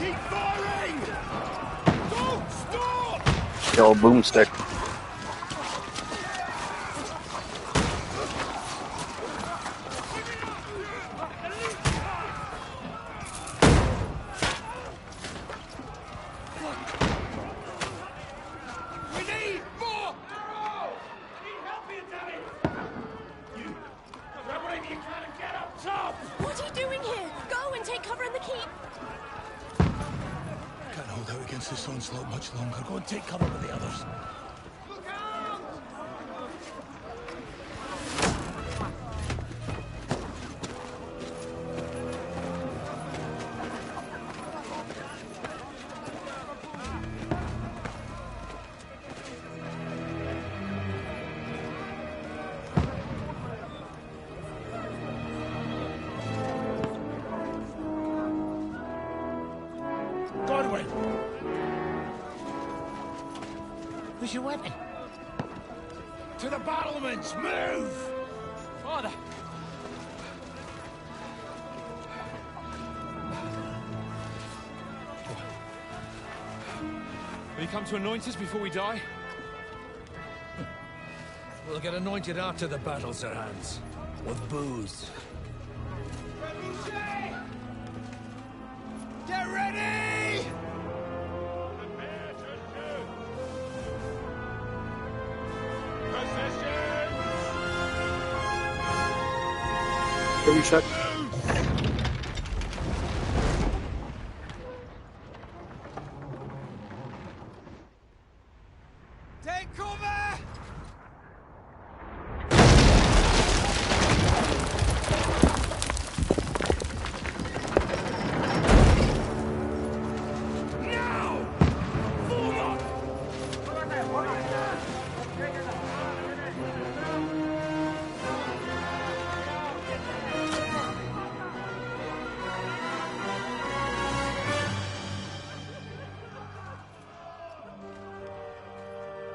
Keep firing! Don't stop! The old boomstick. What are you doing here? Go and take cover in the keep. Can't hold out against this onslaught much longer. Go and take cover with the others. Where's your weapon? To the battlements! Move! Father! Will you come to anoint us before we die? We'll get anointed after the battles are hands. With booze. Get ready! Pretty shut. Take cover!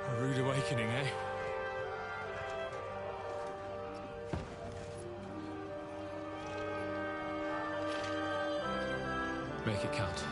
A rude awakening, eh? Make it count.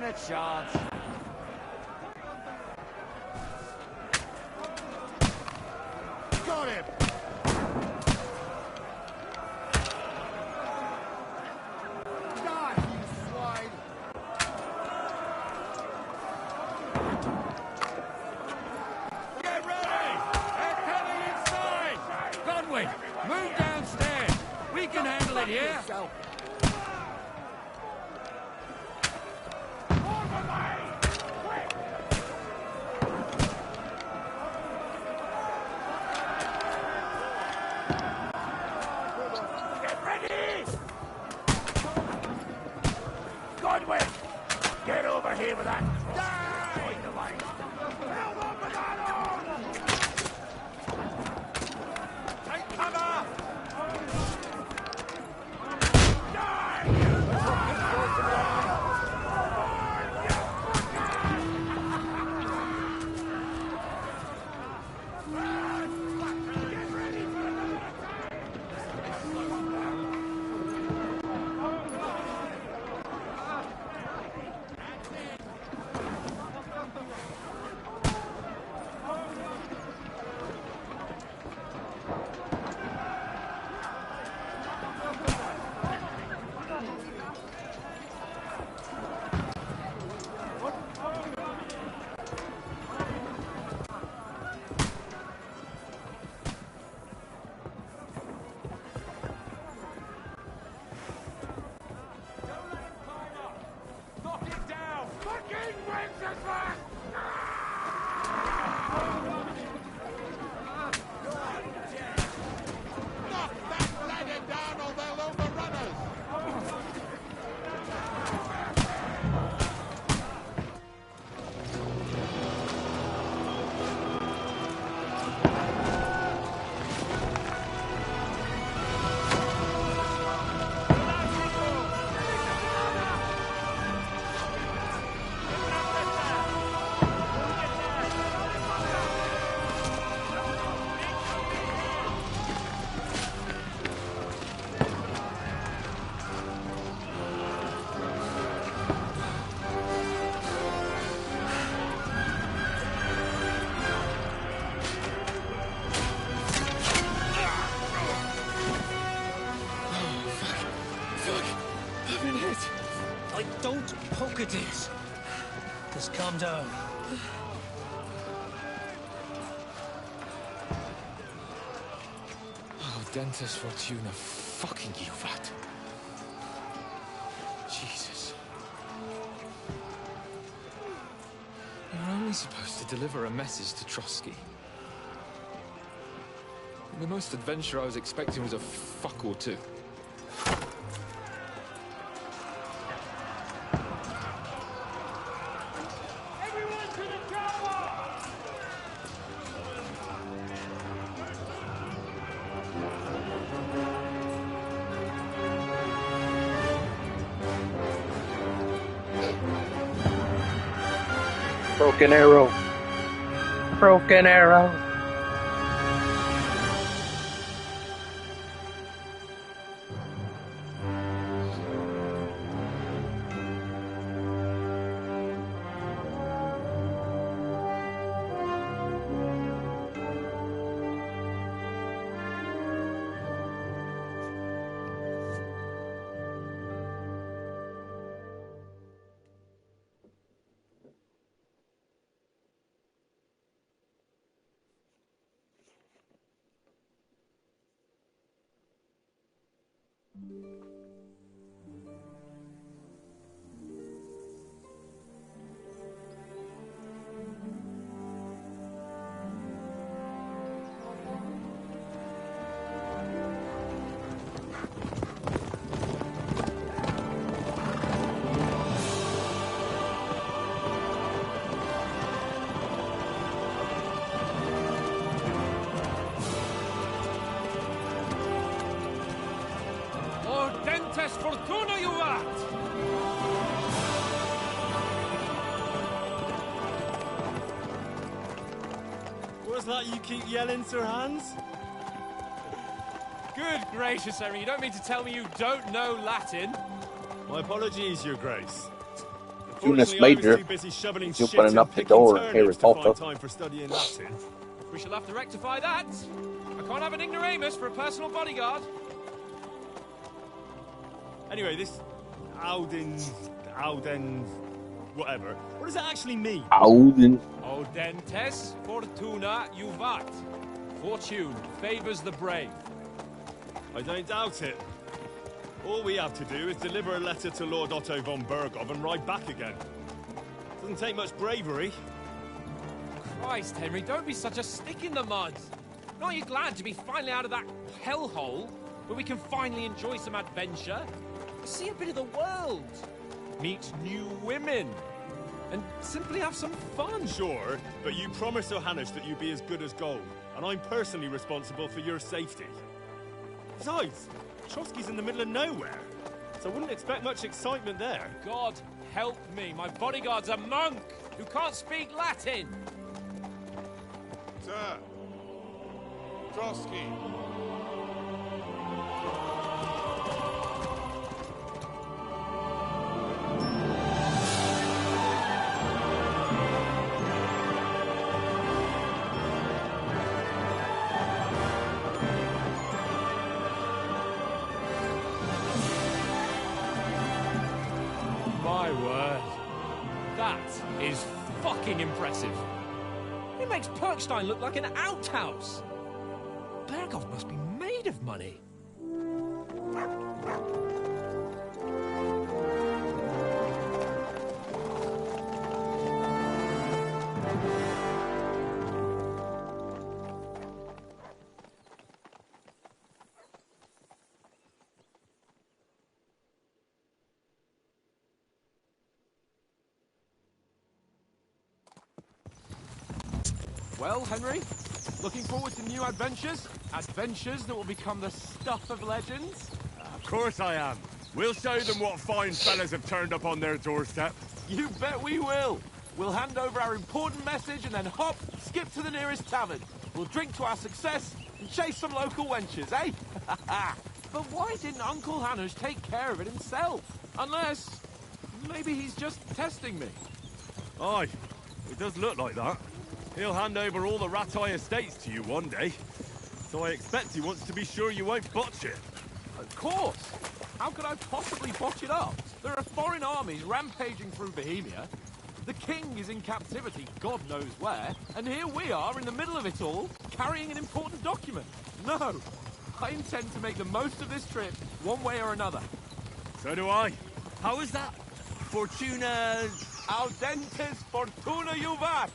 A chance. Got him! Die, you swine! Get ready! They're coming inside! Godwin, move downstairs! We can handle it here! Godwin! Get over here with that! Join the line! Help up with that arm! Take cover! calm down. Oh, Dentes Fortuna, fucking Juvat. Jesus. You're only supposed to deliver a message to Trotsky. The most adventure I was expecting was a fuck or two. Broken arrow. Broken arrow. Dentes Fortuna, Juvat! What's that you keep yelling, Sir Hans? Good gracious, Henry, you don't mean to tell me you don't know Latin? My apologies, Your Grace. Eunice Unfortunately, I was Major too busy shoveling is shit opening and up the picking door, turnips Harry to find Potter. time for studying Latin. We shall have to rectify that. I can't have an ignoramus for a personal bodyguard. Anyway, this Auden, whatever. What does that actually mean? Auden. O Dentes Fortuna Juvat. Fortune favors the brave. I don't doubt it. All we have to do is deliver a letter to Lord Otto von Bergov and ride back again. Doesn't take much bravery. Christ, Henry, don't be such a stick in the mud. Aren't you glad to be finally out of that hellhole where we can finally enjoy some adventure? See a bit of the world. Meet new women. And simply have some fun. Sure, but you promised Johannes that you'd be as good as gold, and I'm personally responsible for your safety. Besides, Trotsky's in the middle of nowhere, so I wouldn't expect much excitement there. God help me, my bodyguard's a monk who can't speak Latin. Sir. Trotsky. My word. That is fucking impressive. It makes Perkstein look like an outhouse. Bergov must be made of money. Well, Henry, looking forward to new adventures? Adventures that will become the stuff of legends? Of course I am. We'll show them what fine fellas have turned up on their doorstep. You bet we will. We'll hand over our important message and then hop, skip to the nearest tavern. We'll drink to our success and chase some local wenches, eh? But why didn't Uncle Hanush take care of it himself? Unless, maybe he's just testing me. Aye, it does look like that. He'll hand over all the Ratai estates to you one day. So I expect he wants to be sure you won't botch it. Of course. How could I possibly botch it up? There are foreign armies rampaging through Bohemia. The king is in captivity, God knows where, and here we are in the middle of it all, carrying an important document. No, I intend to make the most of this trip, one way or another. So do I. How is that? Fortuna... Audentes fortuna juvat!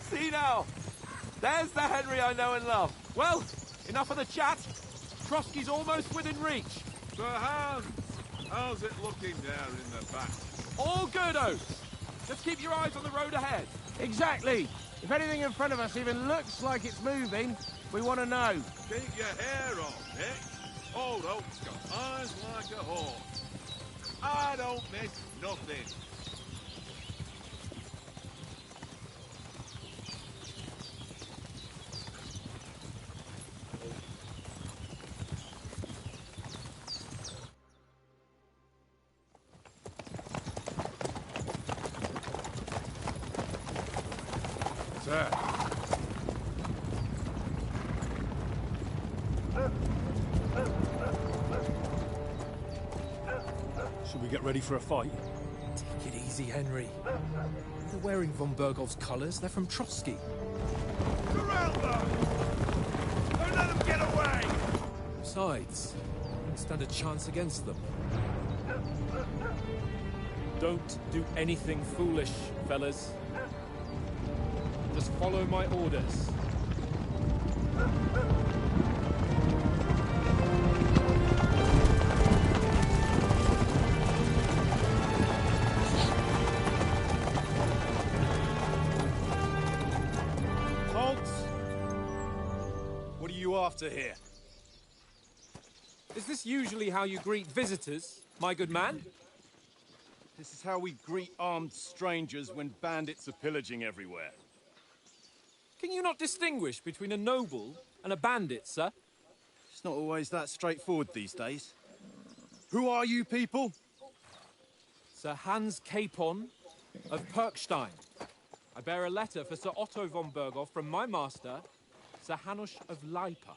See now, there's the Henry I know and love. Well, enough of the chat. Trotsky's almost within reach. So how's it looking there in the back? All good, Oates. Just keep your eyes on the road ahead. Exactly. If anything in front of us even looks like it's moving, we want to know. Keep your hair on, Nick. Old Oak's got eyes like a hawk. I don't miss nothing. Sir. Should we get ready for a fight? Take it easy, Henry. They're wearing von Bergov's colours. They're from Trotsky. Surround them! Don't let them get away! Besides, we don't stand a chance against them. Don't do anything foolish, fellas. Just follow my orders. Halt! What are you after here? Is this usually how you greet visitors, my good man? This is how we greet armed strangers when bandits are pillaging everywhere. Can you not distinguish between a noble and a bandit, sir? It's not always that straightforward these days. Who are you people? Sir Hans Capon of Perkstein. I bear a letter for Sir Otto von Berghoff from my master, Sir Hanush of Leipa.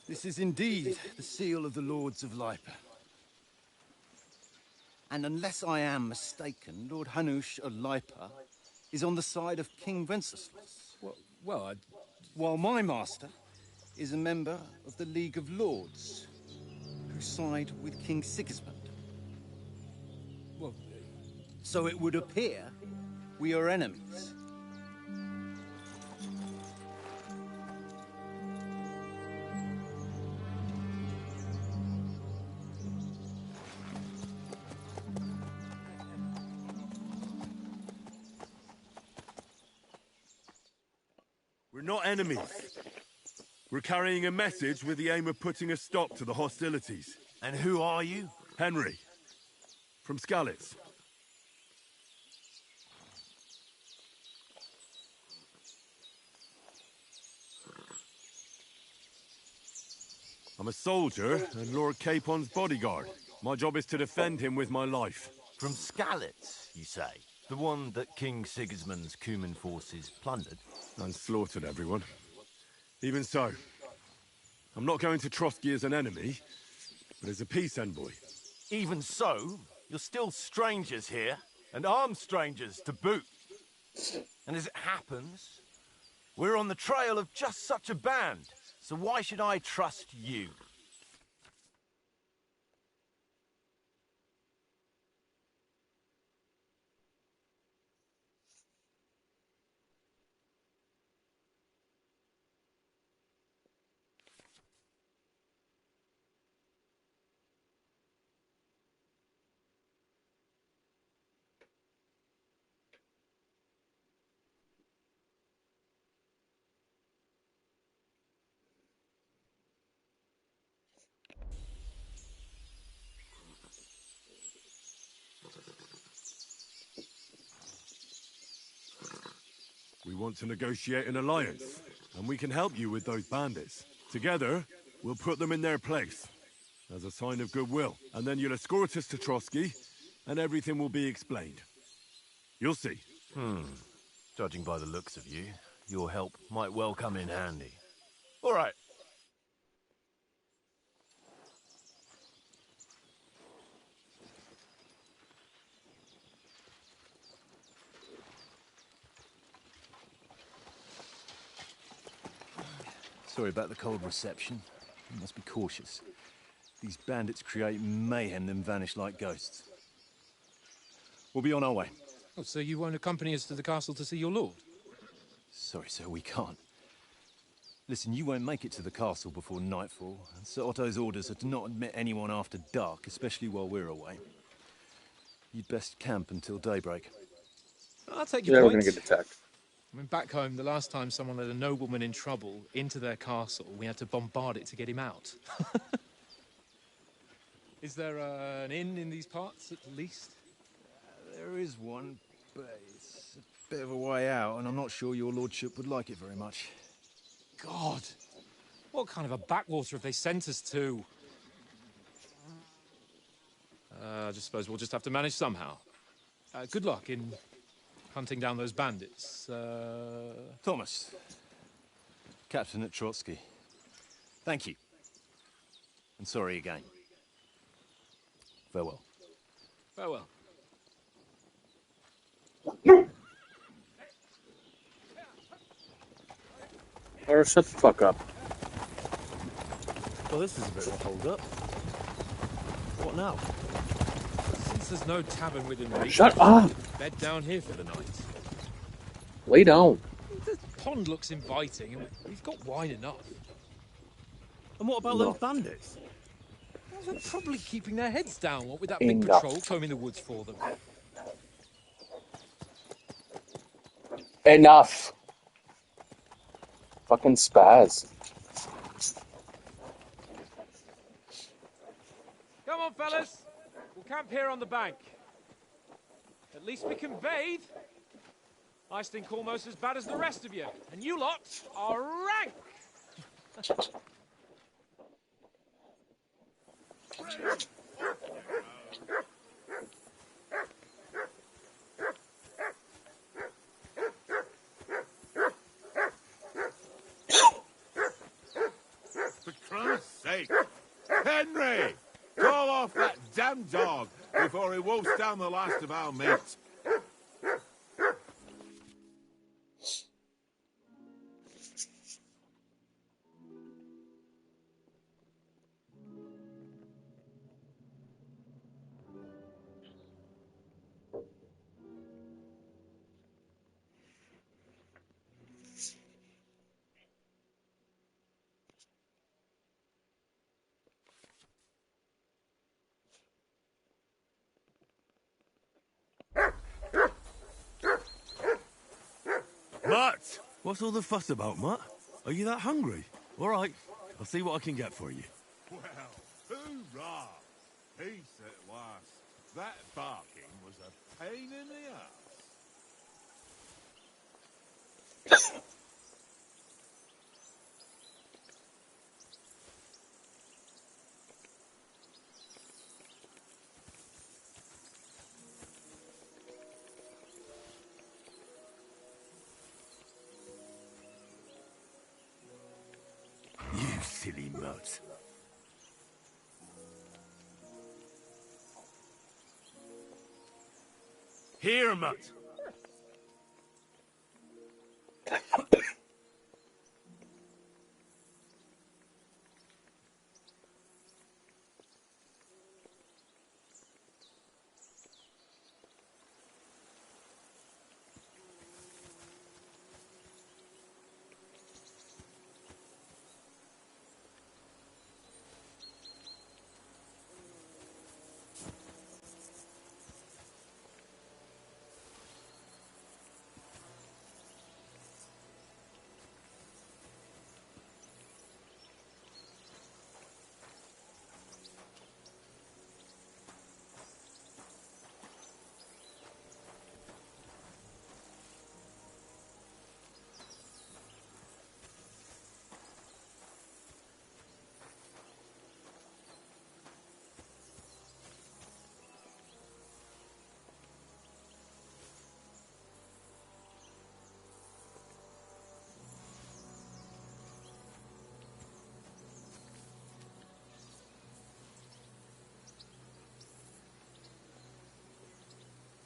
This is indeed the seal of the Lords of Lipa. And unless I am mistaken, Lord Hanush of Lipa is on the side of King Wenceslas. While my master is a member of the League of Lords, who side with King Sigismund. So it would appear we are enemies. We're not enemies. We're carrying a message with the aim of putting a stop to the hostilities. And who are you? Henry. From Skalitz. I'm a soldier and Lord Capon's bodyguard. My job is to defend him with my life. From Skalitz, you say? The one that King Sigismund's Cuman forces plundered? And slaughtered everyone. Even so, I'm not going to Trotsky as an enemy, but as a peace envoy. Even so, you're still strangers here, and armed strangers to boot. And as it happens, we're on the trail of just such a band, so why should I trust you? We want to negotiate an alliance, and we can help you with those bandits. Together, we'll put them in their place, as a sign of goodwill. And then you'll escort us to Trotsky, and everything will be explained. You'll see. Judging by the looks of you, your help might well come in handy. All right. Sorry about the cold reception. You must be cautious. These bandits create mayhem, then vanish like ghosts. We'll be on our way. Oh, so you won't accompany us to the castle to see your lord? Sorry, sir, we can't. Listen, you won't make it to the castle before nightfall, and Sir Otto's orders are to not admit anyone after dark, especially while we're away. You'd best camp until daybreak. I'll take your Yeah, point. we're gonna get attacked. I mean, back home, the last time someone let a nobleman in trouble into their castle, we had to bombard it to get him out. Is there an inn in these parts, at least? There is one, but it's a bit of a way out, and I'm not sure your lordship would like it very much. God! What kind of a backwater have they sent us to? I just suppose we'll just have to manage somehow. Good luck in hunting down those bandits. Thomas, captain at Trotsky. Thank you. And sorry again. Farewell. Farewell. Or shut the fuck up. Well, this is a bit of a hold-up. What now? Since there's no tavern within reach, Shut up! bed down here for the night. Lay down. The pond looks inviting, and we've got wine enough. And what about those bandits? Well, they're probably keeping their heads down, what with that big Enough. patrol combing the woods for them. Enough. Fucking spaz. Come on, fellas. We'll camp here on the bank. At least we can bathe. I stink almost as bad as the rest of you, and you lot are rank! For Christ's sake! Henry! Call off that damn dog before he wolfs down the last of our meat. Mutt! What's all the fuss about, Mutt? Are you that hungry? All right, I'll see what I can get for you. Well, hoorah! Peace at last. That barking was a pain in the ass. You silly Mutt. Here, Mutt.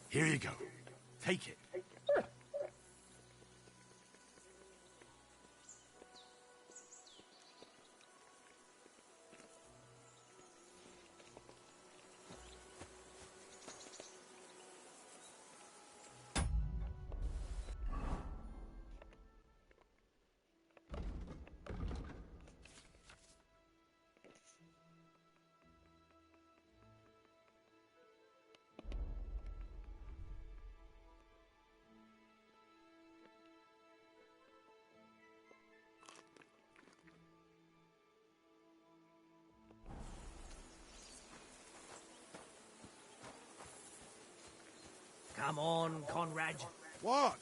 Here you go. Take it. Come on, Conrad. What?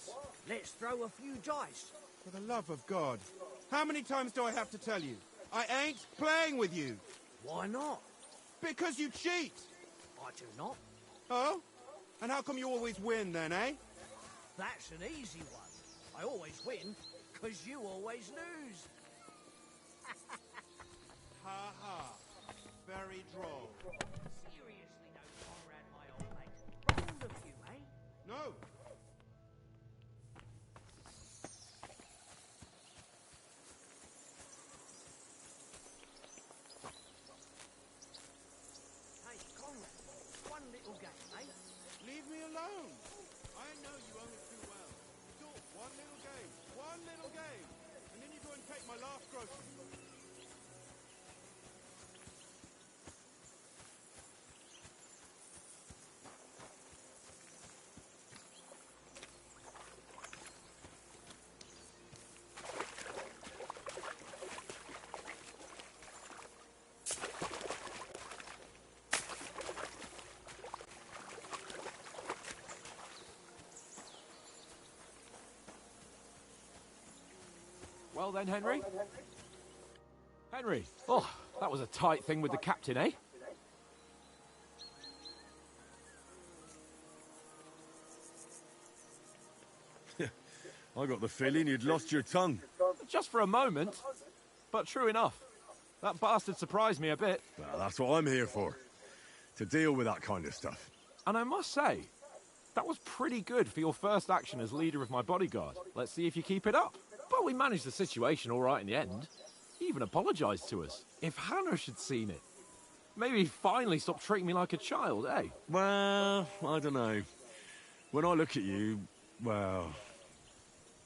Let's throw a few dice. For the love of God. How many times do I have to tell you? I ain't playing with you. Why not? Because you cheat. I do not. Oh? And how come you always win then, eh? That's an easy one. I always win, because you always lose. Ha ha. Very droll. Seriously though, Conrad, my old mate. Rolled a few, eh? No. Hey, Conrad, one little game, eh? Leave me alone. I know you only too well. So, one little game. And then you go and take my last grocery. Well then, Henry? Henry! Oh, that was a tight thing with the captain, eh? I got the feeling you'd lost your tongue. Just for a moment. But true enough. That bastard surprised me a bit. Well, that's what I'm here for. To deal with that kind of stuff. And I must say, that was pretty good for your first action as leader of my bodyguard. Let's see if you keep it up. But we managed the situation all right in the end. He even apologized to us. If Hanush had seen it, maybe he'd finally stop treating me like a child, eh? Well, I don't know. When I look at you, well,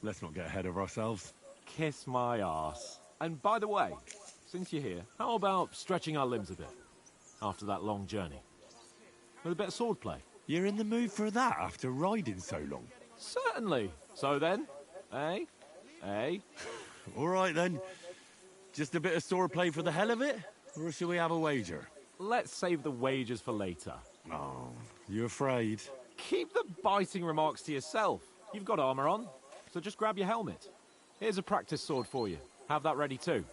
let's not get ahead of ourselves. Kiss my arse. And by the way, since you're here, how about stretching our limbs a bit after that long journey? With a bit of swordplay. You're in the mood for that after riding so long? Certainly. So then, eh? Eh? All right then. Just a bit of swordplay for the hell of it? Or shall we have a wager? Let's save the wagers for later. Oh, you afraid? Keep the biting remarks to yourself. You've got armor on, so just grab your helmet. Here's a practice sword for you. Have that ready too.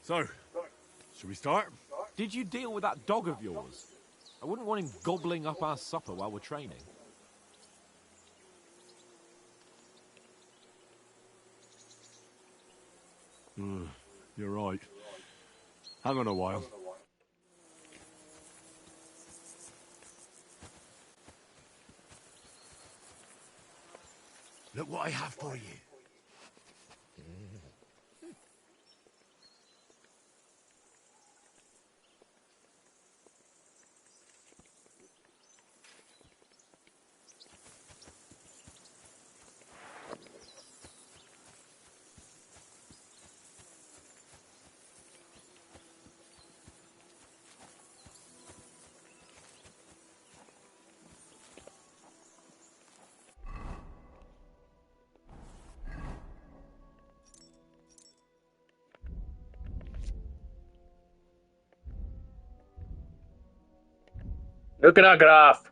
So, should we start? Did you deal with that dog of yours? I wouldn't want him gobbling up our supper while we're training. You're right. Hang on a while. Look what I have for you. Look at that graph.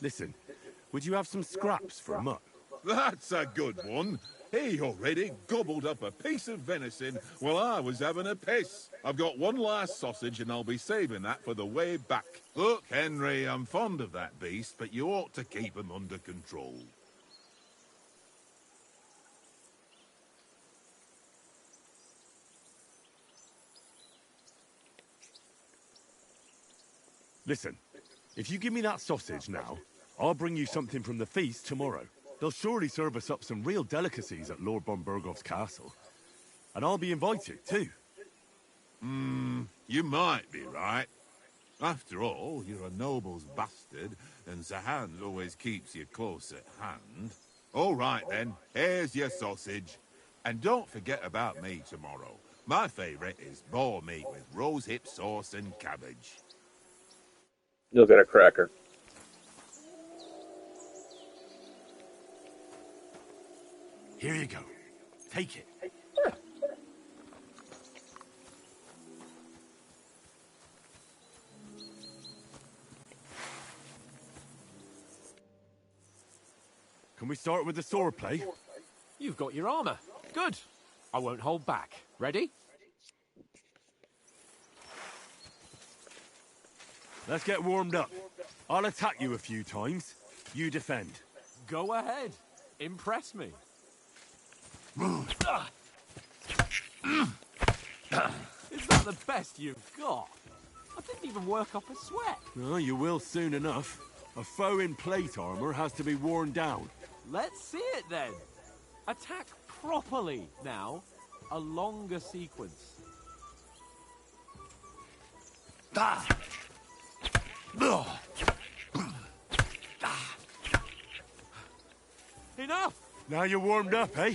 Listen, would you have some scraps for a mutt? That's a good one. He already gobbled up a piece of venison while I was having a piss. I've got one last sausage and I'll be saving that for the way back. Look, Henry, I'm fond of that beast, but you ought to keep him under control. Listen, if you give me that sausage now, I'll bring you something from the feast tomorrow. They'll surely serve us up some real delicacies at Lord Bonbergov's castle. And I'll be invited, too. You might be right. After all, you're a noble's bastard, and Sir Hans always keeps you close at hand. All right, then. Here's your sausage. And don't forget about me tomorrow. My favourite is boar meat with rosehip sauce and cabbage. You'll get a cracker. Here you go. Take it. Can we start with the sword play? You've got your armor. Good. I won't hold back. Ready? Let's get warmed up. I'll attack you a few times. You defend. Go ahead. Impress me. Is that the best you've got? I didn't even work up a sweat. Oh, you will soon enough. A foe in plate armor has to be worn down. Let's see it then. Attack properly now. A longer sequence. Enough! Now you're warmed up, eh?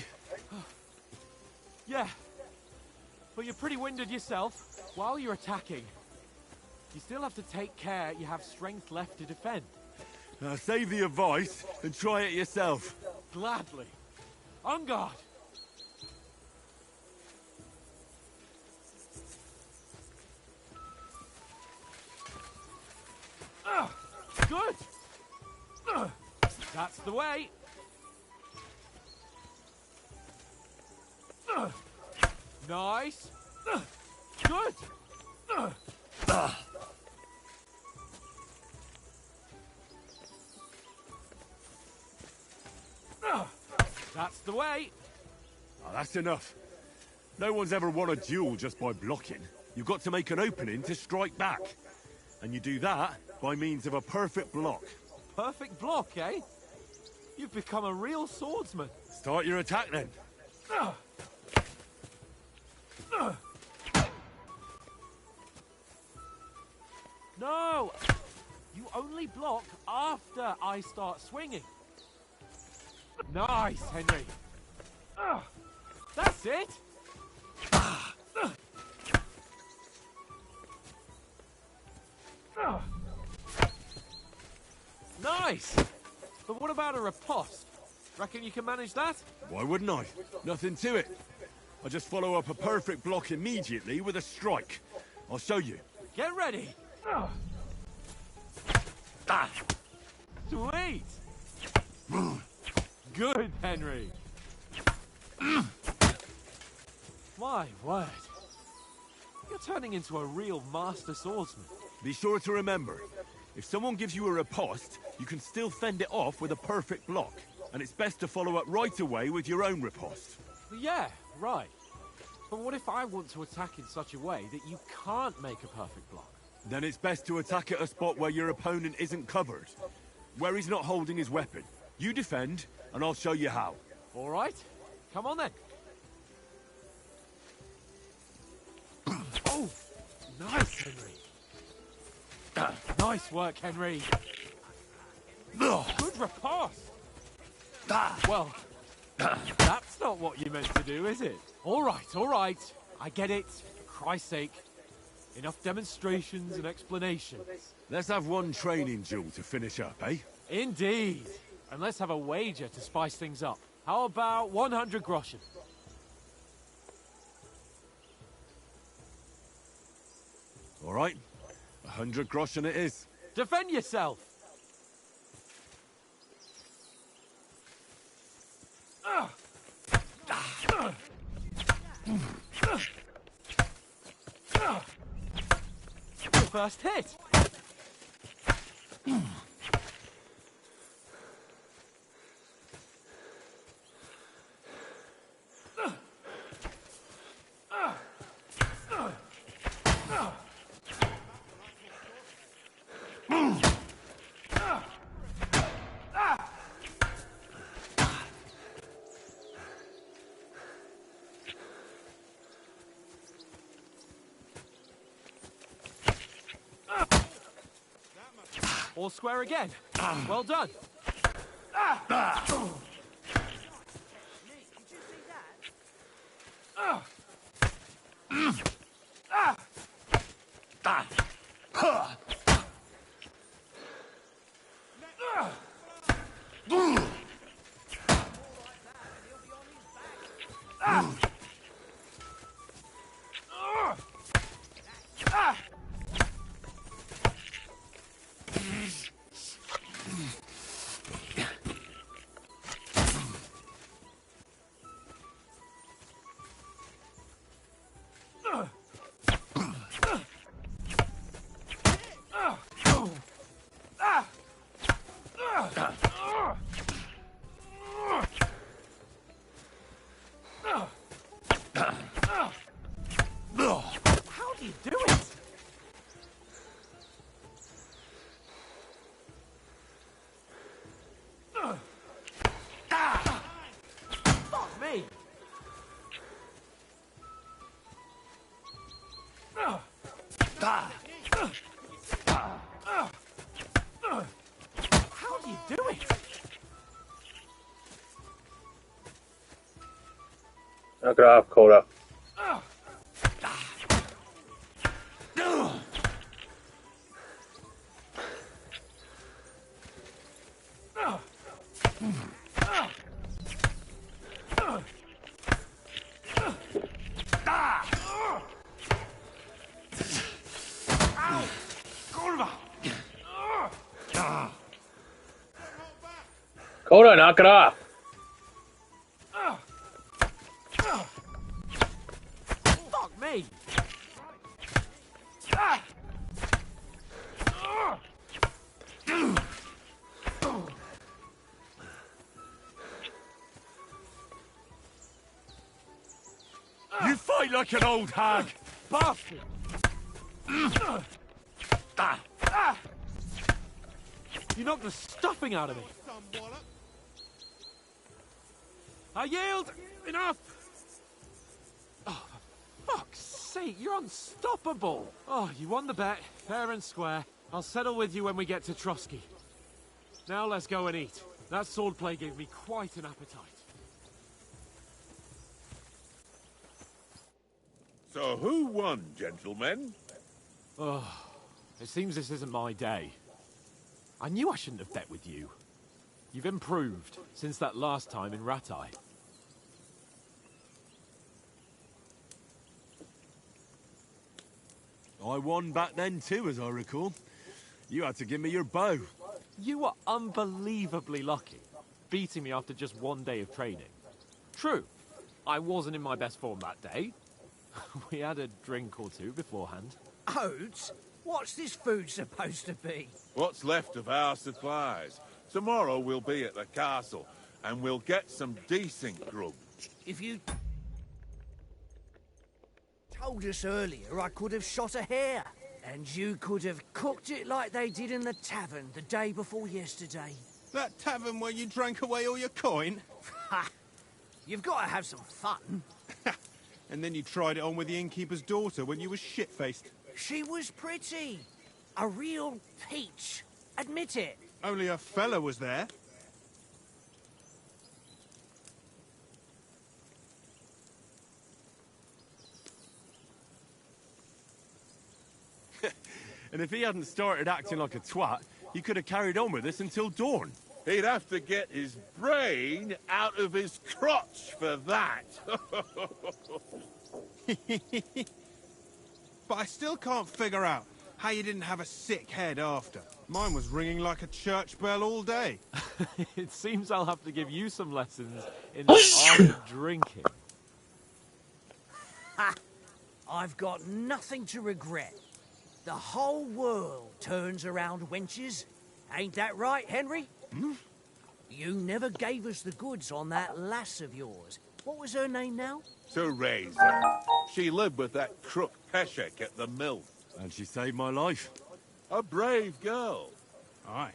Yeah. But you're pretty winded yourself. While you're attacking, you still have to take care you have strength left to defend. Save the advice and try it yourself. Gladly. On guard. Good. That's the way. Nice. Good. That's the way. Oh, that's enough. No one's ever won a duel just by blocking. You've got to make an opening to strike back. And you do that by means of a perfect block. Perfect block, eh? You've become a real swordsman. Start your attack then. No! You only block after I start swinging. Nice, Henry. That's it. Nice. But what about a riposte? Reckon you can manage that? Why wouldn't I? Nothing to it. I just follow up a perfect block immediately with a strike. I'll show you. Get ready. Sweet. Good, Henry. My word. You're turning into a real master swordsman. Be sure to remember, if someone gives you a riposte, you can still fend it off with a perfect block. And it's best to follow up right away with your own riposte. Yeah, right. But what if I want to attack in such a way that you can't make a perfect block? Then it's best to attack at a spot where your opponent isn't covered. Where he's not holding his weapon. You defend, and I'll show you how. All right. Come on then. Oh, nice, Henry. Nice work, Henry. Good riposte. Well, that's not what you meant to do, is it? All right. I get it. For Christ's sake. Enough demonstrations and explanations. Let's have one training duel to finish up, eh? Indeed. And let's have a wager to spice things up. How about 100 groschen? All right. 100 groschen it is. Defend yourself. First hit. All square again. Well done. Knock it off, Coda. Coda, knock it off. Fuck me! You fight like an old hag! Bastard! You knocked the stuffing out of me. I yield! Enough! Oh, for fuck's sake, you're unstoppable! Oh, you won the bet, fair and square. I'll settle with you when we get to Trotsky. Now let's go and eat. That swordplay gave me quite an appetite. So who won, gentlemen? Oh, it seems this isn't my day. I knew I shouldn't have bet with you. You've improved since that last time in Ratai. I won back then too, as I recall. You had to give me your bow. You were unbelievably lucky, beating me after just one day of training. True, I wasn't in my best form that day. We had a drink or two beforehand. Oats? What's this food supposed to be? What's left of our supplies. Tomorrow we'll be at the castle, and we'll get some decent grub. If you told us earlier, I could have shot a hare. And you could have cooked it like they did in the tavern the day before yesterday. That tavern where you drank away all your coin? Ha! You've got to have some fun. And then you tried it on with the innkeeper's daughter when you were shit-faced. She was pretty. A real peach. Admit it. Only a fella was there. And if he hadn't started acting like a twat, he could have carried on with us until dawn. He'd have to get his brain out of his crotch for that. But I still can't figure out how you didn't have a sick head after. Mine was ringing like a church bell all day. It seems I'll have to give you some lessons in the art of drinking. Ha! I've got nothing to regret. The whole world turns around wenches. Ain't that right, Henry? Hmm? You never gave us the goods on that lass of yours. What was her name now? Teresa. She lived with that crook Peshek at the mill. And she saved my life. A brave girl. Aye.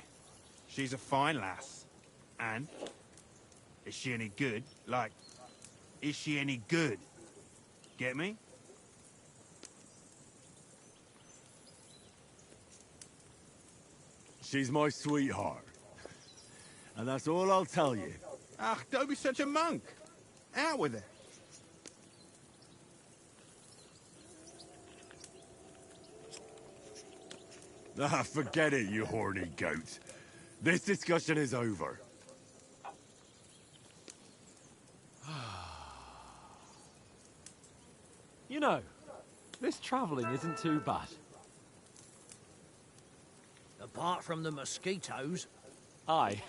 She's a fine lass. And? Is she any good? Like, is she any good? Get me? She's my sweetheart. And that's all I'll tell you. Ah, don't be such a monk. Out with it. Ah, forget it, you horny goat. This discussion is over. You know, this travelling isn't too bad. Apart from the mosquitoes. Aye.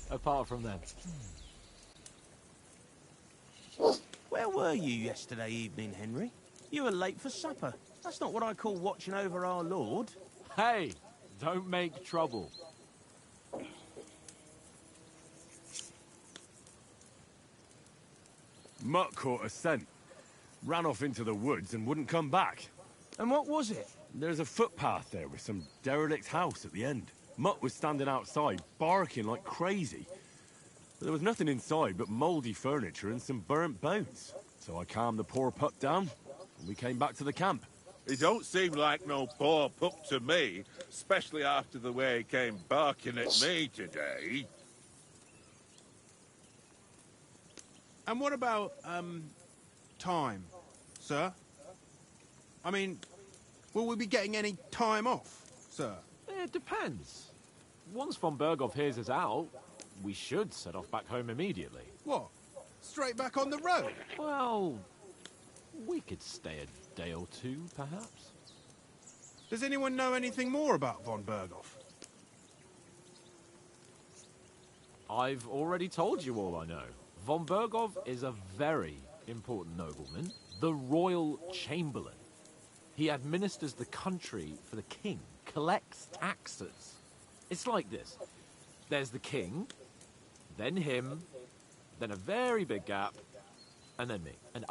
Apart from them. Where were you yesterday evening, Henry? You were late for supper. That's not what I call watching over our Lord. Hey, don't make trouble. Mutt caught a scent, ran off into the woods and wouldn't come back. And what was it? There's a footpath there with some derelict house at the end. Mutt was standing outside, barking like crazy. But there was nothing inside but mouldy furniture and some burnt bones. So I calmed the poor pup down, and we came back to the camp. He don't seem like no poor pup to me, especially after the way he came barking at me today. And what about, time, sir? I mean, will we be getting any time off, sir? It depends. Once von Berghoff hears us out, we should set off back home immediately. What? Straight back on the road? Well, we could stay a day or two, perhaps. Does anyone know anything more about von Berghoff? I've already told you all I know. Von Berghoff is a very important nobleman, the Royal Chamberlain. He administers the country for the king, collects taxes. It's like this. There's the king, then him, then a very big gap, and then me. And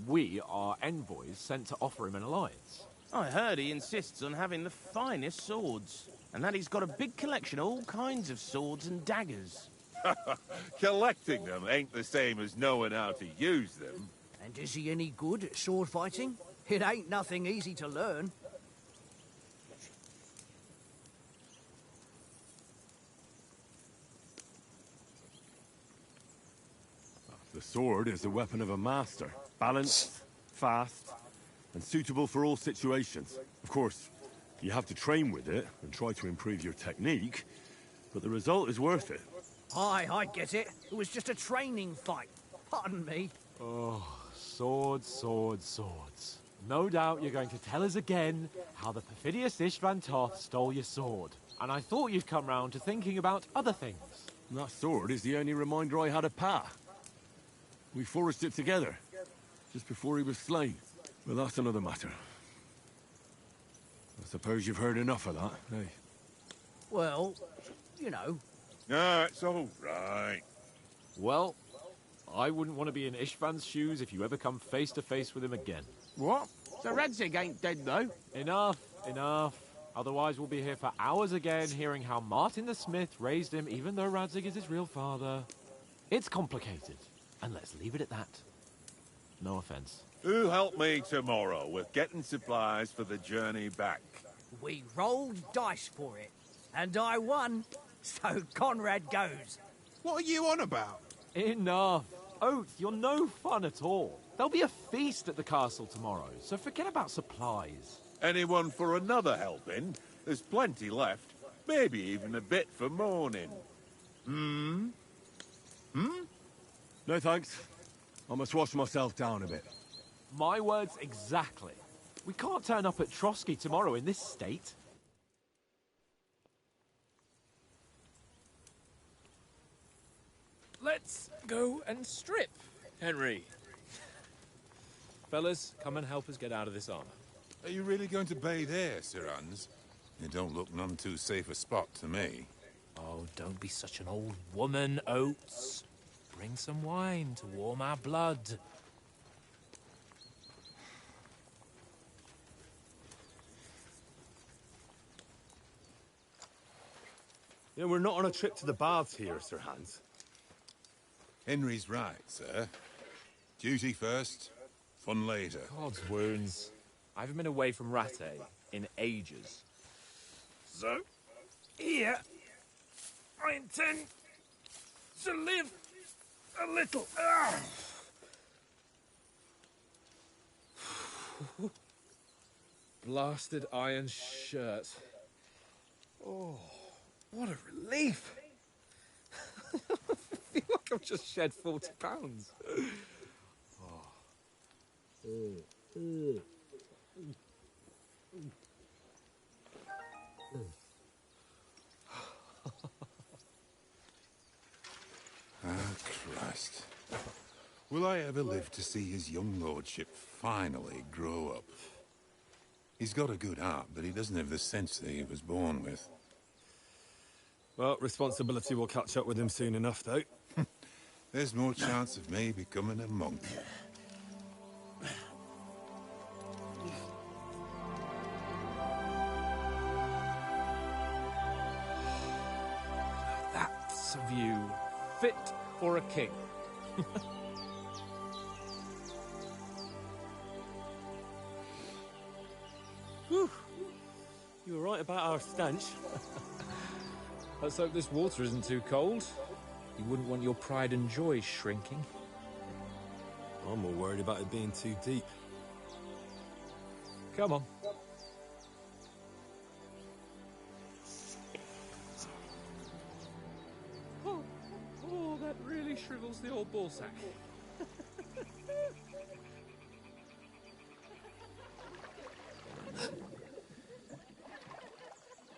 we are envoys sent to offer him an alliance. I heard he insists on having the finest swords, and that he's got a big collection of all kinds of swords and daggers. Collecting them ain't the same as knowing how to use them. And is he any good at sword fighting? It ain't nothing easy to learn. The sword is the weapon of a master. Balanced, fast, and suitable for all situations. Of course, you have to train with it and try to improve your technique, but the result is worth it. Aye, I get it. It was just a training fight. Pardon me. Oh, swords, swords, swords. No doubt you're going to tell us again how the perfidious Istvan Toth stole your sword. And I thought you'd come round to thinking about other things. That sword is the only reminder I had of Pa. We forged it together, just before he was slain. But that's another matter. I suppose you've heard enough of that, eh? Well, you know. Ah, it's all right. Well, I wouldn't want to be in Istvan's shoes if you ever come face to face with him again. What? So Radzig ain't dead, though? Enough, enough. Otherwise we'll be here for hours again hearing how Martin the Smith raised him even though Radzig is his real father. It's complicated, and let's leave it at that. No offense. Who'll help me tomorrow with getting supplies for the journey back? We rolled dice for it, and I won, so Conrad goes. What are you on about? Enough. Oath, you're no fun at all. There'll be a feast at the castle tomorrow, so forget about supplies. Anyone for another helping? There's plenty left. Maybe even a bit for morning. Hmm? No thanks. I must wash myself down a bit. My words exactly. We can't turn up at Trotsky tomorrow in this state. Let's go and strip, Henry. Fellas, come and help us get out of this armor. Are you really going to bathe here, Sir Hans? It don't look none too safe a spot to me. Oh, don't be such an old woman, Oates. Bring some wine to warm our blood. Yeah, we're not on a trip to the baths here, Sir Hans. Henry's right, sir. Duty first, fun later. God's wounds. I haven't been away from Rattay in ages. So, here, I intend to live a little. Blasted iron shirt. Oh, what a relief. I feel like I've just shed 40 pounds. Christ. Will I ever live to see his young lordship finally grow up? He's got a good heart, but he doesn't have the sense that he was born with. Well, responsibility will catch up with him soon enough, though. There's more chance of me becoming a monk. That's a view fit for a king. Whew. You were right about our stench. Let's hope this water isn't too cold. You wouldn't want your pride and joy shrinking. I'm more worried about it being too deep. Come on. Oh, that really shrivels the old ballsack.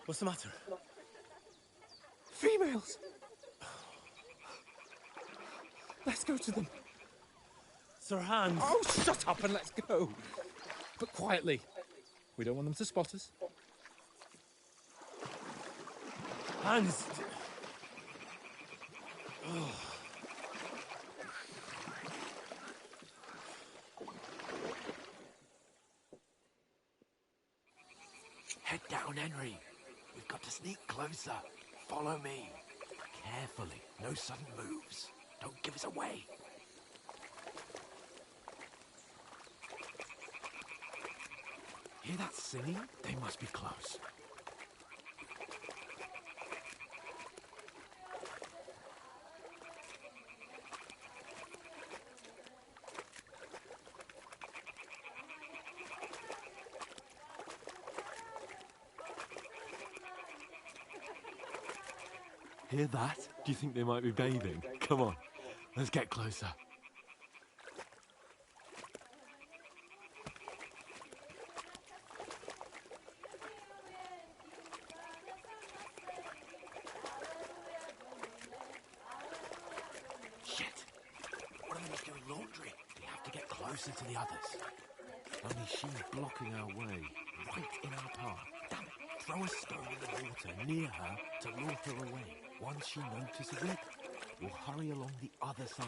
What's the matter? Females! Let's go to them. Sir Hans! Oh, shut up and let's go. But quietly. We don't want them to spot us. Hans! Head down, Henry. We've got to sneak closer. Follow me. Carefully. No sudden moves. Don't give us away. Hear that singing? They must be close. Hear that? Do you think they might be bathing? Come on, let's get closer. Shit! One of them is doing laundry. We have to get closer to the others. Only she's blocking our way, right in our path. Damn it! Throw a stone in the water near her to lure her away. Once she notices it, we'll hurry along the other side.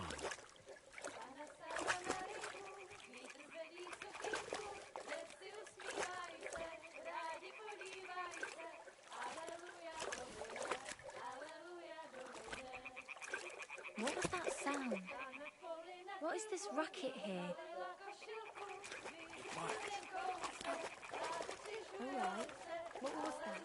What was that sound? What is this racket here? All right. What was that?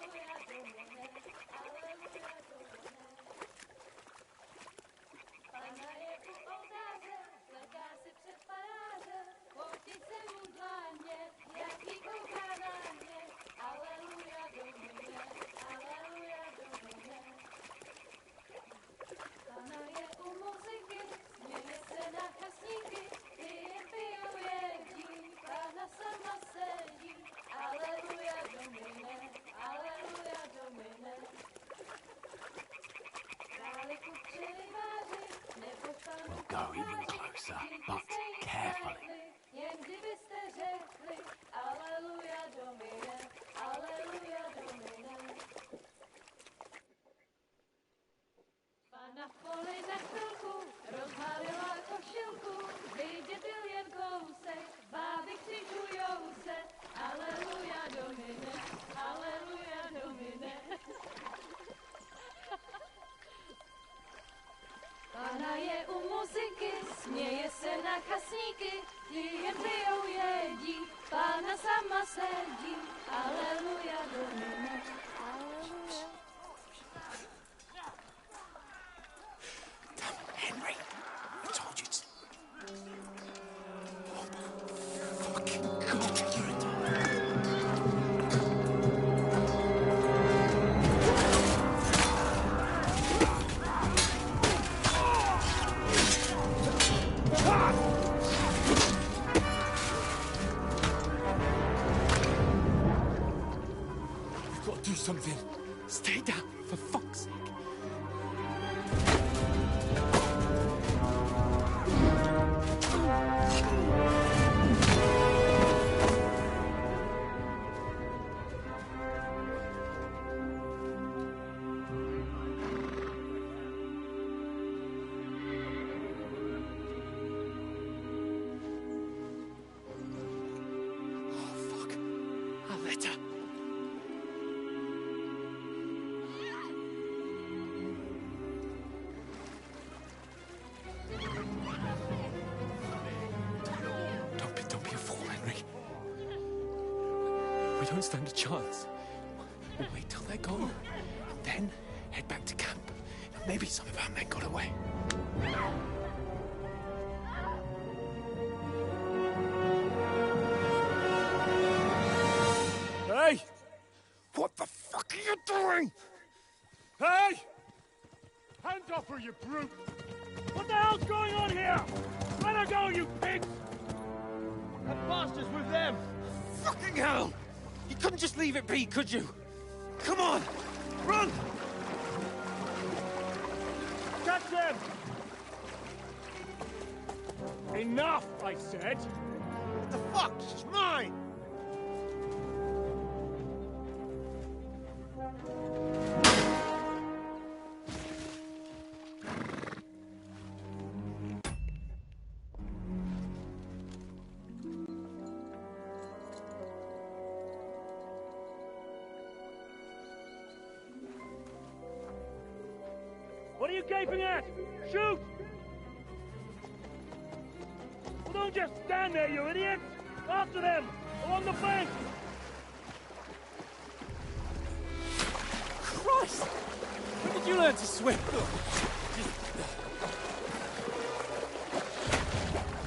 closer, but carefully. Na poli za chvilku rozhalila košilku, vidět byl jen kousek, báby křičujou se, aleluja domine, aleluja domine. Pána je u muziky, směje se na chasníky, ti jen pijou jedí, Pána sama sedí, aleluja domine, aleluja. Henry, I told you to... Oh, fucking God, you're a We've got to do something. Stay down, for fuck's sake. Don't be a fool, Henry. We don't stand a chance. We'll wait till they're gone, and then head back to camp. Maybe some of our men got away. Hey! What the fuck are you doing? Hey! Hands off her, you brute! What the hell's going on here? Let her go, you pigs! That bastard's with them! Fucking hell! You couldn't just leave it be, could you? Come on! Run! Catch them! Enough, I said! What the fuck? She's mine! What are you gaping at? Shoot! Well, don't just stand there, you idiots! After them! Along the bank! Christ! When did you learn to swim?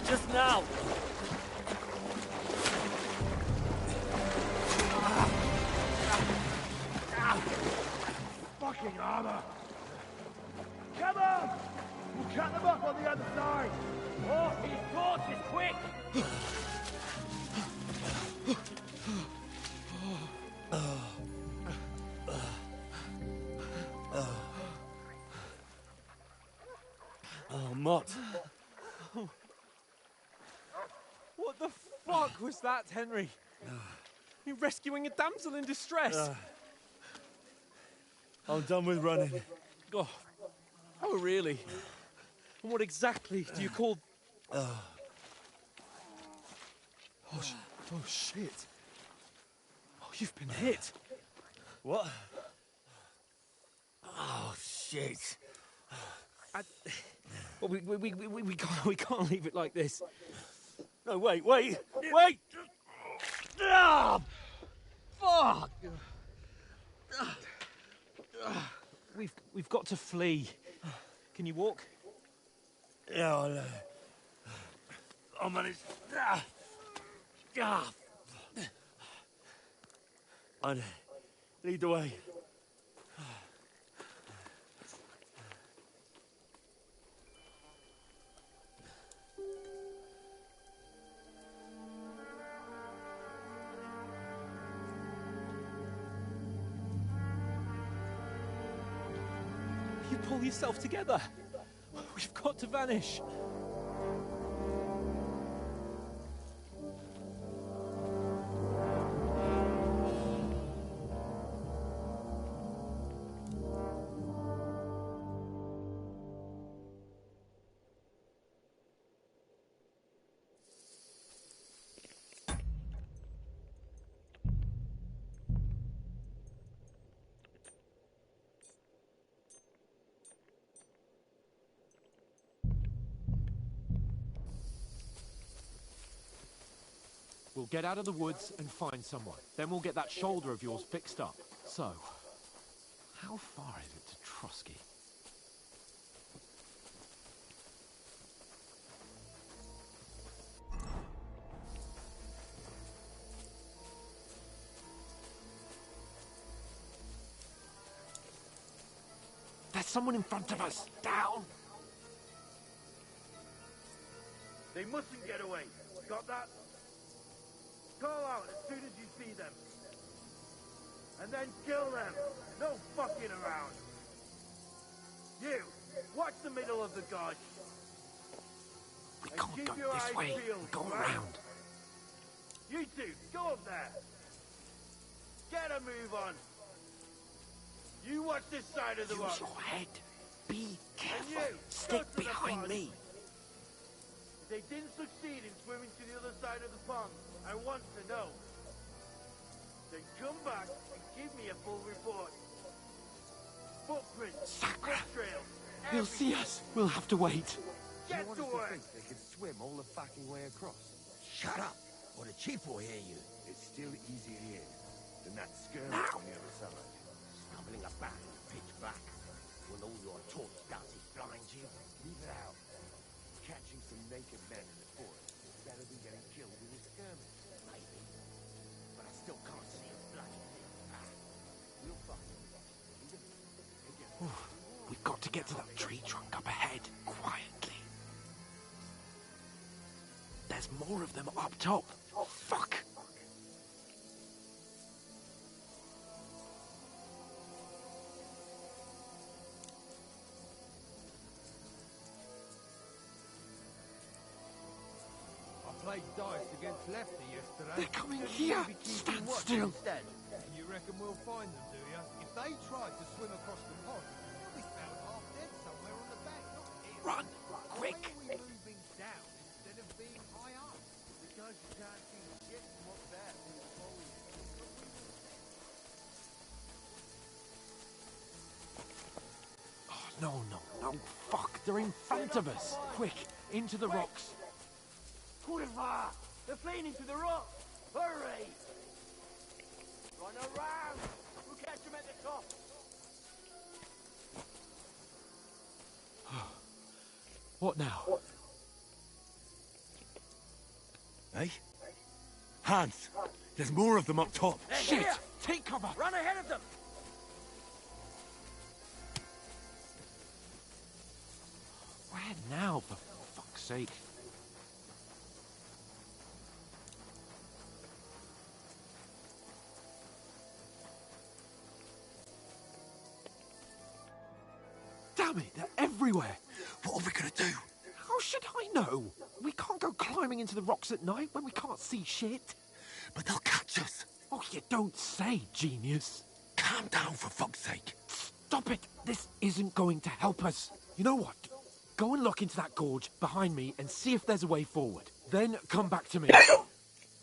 Just now! Fucking armor! Come on! We'll cut them up on the other side! Oh, these torches, quick! Oh, Mott. What the fuck was that, Henry? You rescuing a damsel in distress? I'm done with running. Oh, really? And what exactly do you call... Oh, shit. Oh, you've been hit. What? Oh, shit. Well, we can't leave it like this. No, wait! Ah! Fuck! We've got to flee. Can you walk? Yeah, I'll manage. I'd lead the way. You pull yourself together. We've got to vanish. We'll get out of the woods and find someone. Then we'll get that shoulder of yours fixed up. So, how far is it to Trotsky? There's someone in front of us! Down! They mustn't get away. Got that? Call out as soon as you see them. And then kill them. No fucking around. You, watch the middle of the gosh. We can't go this way. Go around. You two, go up there. Get a move on. You watch this side of the rock. Use your head. Be careful. You, stick behind me. If they didn't succeed in swimming to the other side of the pond, I want to know. Then come back and give me a full report. Footprints, foot trails. He'll see us. We'll have to wait. Get to work. They could swim all the fucking way across. Shut up, or the chief will hear you. It's still easier here than that skirmish on the other side. Stumbling about in the pitch black. When all your torch dances blind you. Leave it out. Catching some naked men in the forest is better than getting killed in a skirmish. Maybe. But I still can't see a bloody thing. We'll fuck. We've got to get to that tree trunk up ahead, quietly. There's more of them up top. Fuck! Played dice against Lefty yesterday. They're coming here! Stand still! You reckon we'll find them, do you? If they tried to swim across the pond, they'll be found half dead somewhere on the bank, not here. Run! Quick! Why are we moving down instead of being high up? Because you can't see shit from up there through the foliage. Oh, no. Fuck, they're in front of us. Quick, into the rocks. Kurva! They're fleeing into the rock! Hurry! Run around! We'll catch them at the top! What now? Hey? Hans! There's more of them up top! Shit! Here. Take cover! Run ahead of them! Where now, for fuck's sake? Damn it, they're everywhere! What are we gonna do? How should I know? We can't go climbing into the rocks at night when we can't see shit. But they'll catch us! Oh, you don't say, genius. Calm down, for fuck's sake! Stop it! This isn't going to help us. You know what? Go and look into that gorge behind me and see if there's a way forward. Then come back to me.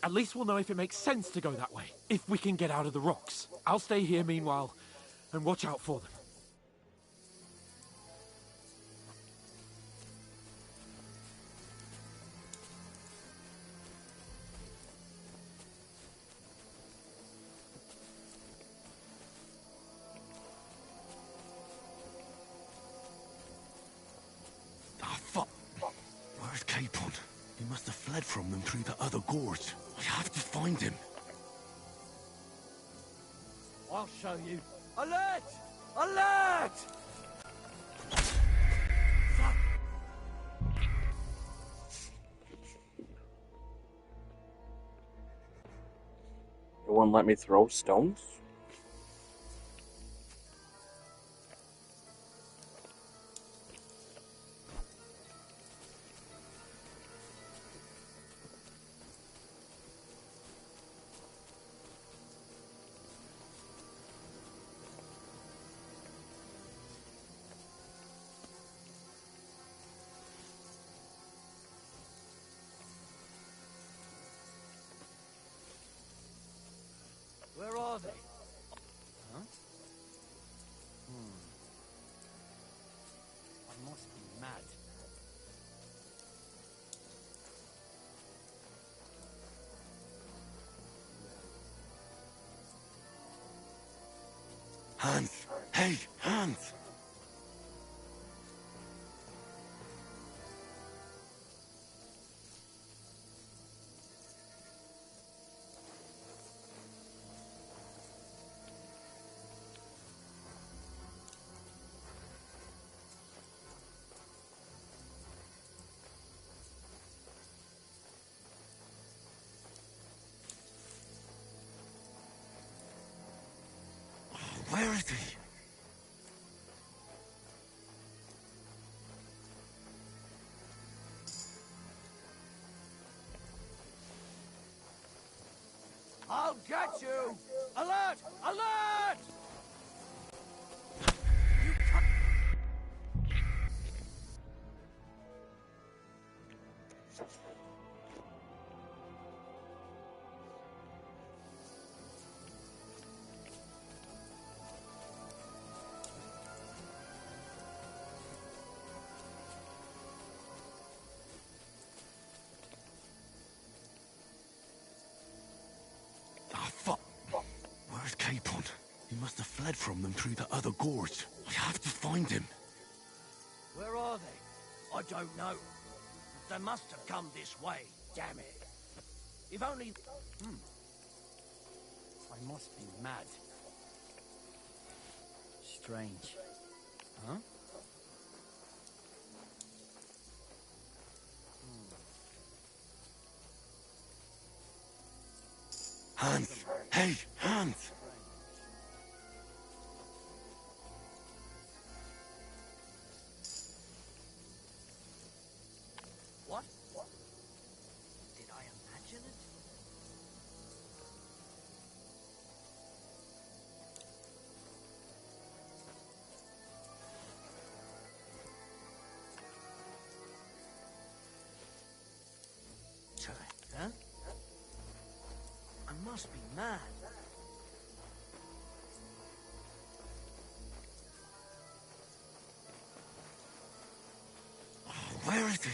At least we'll know if it makes sense to go that way, if we can get out of the rocks. I'll stay here meanwhile and watch out for them. Where's Capon? He must have fled from them through the other gorge. I have to find him. I'll show you. Alert! Alert! It won't let me throw stones? Where are they? Hans! Hey, Hans! Where is he? I'll get you! Alert! Alert! Ah, fuck. Where's Capon? He must have fled from them through the other gorge. I have to find him. Where are they? I don't know. They must have come this way, damn it. If only... I must be mad. Strange. Huh? Hans! Hey, Hans! What? Did I imagine it? Huh? I must be mad. Where is he?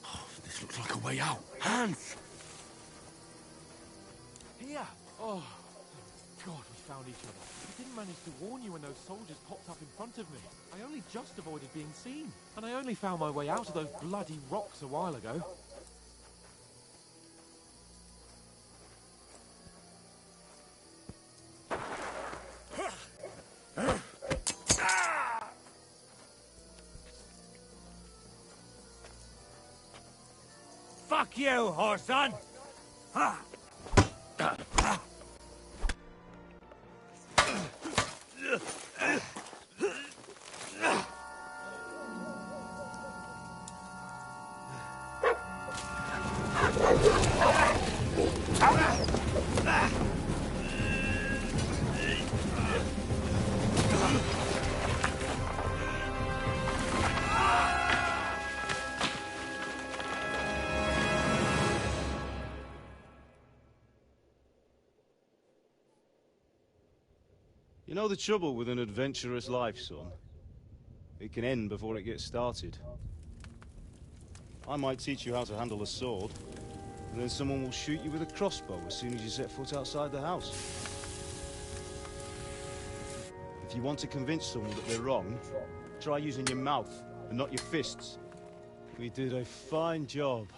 Oh, this looks like a way out. Hans! Here! Oh, thank God we found each other. I didn't manage to warn you when those soldiers popped up in front of me. I only just avoided being seen. And I only found my way out of those bloody rocks a while ago. Fuck you, Horson! Ha! You know the trouble with an adventurous life, son? It can end before it gets started. I might teach you how to handle a sword, and then someone will shoot you with a crossbow as soon as you set foot outside the house. If you want to convince someone that they're wrong, try using your mouth and not your fists. We did a fine job.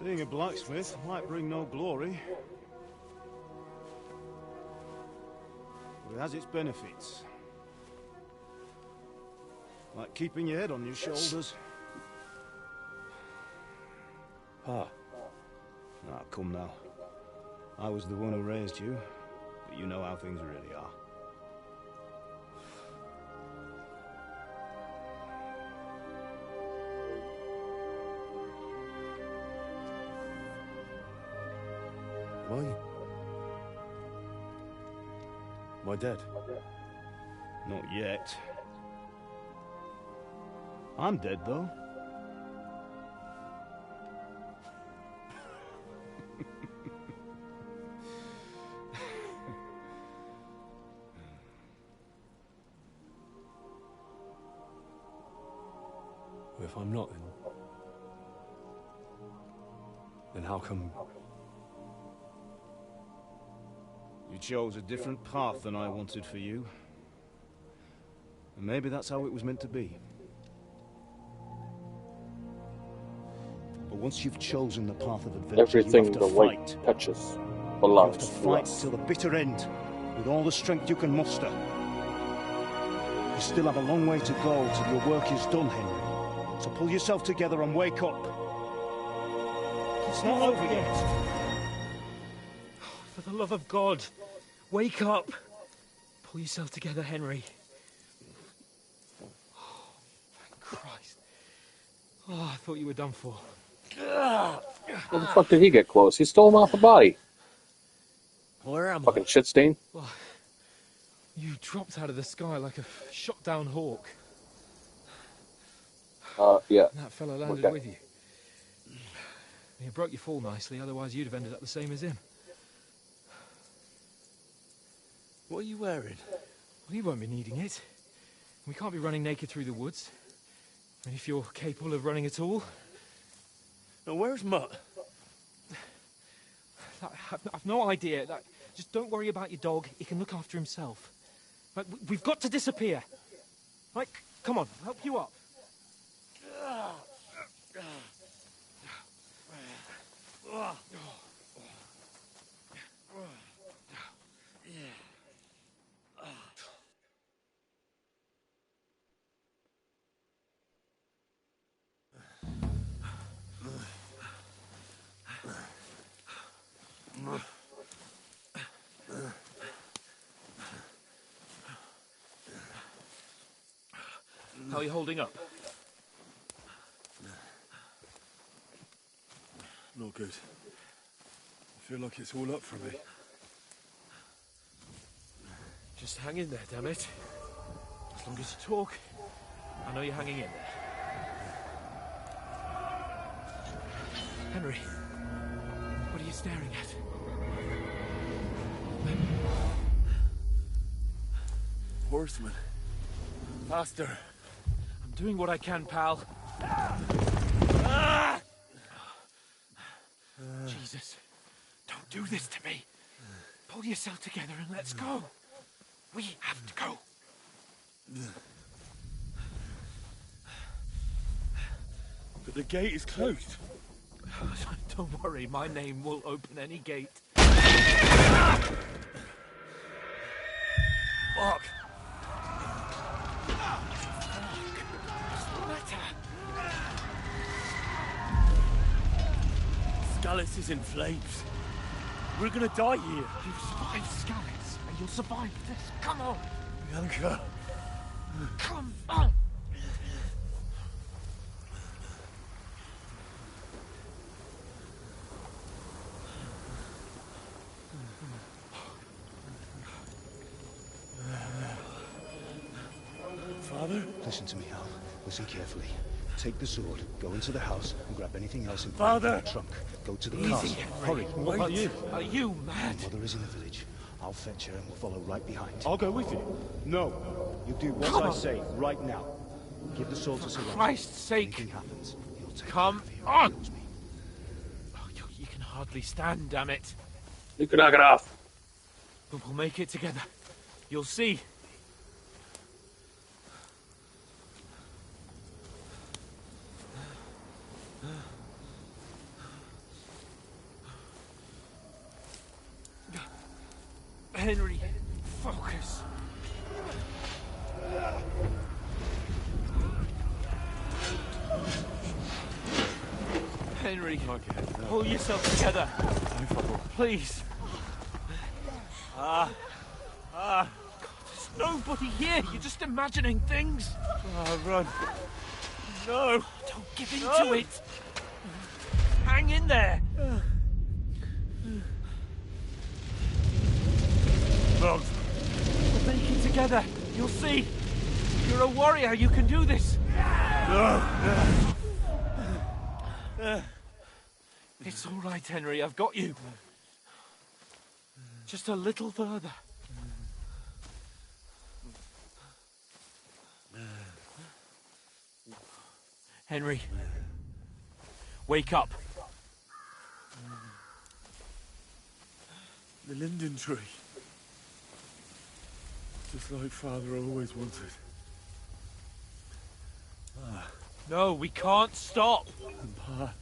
Being a blacksmith might bring no glory, but it has its benefits. Like keeping your head on your shoulders. Ah. Ah, come now. I was the one who raised you, but you know how things really are. Am I dead? Not yet. I'm dead, though. Well, if I'm not, then how come... You chose a different path than I wanted for you. And maybe that's how it was meant to be. But once you've chosen the path of adventure, Everything you have the to white fight. touches You belongs have to to fight us. till the bitter end, with all the strength you can muster. You still have a long way to go till your work is done, Henry. So pull yourself together and wake up. It's not over yet. For the love of God, wake up. Pull yourself together, Henry. Oh, thank Christ. Oh, I thought you were done for. How the fuck did he get close? He stole him off a body. Where am Fucking shit stain. Well, you dropped out of the sky like a shot down hawk. Yeah. And that fella landed Okay. with you. You broke your fall nicely, otherwise you'd have ended up the same as him. What are you wearing? Well, you won't be needing it. We can't be running naked through the woods. And if you're capable of running at all... Now, where's Mutt? I've no idea. Just don't worry about your dog. He can look after himself. Right, we've got to disappear. Right, come on, I'll help you up. How are you holding up? Not good. I feel like it's all up for me. Just hang in there, damn it. As long as you talk, I know you're hanging in there. Henry, what are you staring at? Horseman. Faster. I'm doing what I can, pal. Jesus, don't do this to me. Pull yourself together and let's go. We have to go. But the gate is closed. Don't worry, my name will open any gate. Fuck. Scallis is in flames. We're gonna die here. You've survived Scallis, and you'll survive this. Come on. Bianca. Come on. Father? Listen to me, Hal. Listen carefully. Take the sword, go into the house, and grab anything else in Father! the trunk. Go to the Easy, castle. Henry. Hurry. What are you? Are you mad? My mother is in the village. I'll fetch her and we'll follow right behind. I'll go with you. No. You do what Come I on. say right now. Give the sword to Sir Roger. Christ's sake. Anything happens, he'll take Come care of you. on. He knows me. Oh, you can hardly stand, damn it. You can knock it off. But we'll make it together. You'll see. Henry, focus. Henry, pull yourself together. Please. God, there's nobody here. You're just imagining things. Run. No. Don't give in to it. Hang in there. Bugs. We'll make it together. You'll see. You're a warrior. You can do this. It's all right, Henry. I've got you. Just a little further. Henry, wake up. The linden tree. Just like Father always wanted. No, we can't stop. And Pa...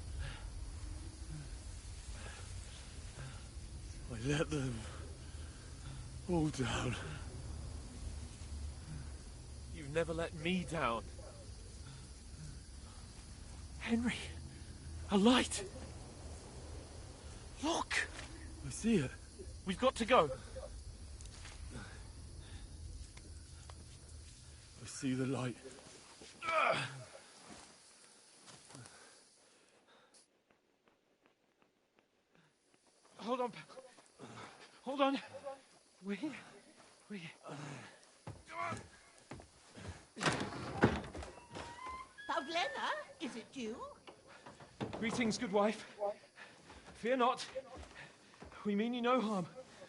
I let them all down. You've never let me down. Henry, a light. Look. I see it. We've got to go. I see the light. Hold on. Hold on. We're here. We're here. Pavlena, is it you? Greetings, good wife. Fear not. We mean you no harm.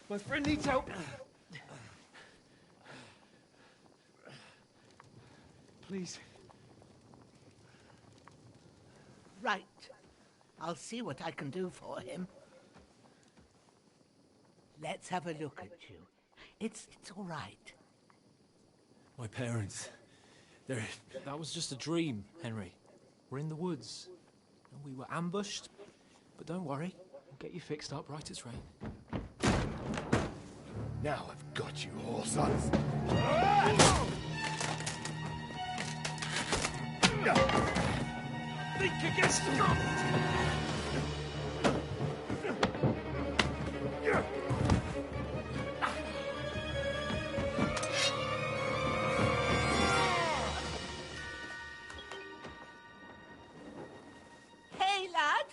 My friend needs help. Please. Right. I'll see what I can do for him. Let's have a look at you. It's all right. My parents. They're... That was just a dream, Henry. We're in the woods. And we were ambushed. But don't worry. We'll get you fixed up right as rain. Now I've got you, whore sons. Think against them! Hey, lad!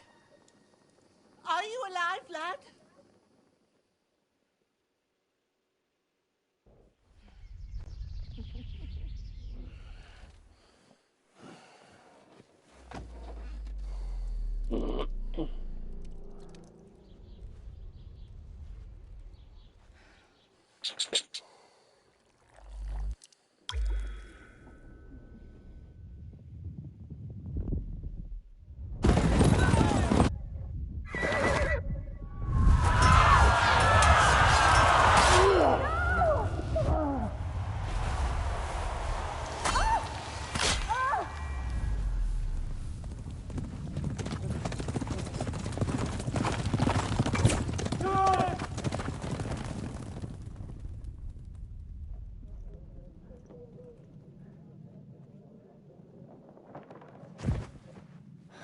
Are you alive, lad?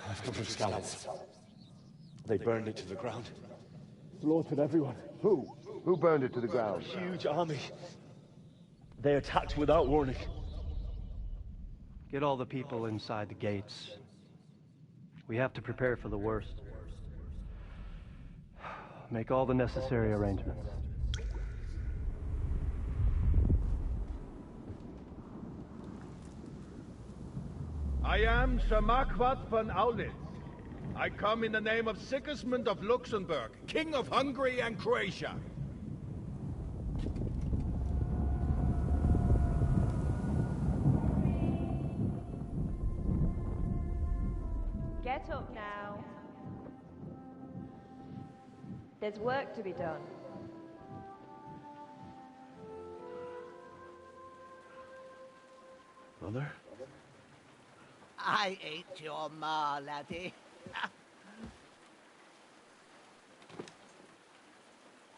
I've come from Scallops. They burned it to the ground. Slaughtered everyone. Who? Who burned it to the ground? A huge army. They attacked without warning. Get all the people inside the gates. We have to prepare for the worst. Make all the necessary arrangements. I am Sir Marquardt von Aulitz. I come in the name of Sigismund of Luxembourg, King of Hungary and Croatia. Get up now. There's work to be done. Mother? I ain't your ma, laddie.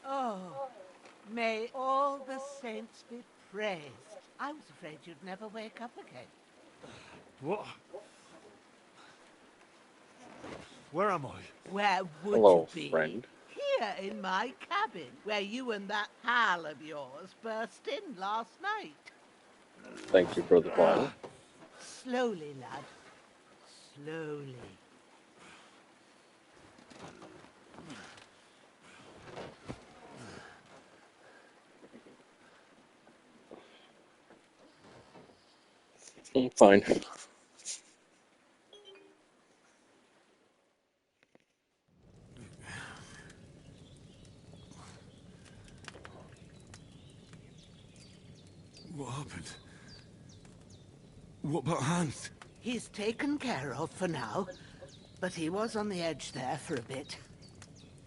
Oh, may all the saints be praised. I was afraid you'd never wake up again. What? Where am I? Where would Hello, you be? friend. Here in my cabin, where you and that pal of yours burst in last night. Thank you, Brother Vile. Slowly, lad. Slowly. Fine. What happened? What about Hans? He's taken care of for now, but he was on the edge there for a bit.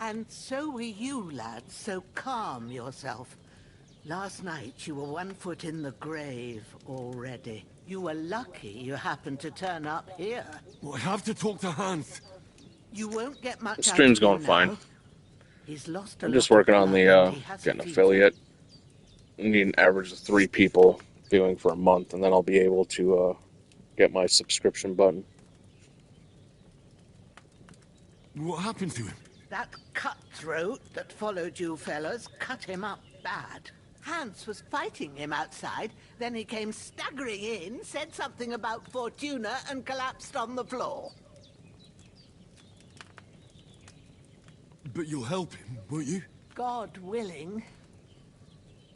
And so were you, lads, so calm yourself. Last night you were 1 foot in the grave already. You were lucky you happened to turn up here. Well, I have to talk to Hans. You won't get The much out stream's of him going fine. now. He's lost a I'm lot just of working on blood the and he has a getting fever. affiliate. I need an average of 3 people viewing for a month, and then I'll be able to get my subscription button. What happened to him? That cutthroat that followed you fellas cut him up bad. Hans was fighting him outside, then he came staggering in, said something about Fortuna, and collapsed on the floor. But you'll help him, won't you? God willing.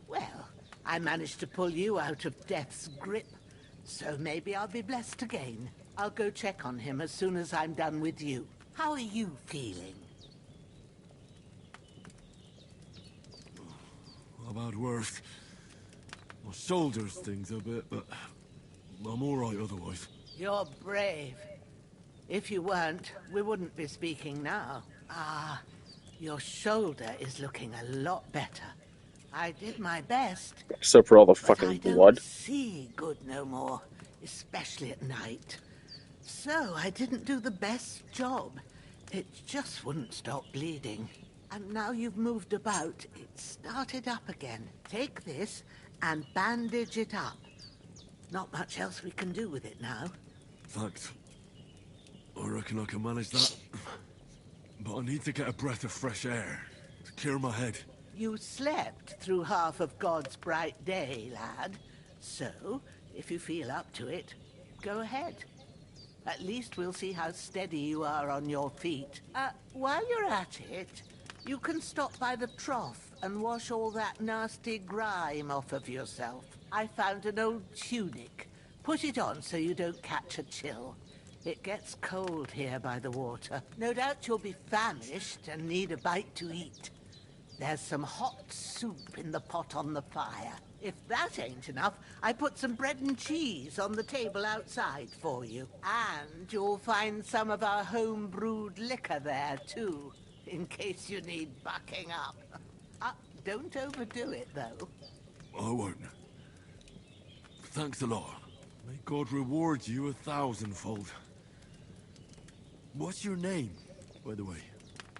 Well, I managed to pull you out of death's grip, so maybe I'll be blessed again. I'll go check on him as soon as I'm done with you. How are you feeling? I've had worse. My shoulder stings a bit, but I'm all right otherwise. You're brave. If you weren't, we wouldn't be speaking now. Ah, your shoulder is looking a lot better. I did my best. Except for all the But fucking I don't blood. see good no more, especially at night. So I didn't do the best job. It just wouldn't stop bleeding. And now you've moved about, it started up again. Take this and bandage it up. Not much else we can do with it now. Thanks. I reckon I can manage that. But I need to get a breath of fresh air to clear my head. You slept through half of God's bright day, lad. So, if you feel up to it, go ahead. At least we'll see how steady you are on your feet. While you're at it, you can stop by the trough and wash all that nasty grime off of yourself. I found an old tunic. Put it on so you don't catch a chill. It gets cold here by the water. No doubt you'll be famished and need a bite to eat. There's some hot soup in the pot on the fire. If that ain't enough, I put some bread and cheese on the table outside for you. And you'll find some of our home-brewed liquor there, too, in case you need bucking up. Don't overdo it, though. I won't. Thanks a lot. May God reward you 1,000-fold. What's your name, by the way?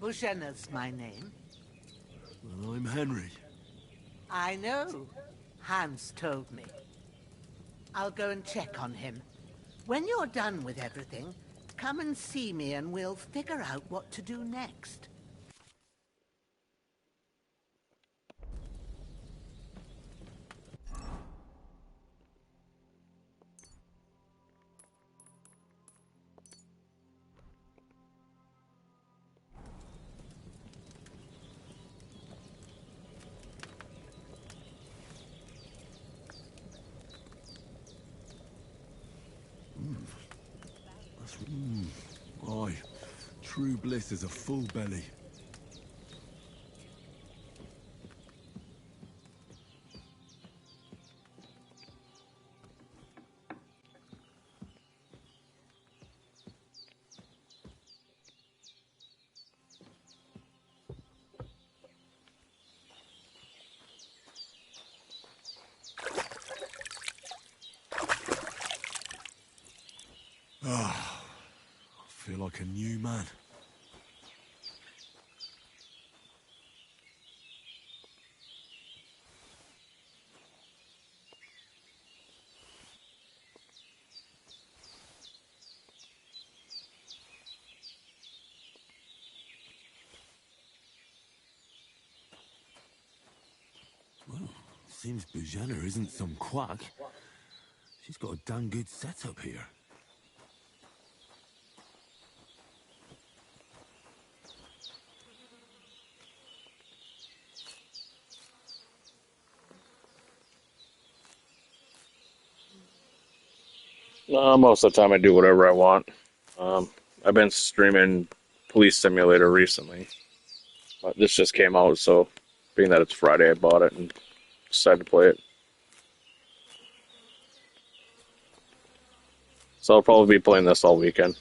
Bushenna's my name. Well, I'm Henry. I know. Hans told me. I'll go and check on him. When you're done with everything, come and see me and we'll figure out what to do next. Aye. True bliss is a full belly. Ah, I feel like a new man. Well, seems Bujenna isn't some quack. She's got a damn good setup here. Most of the time I do whatever I want. I've been streaming Police Simulator recently. But this just came out, so being that it's Friday, I bought it and decided to play it. So I'll probably be playing this all weekend.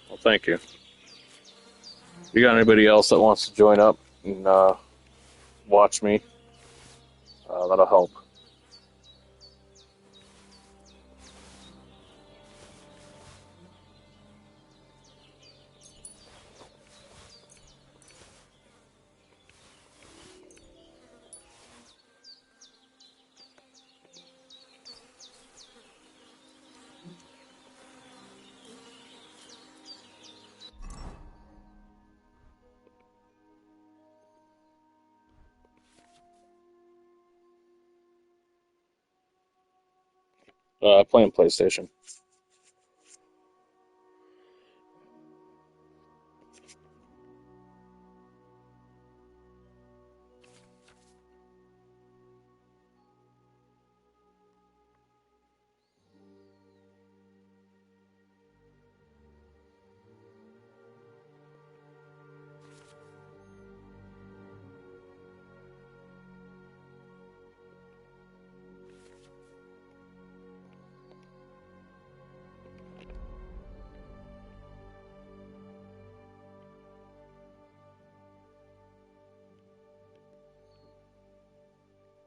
Well, thank you. If you got anybody else that wants to join up and watch me, that'll help. Playing PlayStation.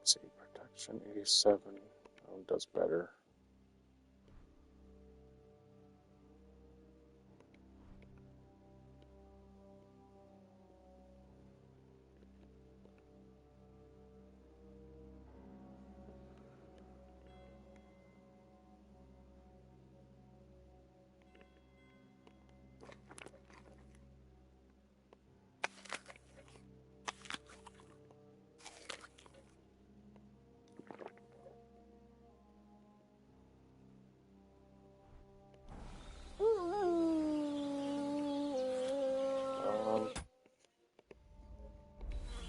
Let's see, protection 87. Oh, does better.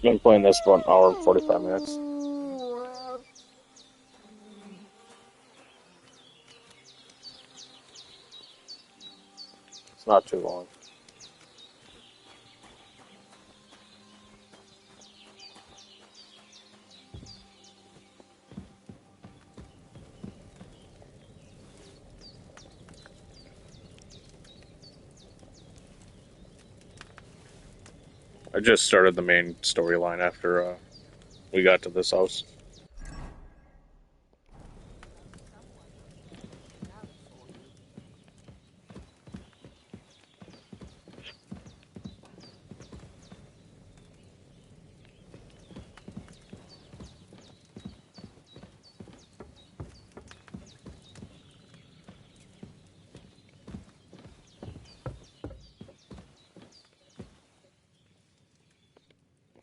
Been playing this for an hour and 45 minutes. It's not too long. I just started the main storyline after we got to this house.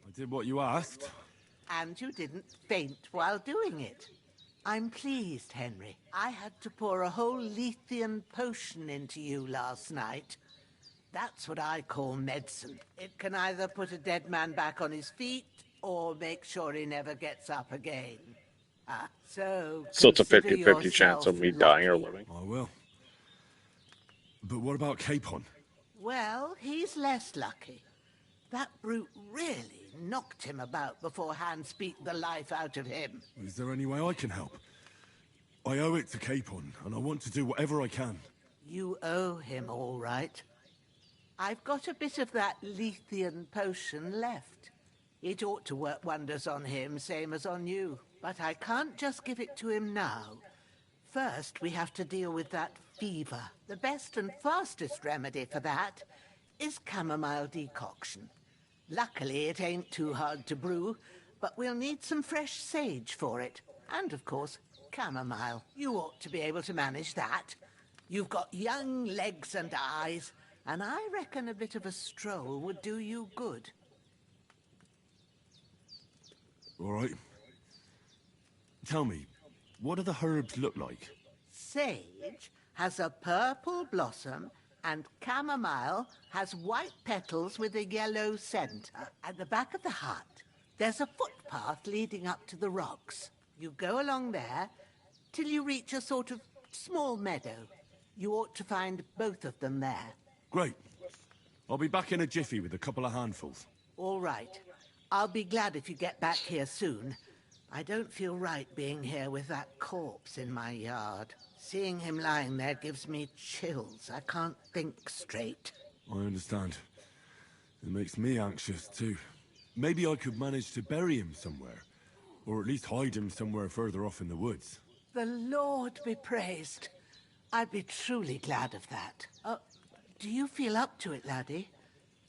I did what you asked. And you didn't faint while doing it. I'm pleased, Henry. I had to pour a whole Lethean potion into you last night. That's what I call medicine. It can either put a dead man back on his feet, or make sure he never gets up again. So it's a consider 50-50 chance of yourself me dying or lucky. living. I will. But what about Capon? Well, he's less lucky. That brute really knocked him about before Hans beat the life out of him. Is there any way I can help? I owe it to Capon, and I want to do whatever I can. You owe him, all right. I've got a bit of that Lethean potion left. It ought to work wonders on him, same as on you. But I can't just give it to him now. First, we have to deal with that fever. The best and fastest remedy for that is chamomile decoction. Luckily, it ain't too hard to brew, but we'll need some fresh sage for it. And, of course, chamomile. You ought to be able to manage that. You've got young legs and eyes, and I reckon a bit of a stroll would do you good. All right. Tell me, what do the herbs look like? Sage has a purple blossom, and chamomile has white petals with a yellow centre. At the back of the hut, there's a footpath leading up to the rocks. You go along there till you reach a sort of small meadow. You ought to find both of them there. Great. I'll be back in a jiffy with a couple of handfuls. All right. I'll be glad if you get back here soon. I don't feel right being here with that corpse in my yard. Seeing him lying there gives me chills. I can't think straight. I understand. It makes me anxious, too. Maybe I could manage to bury him somewhere. Or at least hide him somewhere further off in the woods. The Lord be praised. I'd be truly glad of that. Do you feel up to it, laddie?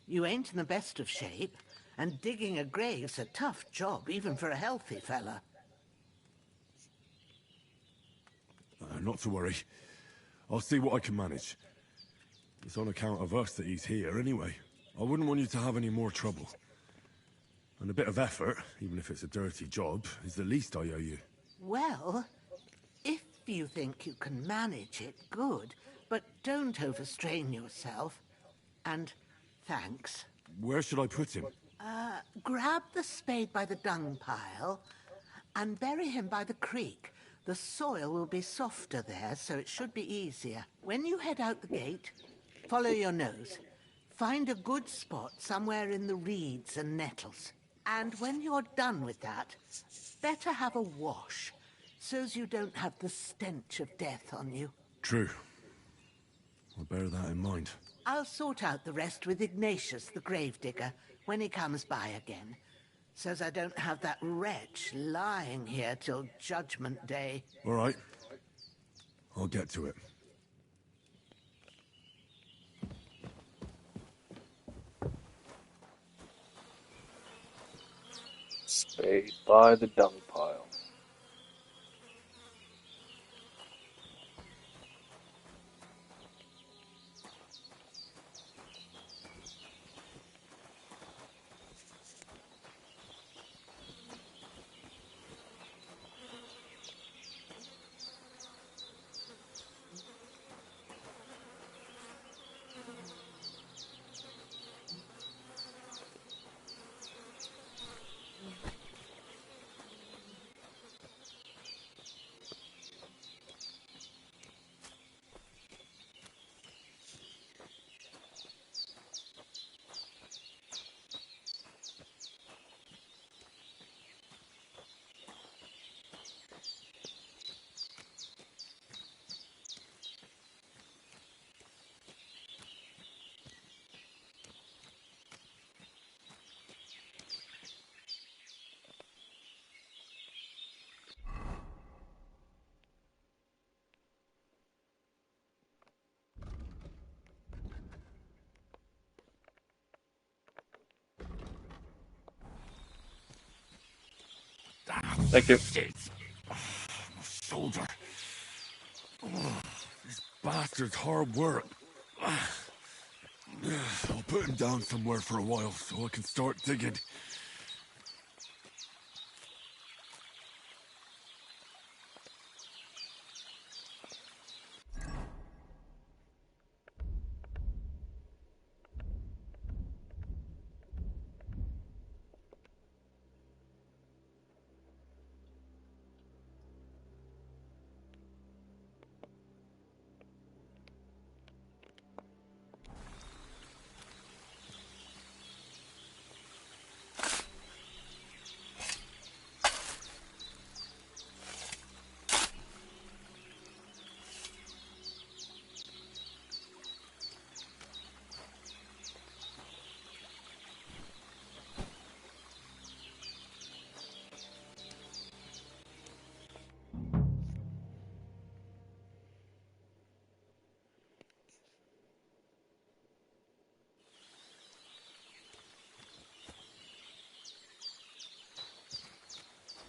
You ain't in the best of shape, and digging a grave's a tough job, even for a healthy fella. Not to worry. I'll see what I can manage. It's on account of us that he's here, anyway. I wouldn't want you to have any more trouble. And a bit of effort, even if it's a dirty job, is the least I owe you. Well, if you think you can manage it, good. But don't overstrain yourself. And thanks. Where should I put him? Grab the spade by the dung pile and bury him by the creek. The soil will be softer there, so it should be easier. When you head out the gate, follow your nose. Find a good spot somewhere in the reeds and nettles. And when you're done with that, better have a wash, so's you don't have the stench of death on you. True. I'll bear that in mind. I'll sort out the rest with Ignatius, the gravedigger, when he comes by again, so's I don't have that wretch lying here till Judgment Day. All right. I'll get to it. Spade by the dung pile. Thank you. My shoulder. This bastard's hard work. I'll put him down somewhere for a while so I can start digging.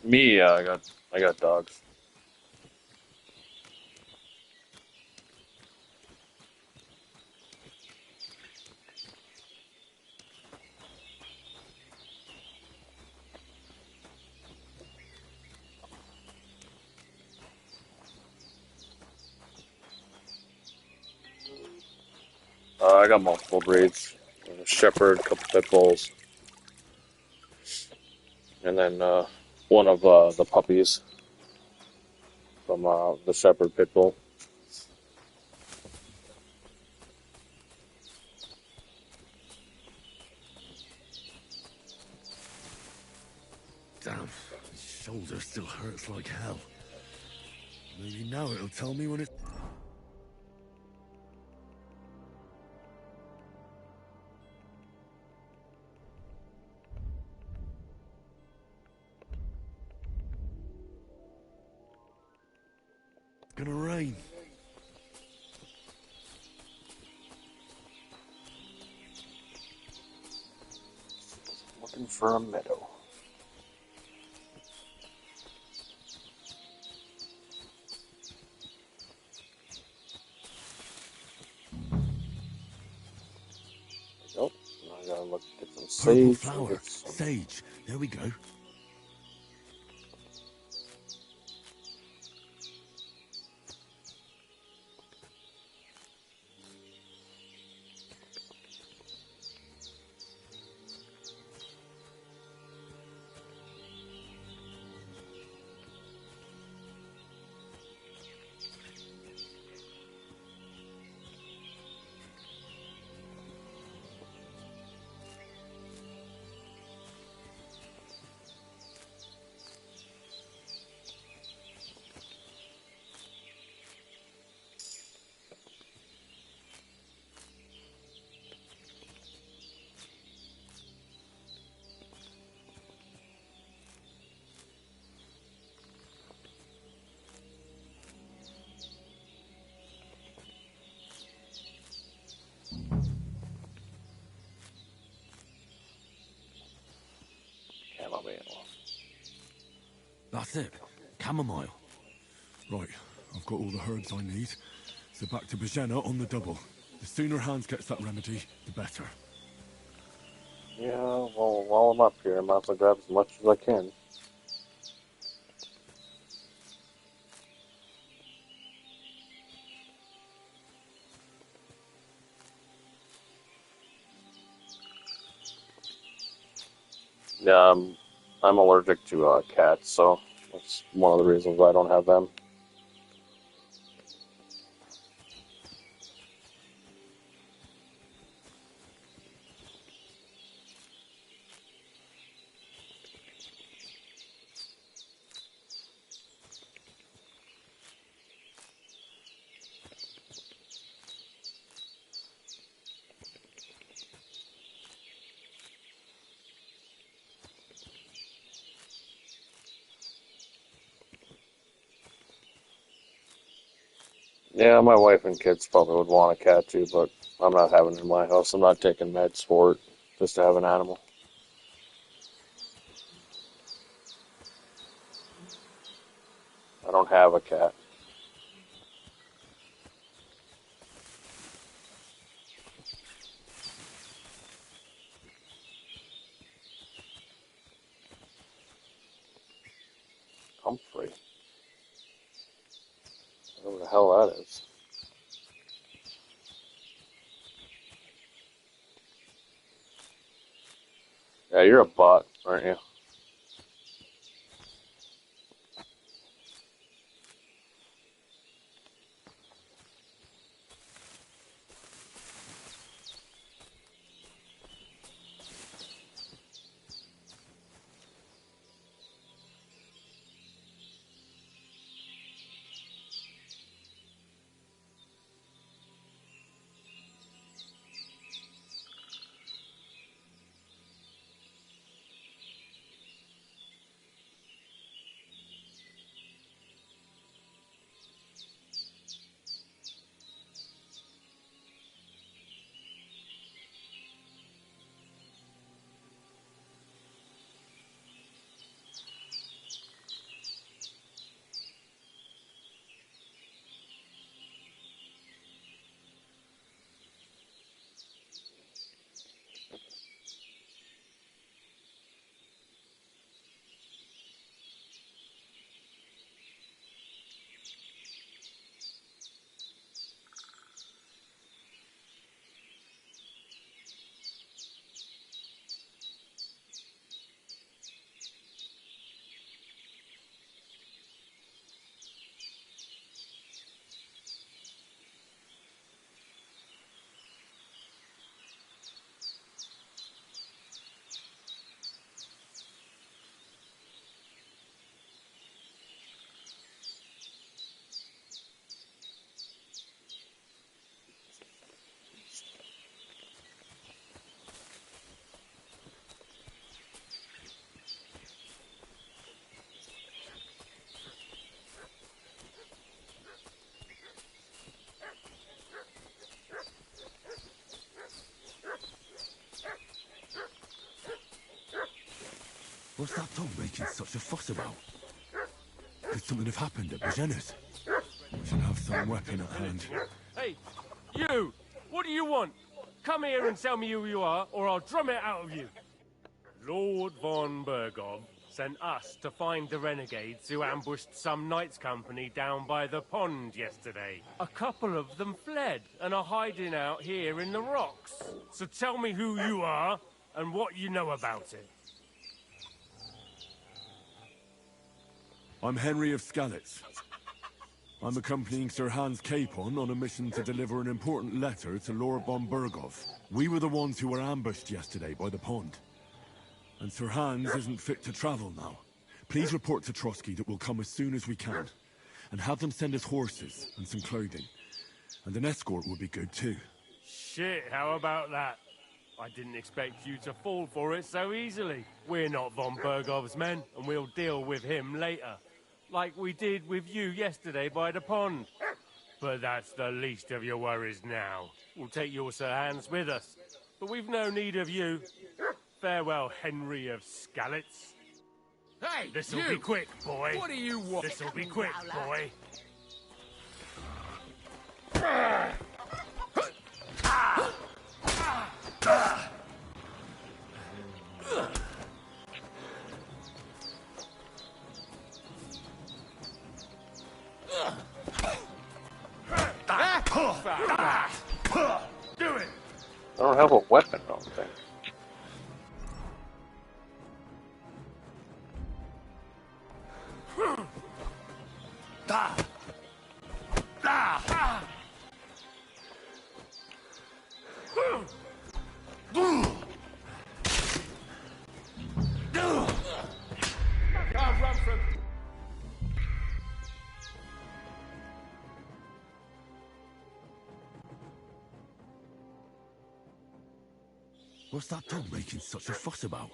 Me, yeah, I got dogs. I got multiple breeds. A shepherd, a couple pit bulls, and then one of the puppies from the shepherd pit bull. Damn, my shoulder still hurts like hell. Maybe now it'll tell me when it's... gonna rain. Looking for a meadow. Nope. I gotta look get some Purple sage. flower. Sage. There we go. Chamomile. That's it. Chamomile. Right, I've got all the herbs I need. So back to Bajena on the double. The sooner Hans gets that remedy, the better. Yeah, well, while I'm up here, I might as well grab as much as I can. Yeah, I'm allergic to cats, so that's one of the reasons why I don't have them. Yeah, my wife and kids probably would want a cat too, but I'm not having it in my house. I'm not taking meds for it just to have an animal. I don't have a cat. Humphrey. Whatever the hell that is. Yeah, you're a bot, aren't you? What's that dog making such a fuss about? Could something have happened at Bajena's? We should have some weapon at hand. Hey, you! What do you want? Come here and tell me who you are, or I'll drum it out of you. Lord von Bergov sent us to find the renegades who ambushed some knights' company down by the pond yesterday. A couple of them fled and are hiding out here in the rocks. So tell me who you are and what you know about it. I'm Henry of Skalitz. I'm accompanying Sir Hans Capon on a mission to deliver an important letter to Lord von Bergov. We were the ones who were ambushed yesterday by the pond. And Sir Hans isn't fit to travel now. Please report to Trotsky that we'll come as soon as we can. And have them send us horses and some clothing. And an escort would be good too. Shit, how about that? I didn't expect you to fall for it so easily. We're not von Bergov's men, and we'll deal with him later. Like we did with you yesterday by the pond. But that's the least of your worries now. We'll take your Sir Hans with us. But we've no need of you. Farewell, Henry of Skalitz. Hey, This'll you! be quick, boy. What do you want? This'll be quick, boy. Do it! I don't have a weapon, I don't think. What's that dog making such a fuss about?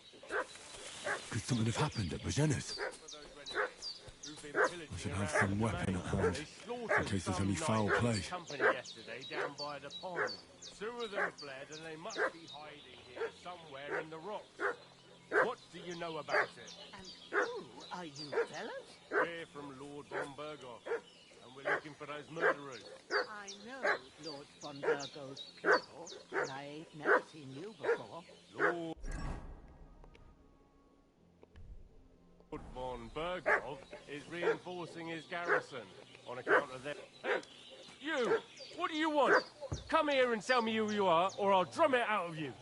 Could something have happened at Bajena's? I should have some weapon at hand, in case there's any foul play. Company yesterday down by the pond. Two of them fled, and they must be hiding here somewhere in the rocks. What do you know about it? And who are you, fellas? We're from Lord von Bergov, and we're looking for those murderers. I know Lord von Bergov's people, and I ain't never seen you before. Lord von Bergov is reinforcing his garrison on account of their... Hey, you! What do you want? Come here and tell me who you are, or I'll drum it out of you.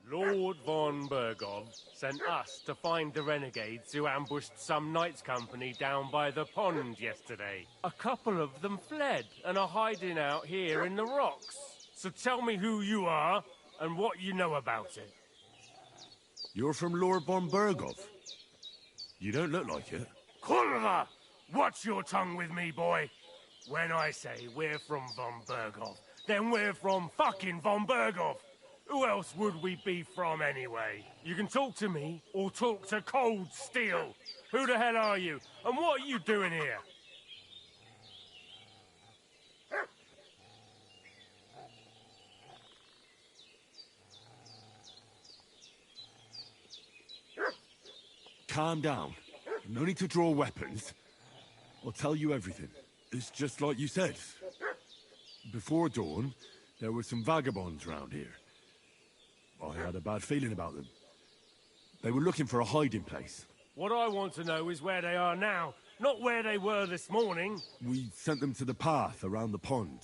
Lord von Bergov sent us to find the renegades who ambushed some knights' company down by the pond yesterday. A couple of them fled and are hiding out here in the rocks. So tell me who you are and what you know about it. You're from Lord von Bergov? You don't look like it. Kurva! Watch your tongue with me, boy. When I say we're from von Bergov, then we're from fucking von Bergov. Who else would we be from anyway? You can talk to me or talk to cold steel. Who the hell are you? And what are you doing here? Calm down. No need to draw weapons. I'll tell you everything. It's just like you said. Before dawn, there were some vagabonds round here. I had a bad feeling about them. They were looking for a hiding place. What I want to know is where they are now, not where they were this morning. We sent them to the path around the pond.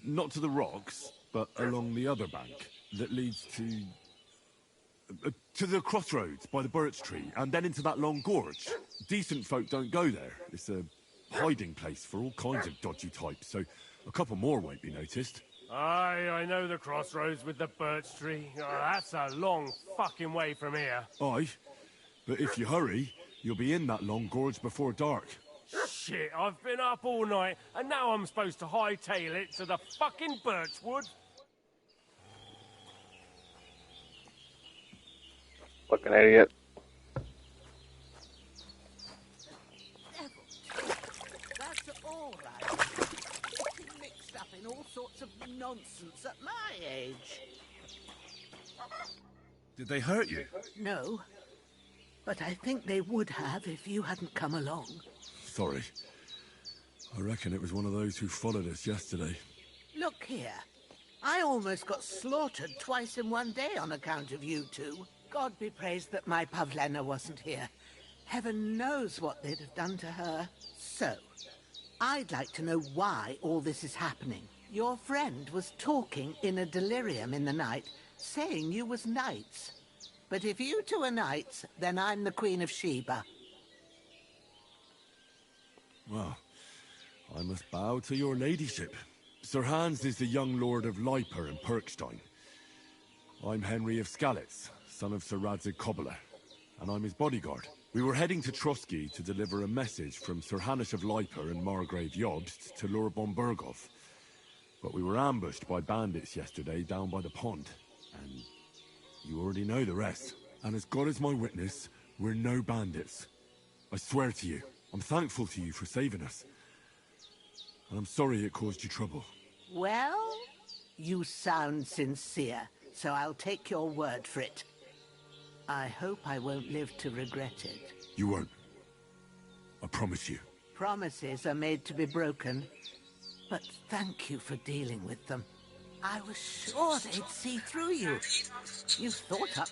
Not to the rocks, but along the other bank that leads to the crossroads by the birch tree, and then into that long gorge. Decent folk don't go there. It's a hiding place for all kinds of dodgy types, so a couple more won't be noticed. Aye, I know the crossroads with the birch tree. Oh, that's a long fucking way from here. Aye, but if you hurry, you'll be in that long gorge before dark. Shit, I've been up all night, and now I'm supposed to hightail it to the fucking birchwood? Fucking idiot. That's all right. Getting mixed up in all sorts of nonsense at my age. Did they hurt you? No. But I think they would have if you hadn't come along. Sorry. I reckon it was one of those who followed us yesterday. Look here. I almost got slaughtered twice in one day on account of you two. God be praised that my Pavlena wasn't here. Heaven knows what they'd have done to her. So, I'd like to know why all this is happening. Your friend was talking in a delirium in the night, saying you was knights. But if you two are knights, then I'm the Queen of Sheba. Well, I must bow to your ladyship. Sir Hans is the young lord of Leiper and Perkstein. I'm Henry of Skalitz, son of Sir Radzig Cobbler, and I'm his bodyguard. We were heading to Trotsky to deliver a message from Sir Hanush of Leiper and Margrave Jobst to Lord Bombergov. But we were ambushed by bandits yesterday down by the pond, and you already know the rest. And as God is my witness, we're no bandits. I swear to you, I'm thankful to you for saving us. And I'm sorry it caused you trouble. Well, you sound sincere, so I'll take your word for it. I hope I won't live to regret it. You won't. I promise you. Promises are made to be broken, but thank you for dealing with them. I was sure they'd see through you. You thought up...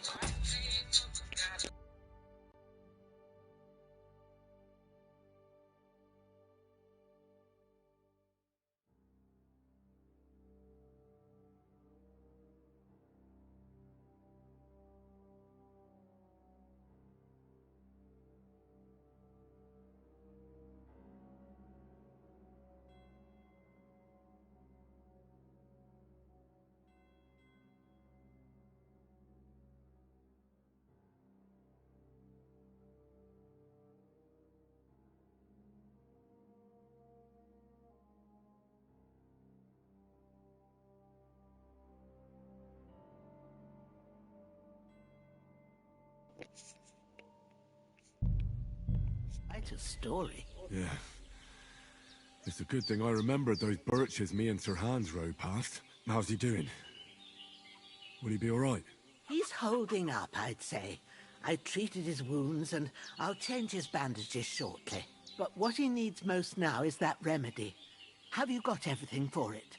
Quite a story. Yeah. It's a good thing I remembered those birches me and Sir Hans rode past. How's he doing? Will he be all right? He's holding up, I'd say. I treated his wounds, and I'll change his bandages shortly. But what he needs most now is that remedy. Have you got everything for it?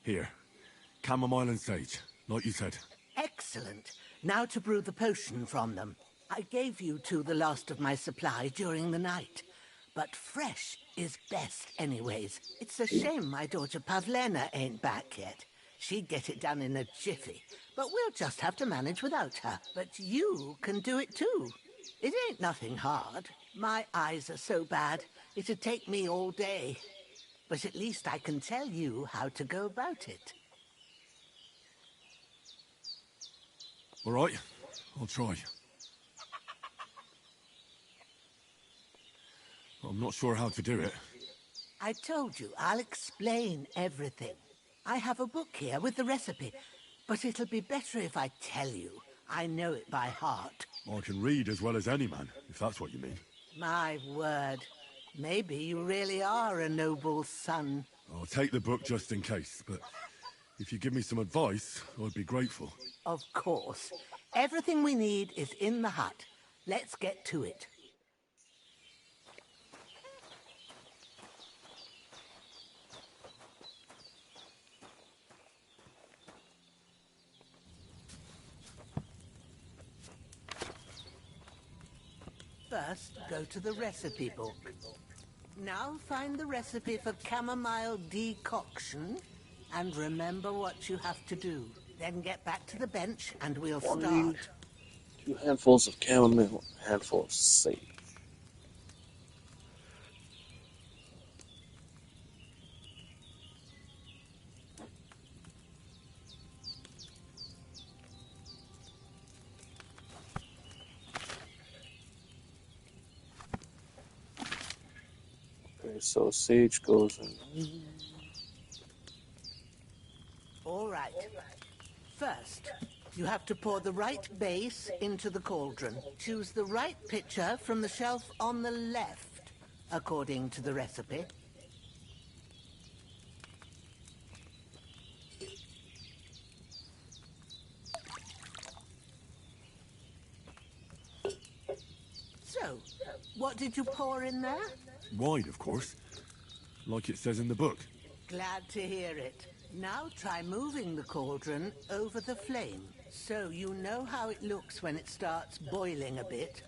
Here. Chamomile and sage, like you said. Excellent. Now to brew the potion from them. I gave you two the last of my supply during the night. But fresh is best anyways. It's a shame my daughter Pavlena ain't back yet. She'd get it done in a jiffy. But we'll just have to manage without her. But you can do it too. It ain't nothing hard. My eyes are so bad, it'd take me all day. But at least I can tell you how to go about it. All right, I'll try. I'm not sure how to do it. I told you, I'll explain everything. I have a book here with the recipe, but it'll be better if I tell you. I know it by heart. I can read as well as any man, if that's what you mean. My word. Maybe you really are a noble son. I'll take the book just in case, but if you give me some advice, I'd be grateful. Of course. Everything we need is in the hut. Let's get to it. First, go to the recipe book. Now find the recipe for chamomile decoction, and remember what you have to do. Then get back to the bench, and we'll start. 2 handfuls of chamomile, a handful of sage. Okay, so sage goes in. All right. First, you have to pour the right base into the cauldron. Choose the right pitcher from the shelf on the left, according to the recipe. So, what did you pour in there? Wide, of course. Like it says in the book. Glad to hear it. Now try moving the cauldron over the flame, so you know how it looks when it starts boiling a bit.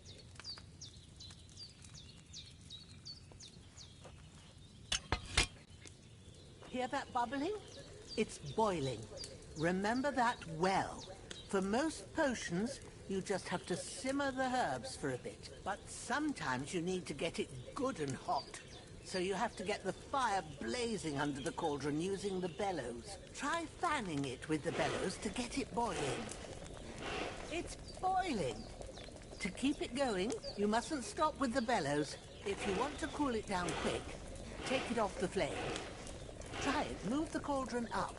Hear that bubbling? It's boiling. Remember that well. For most potions, you just have to simmer the herbs for a bit. But sometimes you need to get it good and hot. So you have to get the fire blazing under the cauldron using the bellows. Try fanning it with the bellows to get it boiling. It's boiling. To keep it going, you mustn't stop with the bellows. If you want to cool it down quick, take it off the flame. Try it. Move the cauldron up.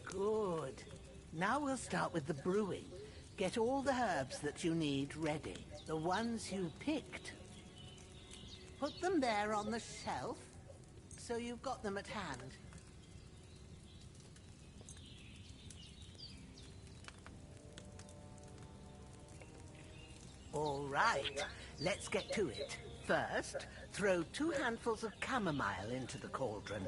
Good. Now we'll start with the brewing. Get all the herbs that you need ready. The ones you picked. Put them there on the shelf, so you've got them at hand. All right, let's get to it. First, throw 2 handfuls of chamomile into the cauldron.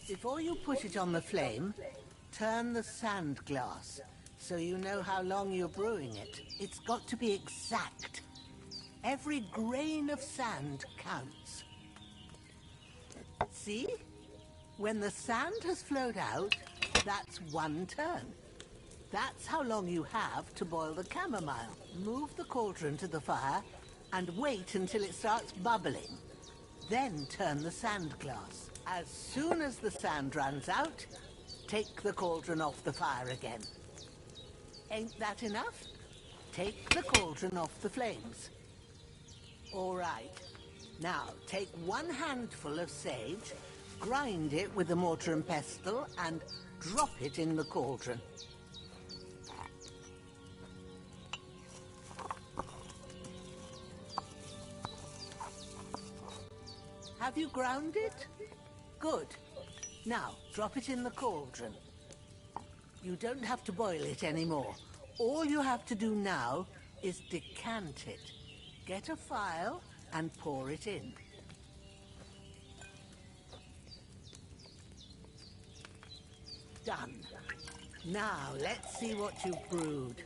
Before you put it on the flame, turn the sand glass so you know how long you're brewing it. It's got to be exact. Every grain of sand counts. See? When the sand has flowed out, that's 1 turn. That's how long you have to boil the chamomile. Move the cauldron to the fire and wait until it starts bubbling. Then turn the sand glass. As soon as the sand runs out, take the cauldron off the fire again. Ain't that enough? Take the cauldron off the flames. All right. Now, take 1 handful of sage, grind it with a mortar and pestle, and drop it in the cauldron. Have you ground it? Good. Now, drop it in the cauldron. You don't have to boil it anymore. All you have to do now is decant it. Get a phial and pour it in. Done. Now, let's see what you've brewed.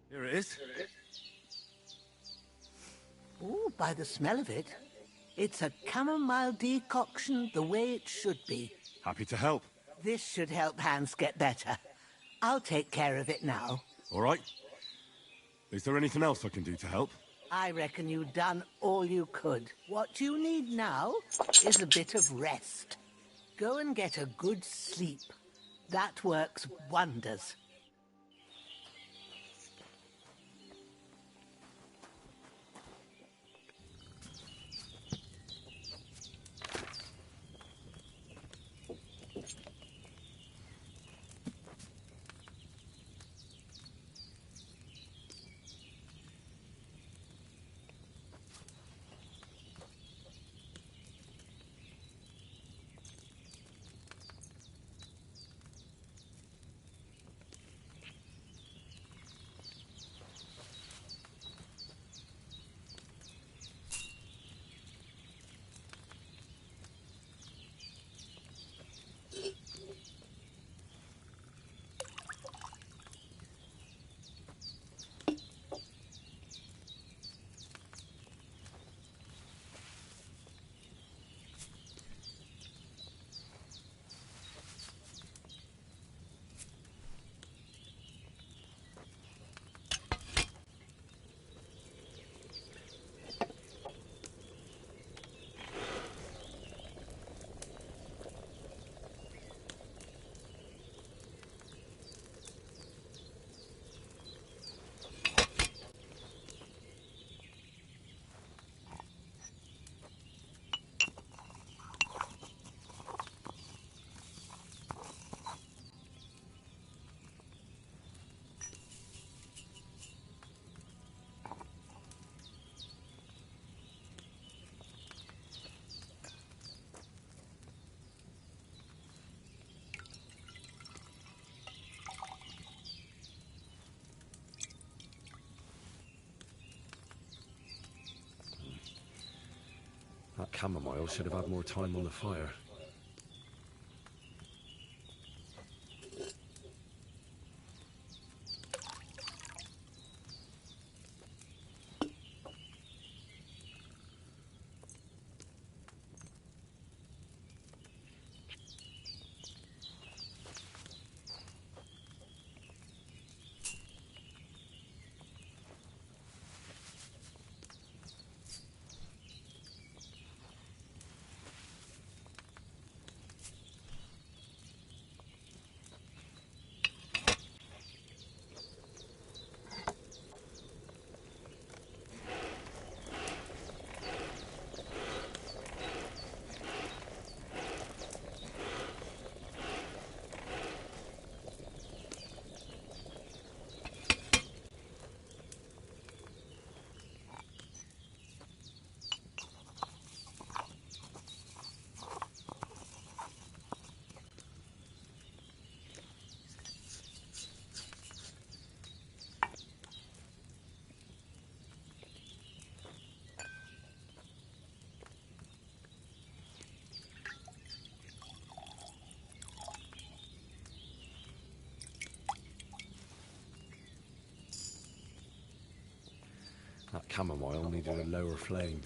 Here it is. Ooh, by the smell of it, it's a chamomile decoction the way it should be. Happy to help. This should help Hans get better. I'll take care of it now. All right. Is there anything else I can do to help? I reckon you've done all you could. What you need now is a bit of rest. Go and get a good sleep. That works wonders. That chamomile should have had more time on the fire. That chamomile needed a lower flame.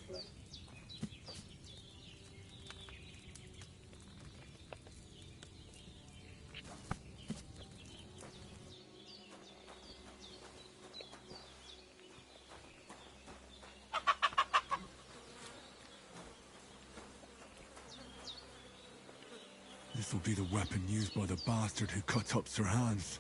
This'll be the weapon used by the bastard who cut up Sir Hans.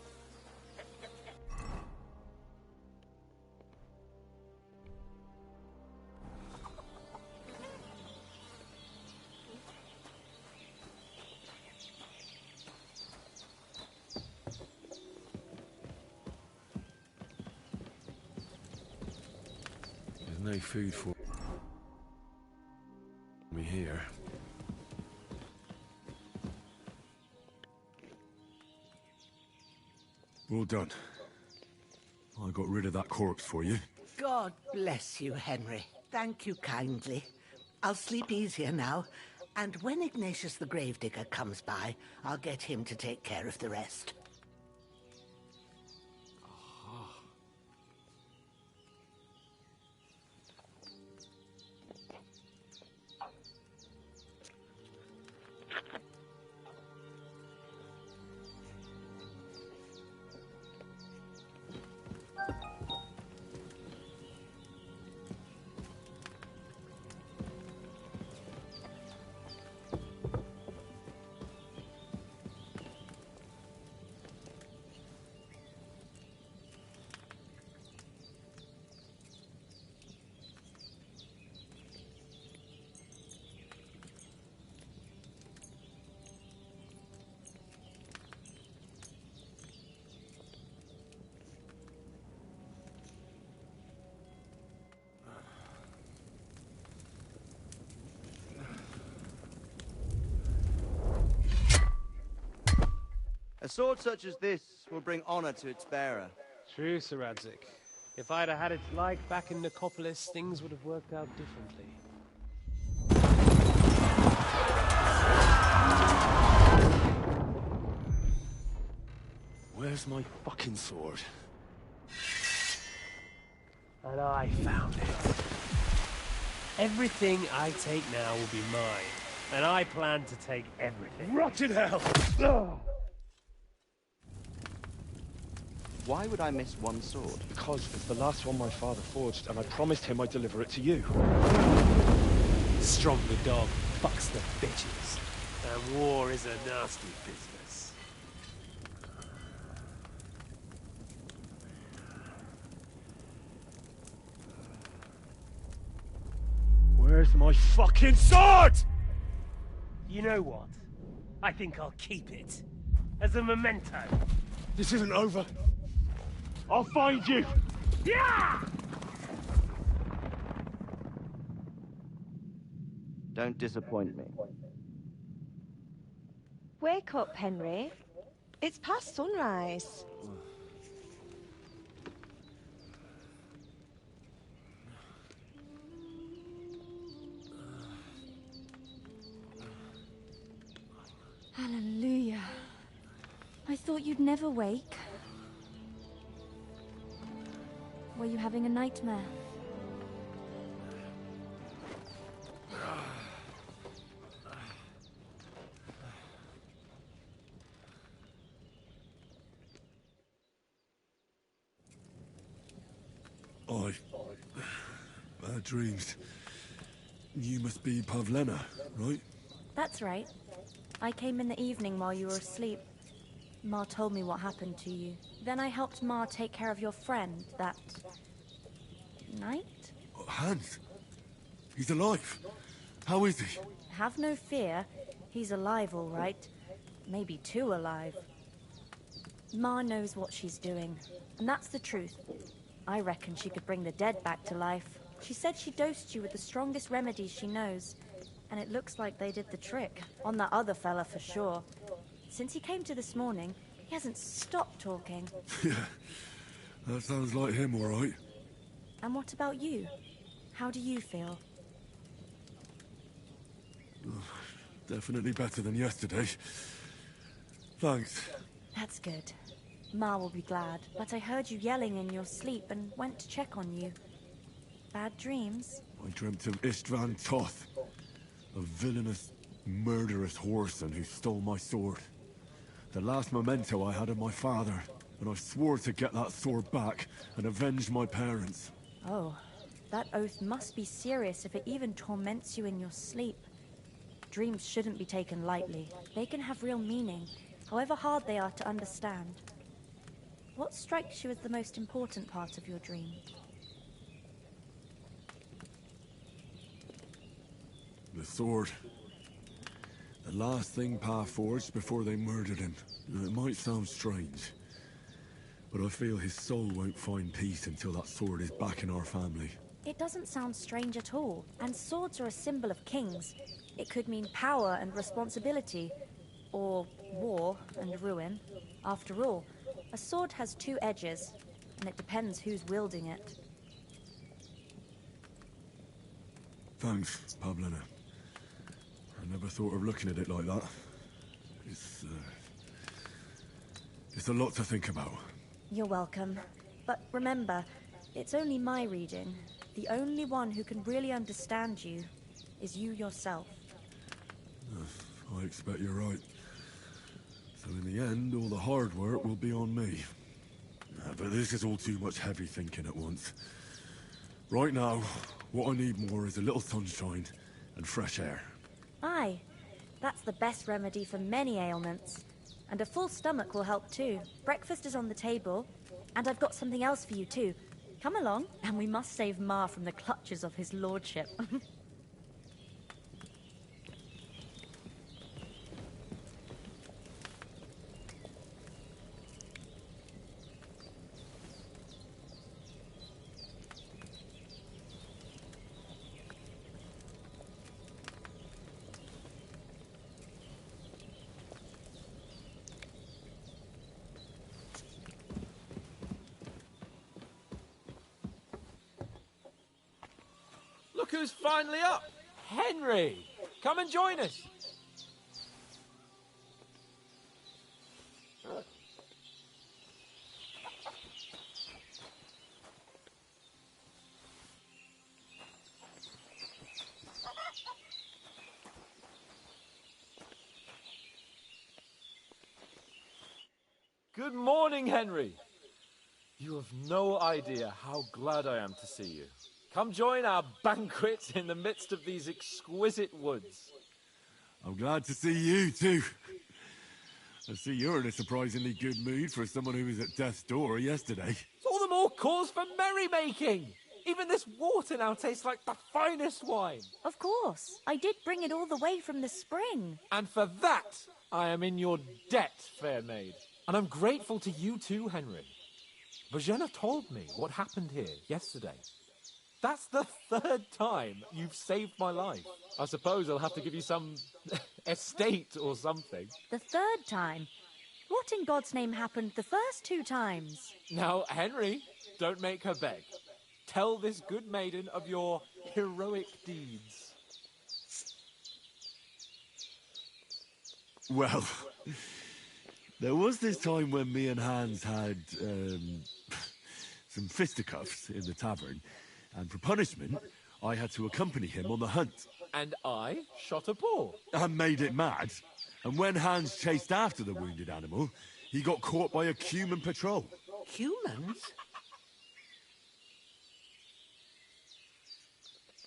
There's no food for me here. Well done. I got rid of that corpse for you. God bless you, Henry. Thank you kindly. I'll sleep easier now, and when Ignatius the Gravedigger comes by, I'll get him to take care of the rest. A sword such as this will bring honor to its bearer. True, Sir Radzik. If I'd have had it like back in Nicopolis, things would have worked out differently. Where's my fucking sword? And I found it. Everything I take now will be mine. And I plan to take everything. Rotted hell! Oh. Why would I miss one sword? Because it's the last one my father forged, and I promised him I'd deliver it to you. Strong the dog, fucks the bitches. And war is a nasty business. Where's my fucking sword? You know what? I think I'll keep it. As a memento. This isn't over. I'll find you! Yeah! Don't disappoint me. Wake up, Henry. It's past sunrise. thought you'd never wake. Were you having a nightmare? Bad dreams. You must be Pavlena, right? That's right. I came in the evening while you were asleep. Ma told me what happened to you. Then I helped Ma take care of your friend that night? Hans? He's alive. How is he? Have no fear. He's alive, all right. Maybe too alive. Ma knows what she's doing, and that's the truth. I reckon she could bring the dead back to life. She said she dosed you with the strongest remedies she knows, and it looks like they did the trick. On that other fella for sure. Since he came to this morning, he hasn't stopped talking. Yeah, that sounds like him, all right. And what about you? How do you feel? Definitely better than yesterday. Thanks. That's good. Ma will be glad, but I heard you yelling in your sleep and went to check on you. Bad dreams? I dreamt of Istvan Toth, a villainous, murderous whoreson who stole my sword. The last memento I had of my father, and I swore to get that sword back and avenge my parents. Oh, that oath must be serious if it even torments you in your sleep. Dreams shouldn't be taken lightly. They can have real meaning, however hard they are to understand. What strikes you as the most important part of your dream? The sword. The last thing Pa forged before they murdered him. It might sound strange, but I feel his soul won't find peace until that sword is back in our family. It doesn't sound strange at all, and swords are a symbol of kings. It could mean power and responsibility, or war and ruin. After all, a sword has two edges, and it depends who's wielding it. Thanks, Pavlena. I never thought of looking at it like that. It's a lot to think about. You're welcome. But remember, it's only my reading. The only one who can really understand you is you yourself. I expect you're right. So in the end, all the hard work will be on me. But this is all too much heavy thinking at once. Right now, what I need more is a little sunshine and fresh air. Aye, that's the best remedy for many ailments. And a full stomach will help too. Breakfast is on the table, and I've got something else for you too. Come along, and we must save Ma from the clutches of his lordship. Look who's finally up! Henry! Come and join us! Good morning, Henry! You have no idea how glad I am to see you. Come join our banquet in the midst of these exquisite woods. I'm glad to see you, too. I see you're in a surprisingly good mood for someone who was at death's door yesterday. It's all the more cause for merrymaking! Even this water now tastes like the finest wine. Of course. I did bring it all the way from the spring. And for that, I am in your debt, fair maid. And I'm grateful to you too, Henry. Bojena told me what happened here yesterday. That's the third time you've saved my life. I suppose I'll have to give you some estate or something. The third time? What in God's name happened the first two times? Now, Henry, don't make her beg. Tell this good maiden of your heroic deeds. Well, There was this time when me and Hans had, some fisticuffs in the tavern, and for punishment, I had to accompany him on the hunt. And I shot a boar. And made it mad. And when Hans chased after the wounded animal, he got caught by a human patrol. Humans?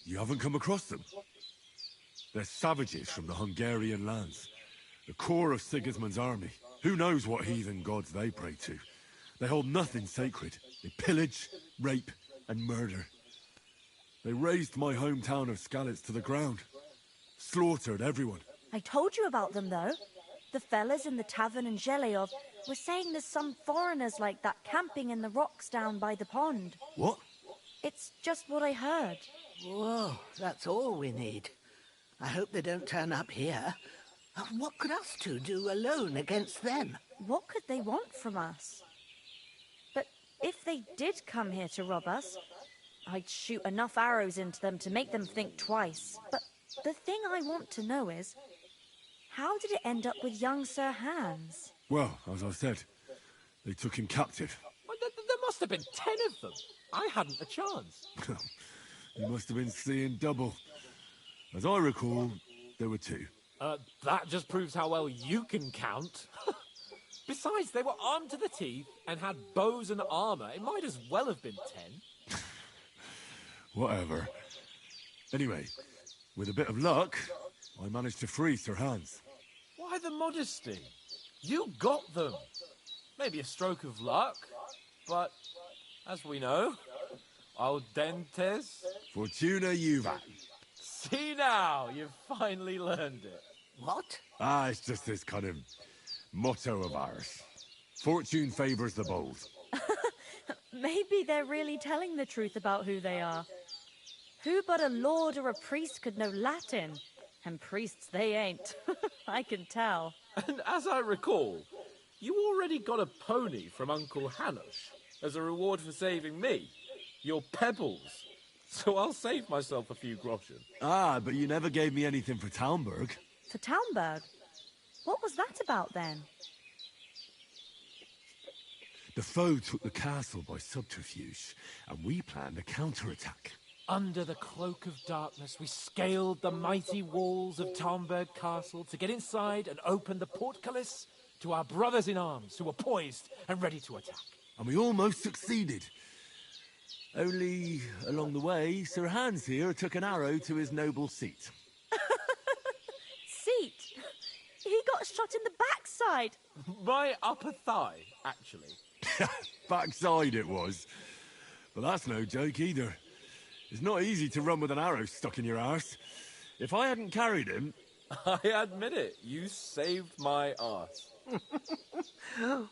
You haven't come across them? They're savages from the Hungarian lands. The core of Sigismund's army. Who knows what heathen gods they pray to? They hold nothing sacred. They pillage, rape, and murder. They razed my hometown of Skalitz to the ground. Slaughtered everyone. I told you about them, though. The fellas in the tavern in Zheleov were saying there's some foreigners like that camping in the rocks down by the pond. What? It's just what I heard. Whoa, that's all we need. I hope they don't turn up here. What could us two do alone against them? What could they want from us? But if they did come here to rob us, I'd shoot enough arrows into them to make them think twice. But the thing I want to know is, how did it end up with young Sir Hans? Well, as I said, they took him captive. Well, there must have been 10 of them. I hadn't a chance. You must have been seeing double. As I recall, there were 2. That just proves how well you can count. Besides, they were armed to the teeth and had bows and armor. It might as well have been 10. Whatever. Anyway, with a bit of luck, I managed to free Sir Hans. Why the modesty? You got them. Maybe a stroke of luck, but as we know, audentes. Fortuna juvat. See now, you've finally learned it. What? It's just this kind of motto of ours. Fortune favors the bold. Maybe they're really telling the truth about who they are. Who but a lord or a priest could know Latin? And priests they ain't. I can tell. And as I recall, you already got a pony from Uncle Hanush as a reward for saving me. Your pebbles. So I'll save myself a few groschen. But you never gave me anything for Talmberg. For Talmberg? What was that about then? The foe took the castle by subterfuge, and we planned a counterattack. Under the cloak of darkness, we scaled the mighty walls of Talmberg Castle to get inside and open the portcullis to our brothers in arms who were poised and ready to attack. And we almost succeeded. Only, along the way, Sir Hans here took an arrow to his noble seat. Seat? He got shot in the backside. My upper thigh, actually. Backside it was. But that's no joke either. It's not easy to run with an arrow stuck in your arse. If I hadn't carried him... I admit it, you saved my arse.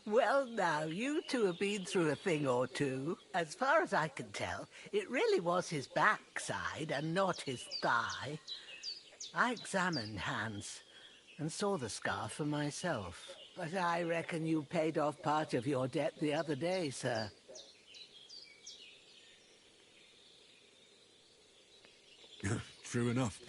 Well, now, you two have been through a thing or two. As far as I can tell, it really was his backside and not his thigh. I examined Hans and saw the scar for myself. But I reckon you paid off part of your debt the other day, sir. True enough.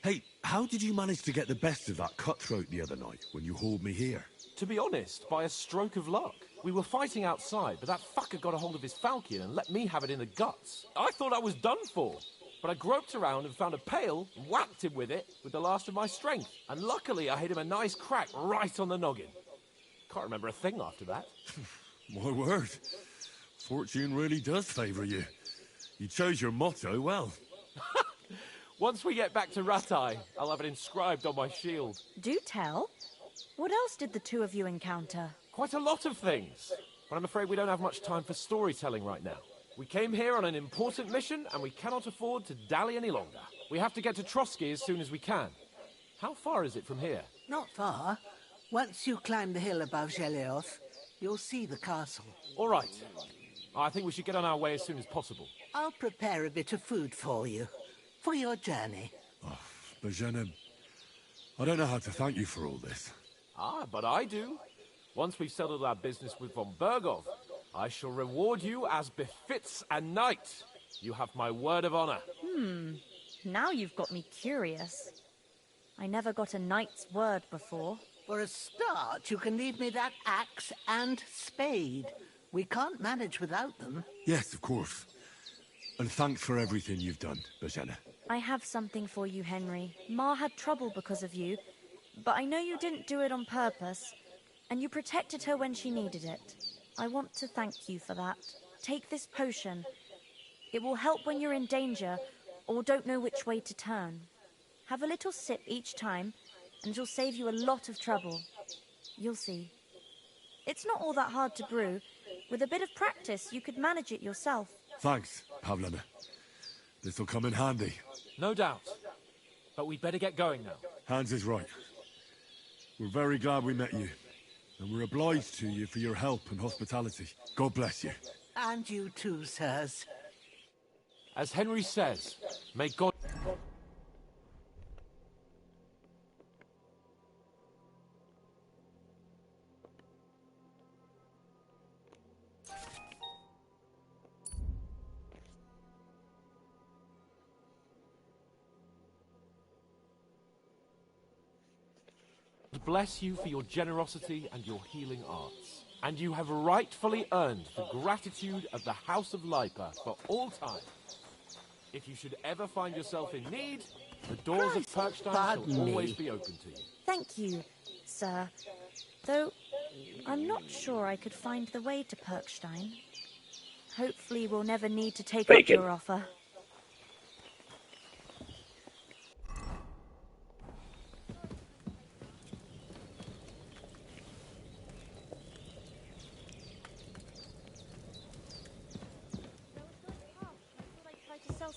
Hey, how did you manage to get the best of that cutthroat the other night when you hauled me here? To be honest, by a stroke of luck. We were fighting outside, but that fucker got a hold of his falchion and let me have it in the guts. I thought I was done for, but I groped around and found a pail, whacked him with it with the last of my strength. And luckily I hit him a nice crack right on the noggin. Can't remember a thing after that. My word. Fortune really does favour you. You chose your motto well. Once we get back to Ratai, I'll have it inscribed on my shield. Do tell. What else did the two of you encounter? Quite a lot of things, but I'm afraid we don't have much time for storytelling right now. We came here on an important mission, and we cannot afford to dally any longer. We have to get to Trotsky as soon as we can. How far is it from here? Not far. Once you climb the hill above Zheleov, you'll see the castle. All right. I think we should get on our way as soon as possible. I'll prepare a bit of food for you, for your journey. Oh, Bajenem, I don't know how to thank you for all this. But I do. Once we've settled our business with von Bergov, I shall reward you as befits a knight. You have my word of honor. Now you've got me curious. I never got a knight's word before. For a start, you can leave me that axe and spade. We can't manage without them. Yes, of course. And thanks for everything you've done, Bajana. I have something for you, Henry. Ma had trouble because of you, but I know you didn't do it on purpose, and you protected her when she needed it. I want to thank you for that. Take this potion. It will help when you're in danger or don't know which way to turn. Have a little sip each time, and it'll save you a lot of trouble. You'll see. It's not all that hard to brew. With a bit of practice, you could manage it yourself. Thanks, Pavlana. This'll come in handy. No doubt. But we'd better get going now. Hans is right. We're very glad we met you. And we're obliged to you for your help and hospitality. God bless you. And you too, sirs. As Henry says, may God... bless you for your generosity and your healing arts. And you have rightfully earned the gratitude of the House of Lipa for all time. If you should ever find yourself in need, the doors of Perkstein shall always be open to you. Thank you, sir. Though, I'm not sure I could find the way to Perkstein. Hopefully we'll never need to take up your offer.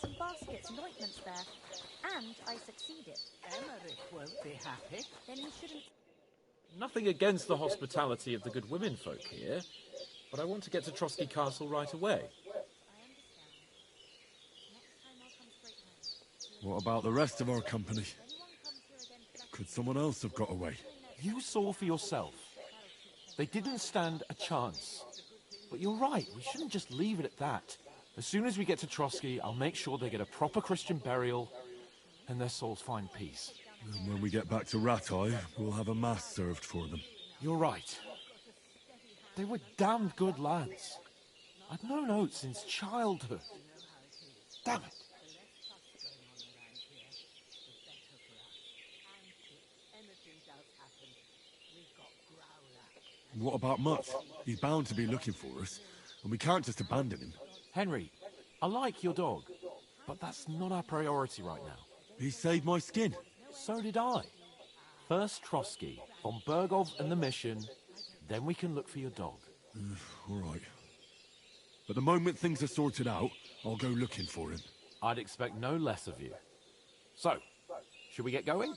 Some baskets and ointments there, and I succeeded. Emmerich won't be happy. Then he shouldn't... Nothing against the hospitality of the good women folk here, but I want to get to Trotsky Castle right away. What about the rest of our company? Could someone else have got away? You saw for yourself. They didn't stand a chance. But you're right, we shouldn't just leave it at that. As soon as we get to Trotsky, I'll make sure they get a proper Christian burial and their souls find peace. And when we get back to Ratai, we'll have a mass served for them. You're right. They were damned good lads. I've known Oates since childhood. Damn it. What about Mutt? He's bound to be looking for us, and we can't just abandon him. Henry, I like your dog, but that's not our priority right now. He saved my skin. So did I. First Trotsky, von Bergov and the mission, then we can look for your dog. All right. But the moment things are sorted out, I'll go looking for him. I'd expect no less of you. So, should we get going?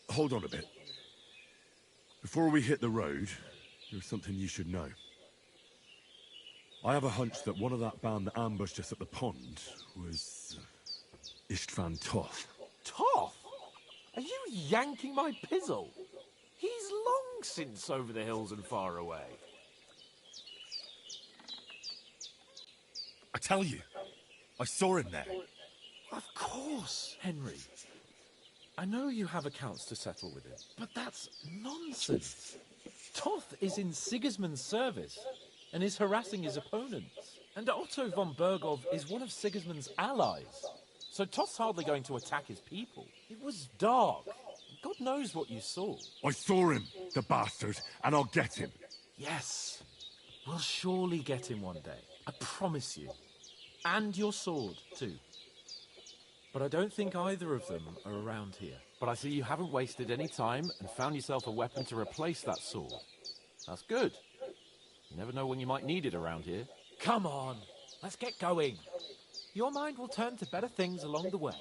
Hold on a bit. Before we hit the road, there's something you should know. I have a hunch that one of that band that ambushed us at the pond was Istvan Toth. Toth? Are you yanking my pizzle? He's long since over the hills and far away. I tell you, I saw him there. Of course, Henry. I know you have accounts to settle with him, but that's nonsense. Toth is in Sigismund's service and is harassing his opponents. And Otto von Bergov is one of Sigismund's allies. So Toth's hardly going to attack his people. It was dark. God knows what you saw. I saw him, the bastard, and I'll get him. Yes. We'll surely get him one day. I promise you. And your sword, too. But I don't think either of them are around here. But I see you haven't wasted any time and found yourself a weapon to replace that sword. That's good. You never know when you might need it around here. Come on, let's get going. Your mind will turn to better things along the way.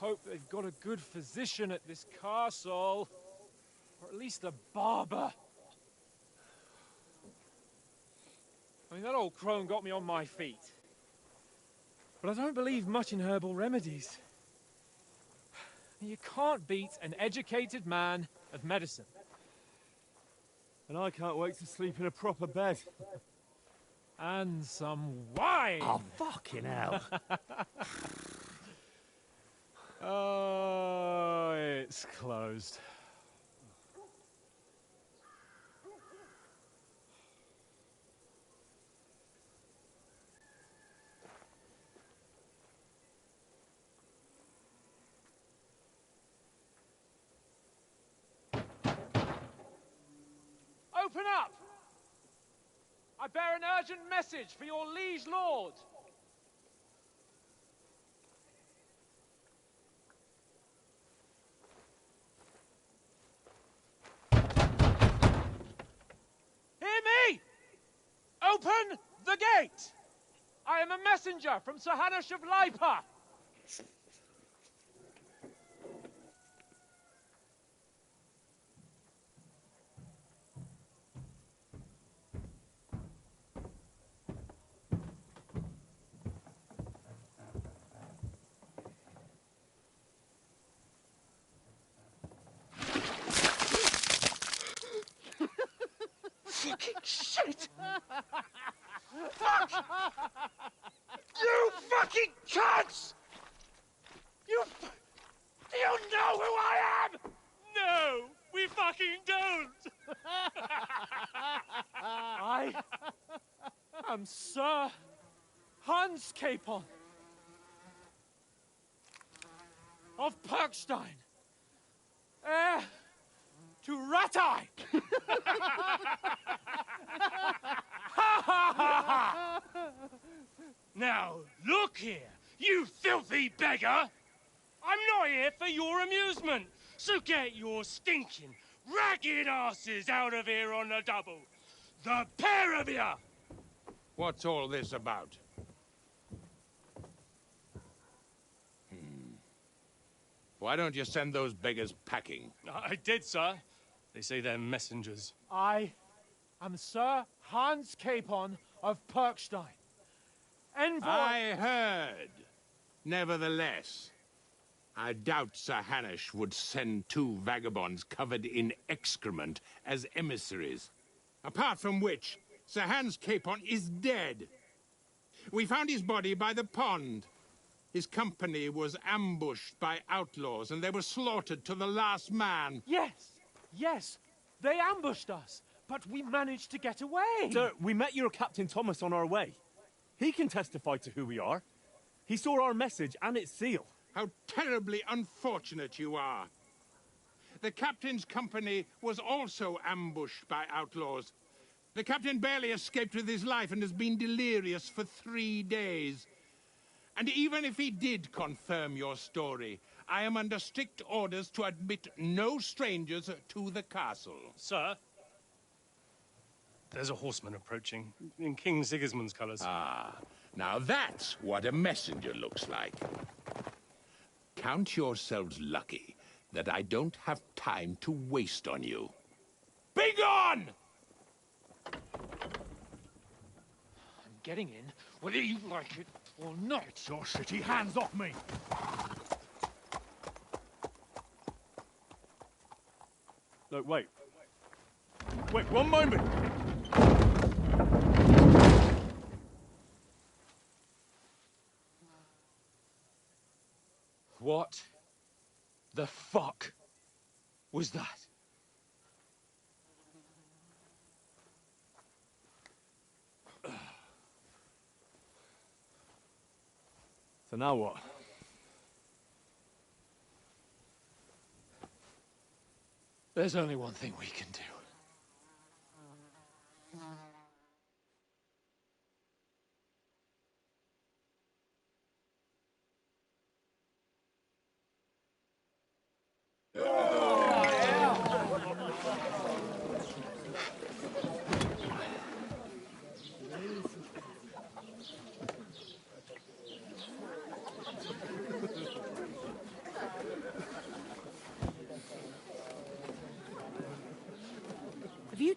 hope they've got a good physician at this castle. Or at least a barber. I mean, that old crone got me on my feet. But I don't believe much in herbal remedies. You can't beat an educated man of medicine. And I can't wait to sleep in a proper bed. And some wine! Oh, fucking hell. Oh, it's closed. Open up! I bear an urgent message for your liege lord. Hear me! Open the gate! I am a messenger from Sir Hanush of Lipa. Fucking shit! Fuck! You fucking cunts! Do you know who I am? No, we fucking don't! I am Sir Hans Capon of Perkstein, heir to Ratai! Now, look here, you filthy beggar! I'm not here for your amusement, so get your stinking, ragged asses out of here on the double. The pair of you! What's all this about? Why don't you send those beggars packing? I did, sir. They say they're messengers. I am Sir Hans Capon of Perkstein, envoy... I heard. Nevertheless, I doubt Sir Hanush would send two vagabonds covered in excrement as emissaries. Apart from which, Sir Hans Capon is dead. We found his body by the pond. His company was ambushed by outlaws, and they were slaughtered to the last man. Yes, they ambushed us, but we managed to get away. Sir, we met your Captain Thomas on our way. He can testify to who we are. He saw our message and its seal. How terribly unfortunate you are. The captain's company was also ambushed by outlaws. The captain barely escaped with his life and has been delirious for 3 days. And even if he did confirm your story, I am under strict orders to admit no strangers to the castle. Sir, there's a horseman approaching, in King Sigismund's colours. Ah, now that's what a messenger looks like. Count yourselves lucky that I don't have time to waste on you. Be gone! I'm getting in, whether you like it or not. It's your city. Hands off me! Look, wait. Wait, one moment! What the fuck was that? So now what? There's only one thing we can do.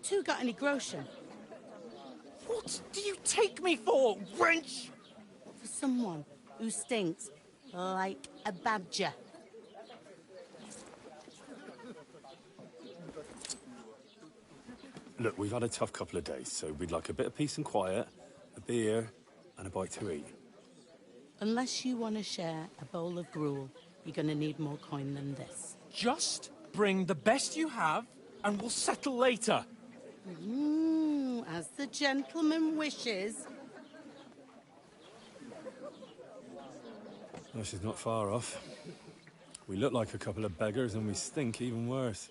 two got any groschen? What do you take me for, wench? For someone who stinks like a badger. Look, we've had a tough couple of days, so we'd like a bit of peace and quiet, a beer, and a bite to eat. Unless you want to share a bowl of gruel, you're going to need more coin than this. Just bring the best you have, and we'll settle later. As the gentleman wishes. No, she's not far off. We look like a couple of beggars, and we stink even worse.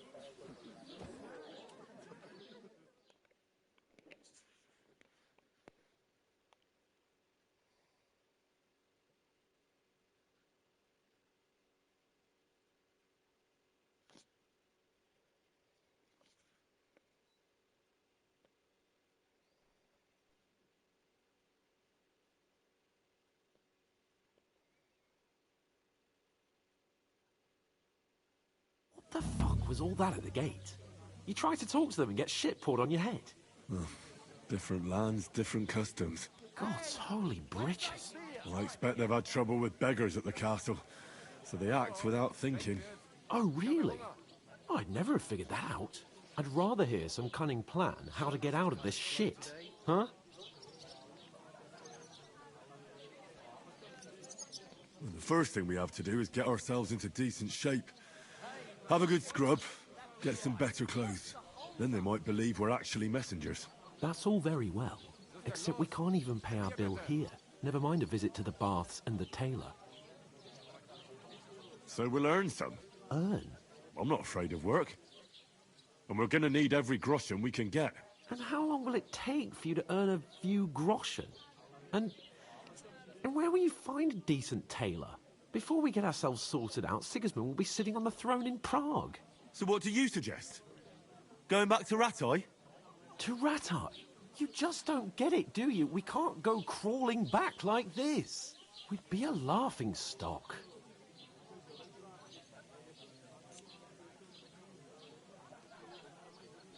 What the fuck was all that at the gate? You tried to talk to them and get shit poured on your head. Oh, different lands, different customs. God's holy britches. Well, I expect they've had trouble with beggars at the castle, so they act without thinking. Oh, really? I'd never have figured that out. I'd rather hear some cunning plan how to get out of this shit. Huh? Well, the first thing we have to do is get ourselves into decent shape. Have a good scrub, get some better clothes. Then they might believe we're actually messengers. That's all very well, except we can't even pay our bill here. Never mind a visit to the baths and the tailor. So we'll earn some. Earn? I'm not afraid of work. And we're gonna need every groschen we can get. And how long will it take for you to earn a few groschen? And where will you find a decent tailor? Before we get ourselves sorted out, Sigismund will be sitting on the throne in Prague. So what do you suggest? Going back to Ratai? To Ratai? You just don't get it, do you? We can't go crawling back like this. We'd be a laughing stock.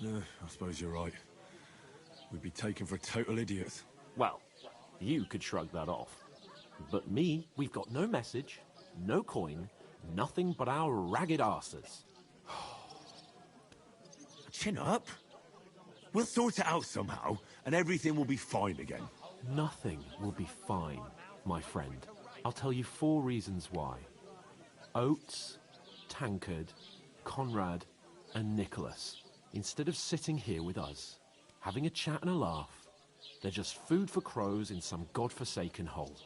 I suppose you're right. We'd be taken for total idiots. Well, you could shrug that off. But me, we've got no message, no coin, nothing but our ragged arses. Chin up. We'll sort it out somehow, and everything will be fine again. Nothing will be fine, my friend. I'll tell you 4 reasons why. Oates, Tankard, Conrad, and Nicholas, instead of sitting here with us, having a chat and a laugh, they're just food for crows in some godforsaken hole.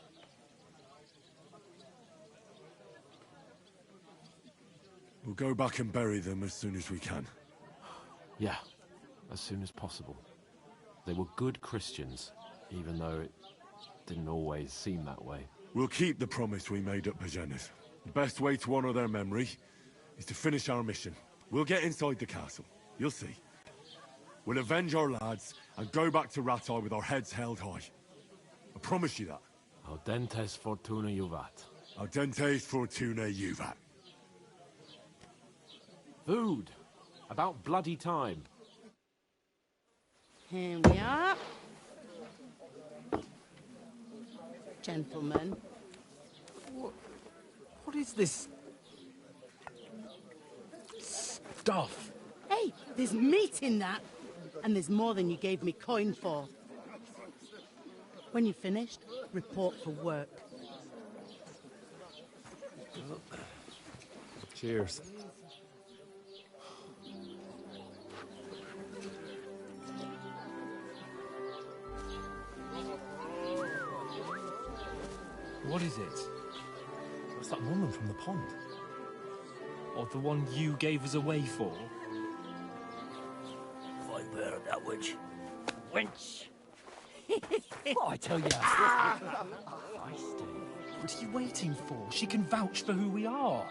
We'll go back and bury them as soon as we can. Yeah, as soon as possible. They were good Christians, even though it didn't always seem that way. We'll keep the promise we made at Pagenis. The best way to honor their memory is to finish our mission. We'll get inside the castle. You'll see. We'll avenge our lads and go back to Ratai with our heads held high. I promise you that. Audentes fortuna juvat. Audentes fortuna juvat. Food. About bloody time. Here we are. Gentlemen. What is this stuff? Hey, there's meat in that. And there's more than you gave me coin for. When you're finished, report for work. Cheers. What is it? What's that woman from the pond? Or the one you gave us away for? If I bear that witch. Wench! What I tell you? What are you waiting for? She can vouch for who we are.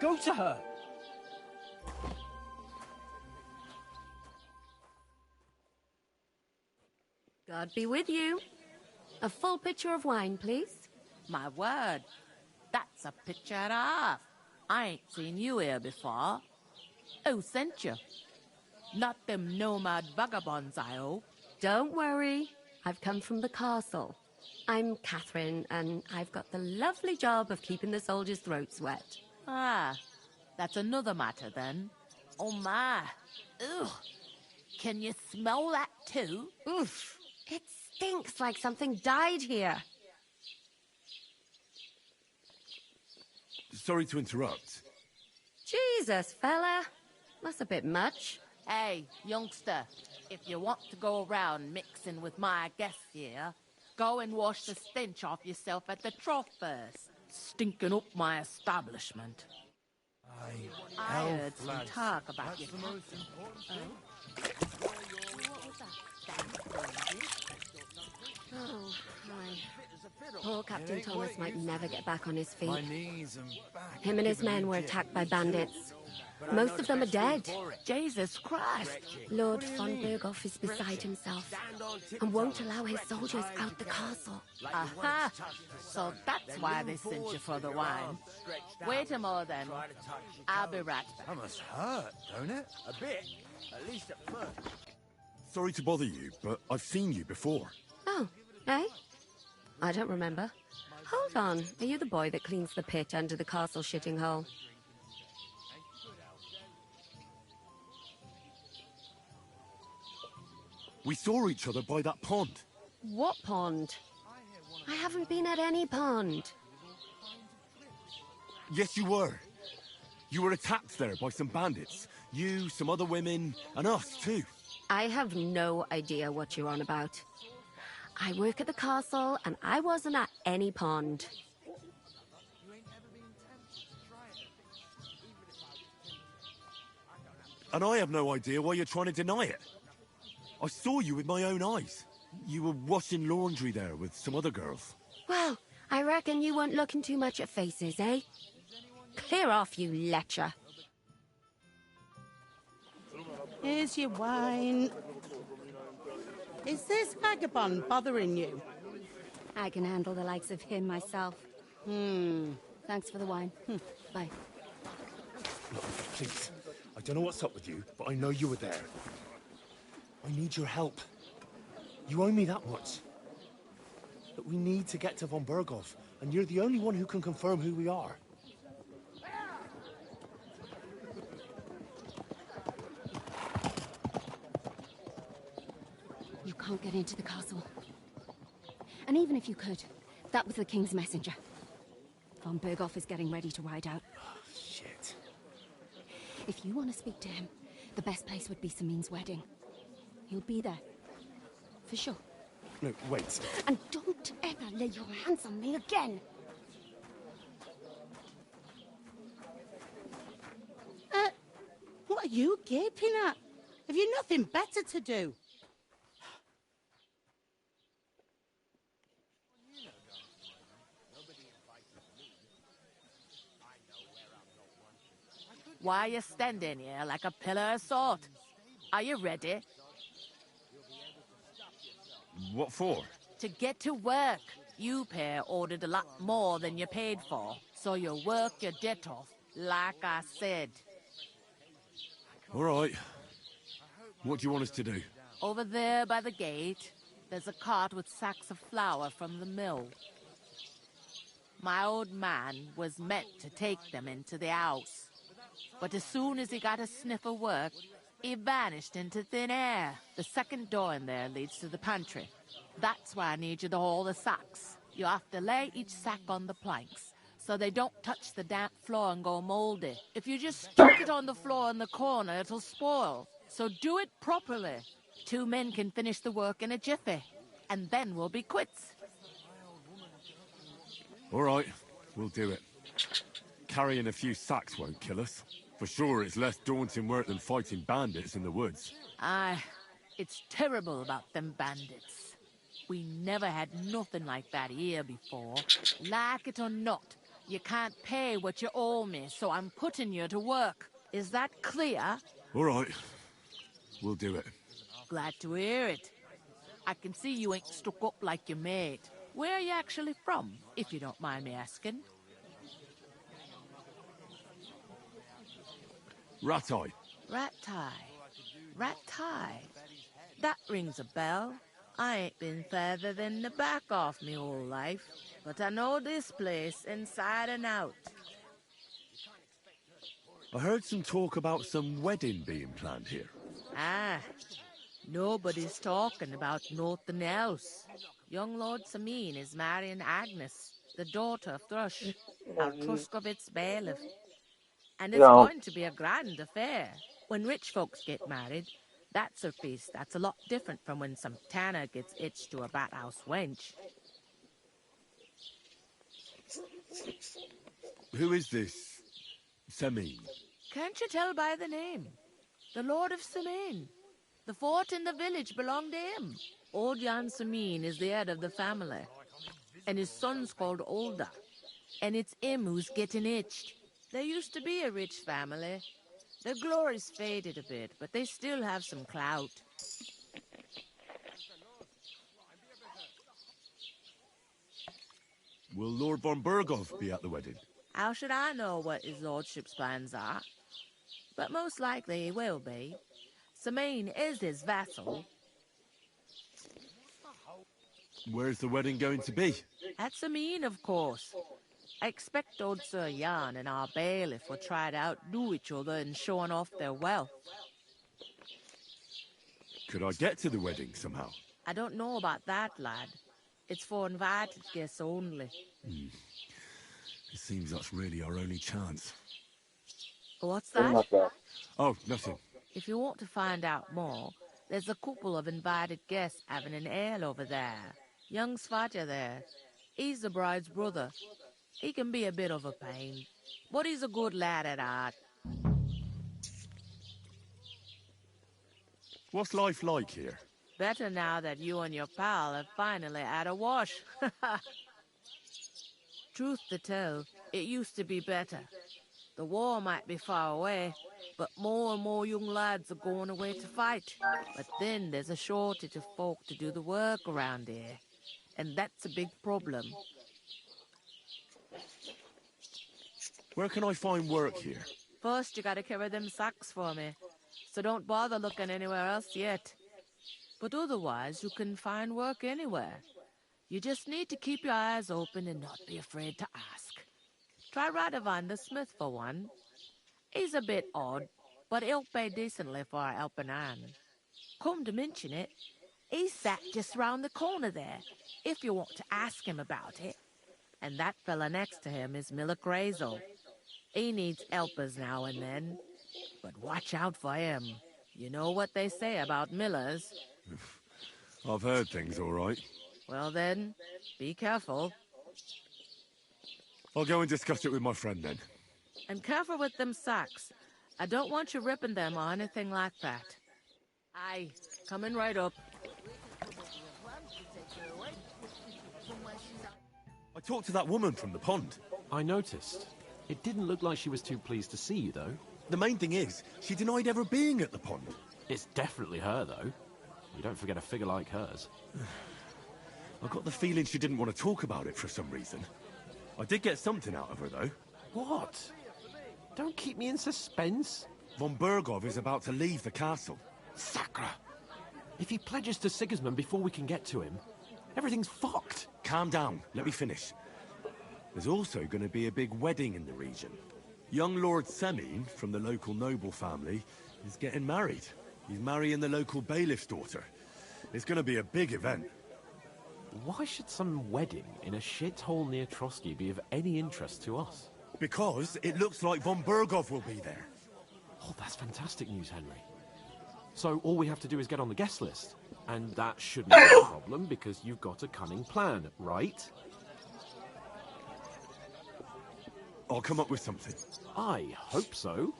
Go to her. God be with you. A full pitcher of wine, please. My word, that's a picture and a half. I ain't seen you here before. Who sent you? Not them nomad vagabonds, I hope. Don't worry. I've come from the castle. I'm Catherine, and I've got the lovely job of keeping the soldiers' throats wet. Ah, that's another matter then. Oh my. Ugh. Can you smell that too? Oof. It stinks like something died here. Sorry to interrupt. Jesus, fella. That's a bit much. Hey, youngster, if you want to go around mixing with my guests here, go and wash the stench off yourself at the trough first. Stinking up my establishment. I heard some talk about you. Oh, my. Poor Captain Thomas might never get back on his feet. My knees and back. Him and his men were attacked by bandits. Most of them are dead. Jesus Christ. Lord von Berghoff is beside himself and won't allow his soldiers out the castle. Aha! So that's why they sent you for the wine. Wait a moment then. I'll be right back. That must hurt, don't it? A bit. At least at first. Sorry to bother you, but I've seen you before. Oh, eh? I don't remember. Hold on. Are you the boy that cleans the pit under the castle shitting hole? We saw each other by that pond. What pond? I haven't been at any pond. Yes, you were. You were attacked there by some bandits. You, some other women, and us too. I have no idea what you're on about. I work at the castle, and I wasn't at any pond. And I have no idea why you're trying to deny it. I saw you with my own eyes. You were washing laundry there with some other girls. Well, I reckon you weren't looking too much at faces, eh? Clear off, you lecher. Here's your wine. Is this vagabond bothering you? I can handle the likes of him myself. Thanks for the wine. Bye. Look, please. I don't know what's up with you, but I know you were there. I need your help. You owe me that much. But we need to get to von Berghoff, and you're the only one who can confirm who we are. You can't get into the castle. And even if you could, that was the King's messenger. Von Berghoff is getting ready to ride out. Oh, shit. If you want to speak to him, the best place would be Samin's wedding. He'll be there. For sure. No, wait. And don't ever lay your hands on me again! What are you gaping at? Have you nothing better to do? Why are you standing here like a pillar of salt? Are you ready? What for? To get to work. You pair ordered a lot more than you paid for, so you work your debt off, like I said. All right. What do you want us to do? Over there by the gate, there's a cart with sacks of flour from the mill. My old man was meant to take them into the house. But as soon as he got a sniff of work, he vanished into thin air. The second door in there leads to the pantry. That's why I need you to haul the sacks. You have to lay each sack on the planks, so they don't touch the damp floor and go moldy. If you just stick it on the floor in the corner, it'll spoil. So do it properly. 2 men can finish the work in a jiffy, and then we'll be quits. All right, we'll do it. Carrying a few sacks won't kill us. For sure, it's less daunting work than fighting bandits in the woods. Aye, it's terrible about them bandits. We never had nothing like that here before. Like it or not, you can't pay what you owe me, so I'm putting you to work. Is that clear? All right, we'll do it. Glad to hear it. I can see you ain't stuck up like your mate. Where are you actually from, if you don't mind me asking? Rat-eye. Rat-tie. Rat tie. That rings a bell. I ain't been further than the back off me whole life, but I know this place inside and out. I heard some talk about some wedding being planned here. Ah, nobody's talking about nothing else. Young Lord Sameen is marrying Agnes, the daughter of Thrush, our Truskovitz bailiff. And it's No. going to be a grand affair. When rich folks get married, that's a feast that's a lot different from when some tanner gets hitched to a bat-house wench. Who is this Semine? Can't you tell by the name? The Lord of Sameen. The fort and the village belong to him. Old Jan Sameen is the head of the family, and his son's called Olda, and it's him who's getting hitched. There used to be a rich family. Their glory's faded a bit, but they still have some clout. Will Lord von Burgov be at the wedding? How should I know what his lordship's plans are? But most likely he will be. Sameen is his vassal. Where's the wedding going to be? At Sameen, of course. I expect old Sir Jan and our bailiff will try to outdo each other in showing off their wealth. Could I get to the wedding somehow? I don't know about that, lad. It's for invited guests only. It seems that's really our only chance. What's that? Oh, nothing. If you want to find out more, there's a couple of invited guests having an ale over there. Young Svatja there. He's the bride's brother. He can be a bit of a pain, but he's a good lad at heart. What's life like here? Better now that you and your pal have finally had a wash. Truth to tell, it used to be better. The war might be far away, but more and more young lads are going away to fight. But then there's a shortage of folk to do the work around here, and that's a big problem. Where can I find work here? First, you gotta carry them sacks for me, so don't bother looking anywhere else yet. But otherwise, you can find work anywhere. You just need to keep your eyes open and not be afraid to ask. Try Radovan the smith for one. He's a bit odd, but he'll pay decently for a helping hand. Come to mention it, he's sat just round the corner there, if you want to ask him about it. And that fella next to him is Miller Crazel. He needs helpers now and then, but watch out for him. You know what they say about Millers. I've heard things, all right. Well then, be careful. I'll go and discuss it with my friend then. And careful with them sacks. I don't want you ripping them or anything like that. Aye, coming right up. I talked to that woman from the pond. I noticed. It didn't look like she was too pleased to see you, though. The main thing is, she denied ever being at the pond. It's definitely her, though. You don't forget a figure like hers. I got the feeling she didn't want to talk about it for some reason. I did get something out of her, though. What? Don't keep me in suspense. Von Burgov is about to leave the castle. Sacra! If he pledges to Sigismund before we can get to him, everything's fucked. Calm down. Let me finish. There's also going to be a big wedding in the region. Young Lord Semine, from the local noble family, is getting married. He's marrying the local bailiff's daughter. It's going to be a big event. Why should some wedding in a shithole near Trotsky be of any interest to us? Because it looks like von Burgov will be there. Oh, that's fantastic news, Henry. So all we have to do is get on the guest list. And that shouldn't be a problem because you've got a cunning plan, right? I'll come up with something. I hope so.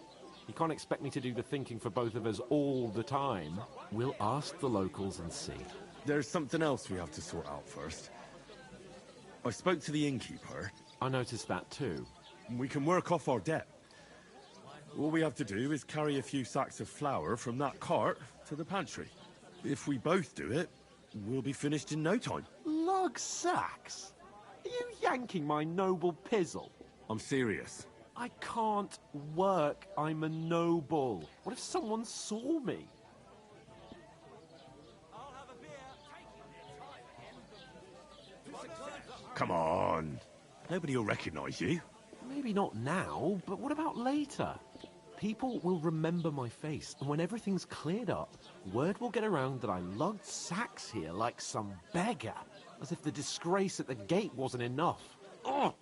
You can't expect me to do the thinking for both of us all the time. We'll ask the locals and see. There's something else we have to sort out first. I spoke to the innkeeper. I noticed that too. We can work off our debt. All we have to do is carry a few sacks of flour from that cart to the pantry. If we both do it, we'll be finished in no time. Lug sacks? Are you yanking my noble pizzle? I'm serious. I can't work. I'm a noble. What if someone saw me? Come on. Nobody will recognize you. Maybe not now, but what about later? People will remember my face, and when everything's cleared up, word will get around that I lugged sacks here like some beggar, as if the disgrace at the gate wasn't enough. Ugh!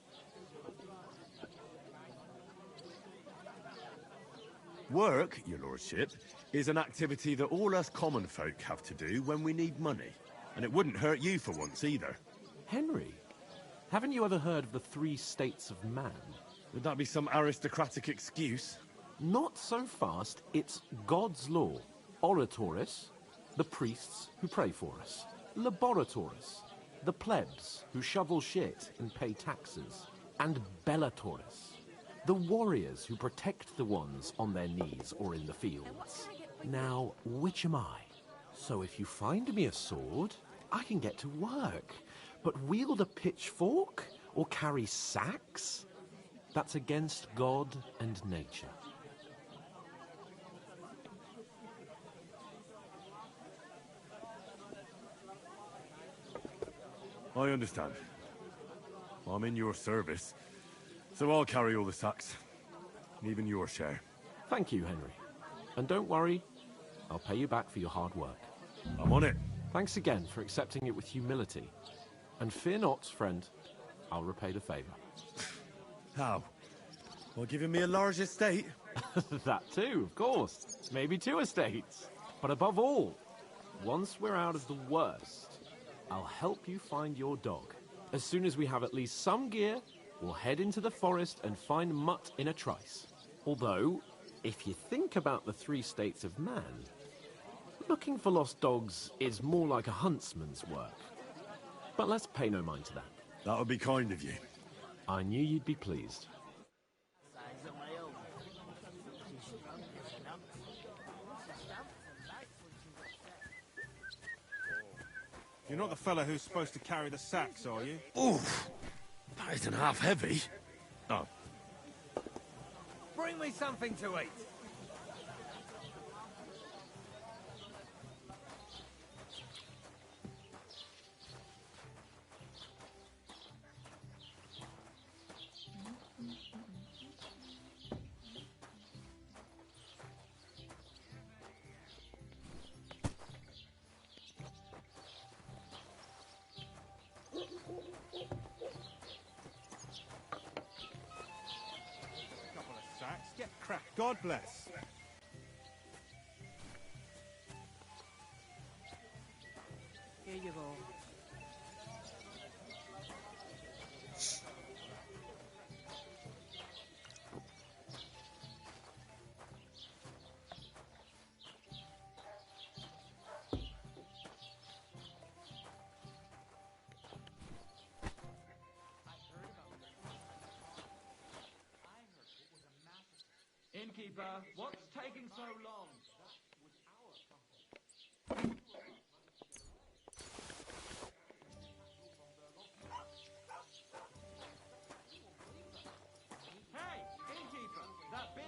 Work, your lordship, is an activity that all us common folk have to do when we need money. And it wouldn't hurt you for once either. Henry, haven't you ever heard of the 3 states of man? Would that be some aristocratic excuse? Not so fast. It's God's law. Oratoris, the priests who pray for us. Laboratoris, the plebs who shovel shit and pay taxes. And Bellatoris, the warriors who protect the ones on their knees or in the fields. Now, which am I? So if you find me a sword, I can get to work. But wield a pitchfork or carry sacks? That's against God and nature. I understand. I'm in your service, so I'll carry all the sacks. Even your share. Thank you, Henry. And don't worry, I'll pay you back for your hard work. I'm on it. Thanks again for accepting it with humility. And fear not, friend, I'll repay the favor. How? By giving me a large estate? That too, of course. Maybe 2 estates. But above all, once we're out of the worst, I'll help you find your dog. As soon as we have at least some gear, we'll head into the forest and find Mutt in a trice. Although, if you think about the 3 states of man, looking for lost dogs is more like a huntsman's work. But let's pay no mind to that. That would be kind of you. I knew you'd be pleased. You're not the fella who's supposed to carry the sacks, are you? Oof! That isn't half heavy. Oh. Bring me something to eat. Get cracked. God bless. Here you go. Innkeeper, what's taking so long? Hey, innkeeper, that beer!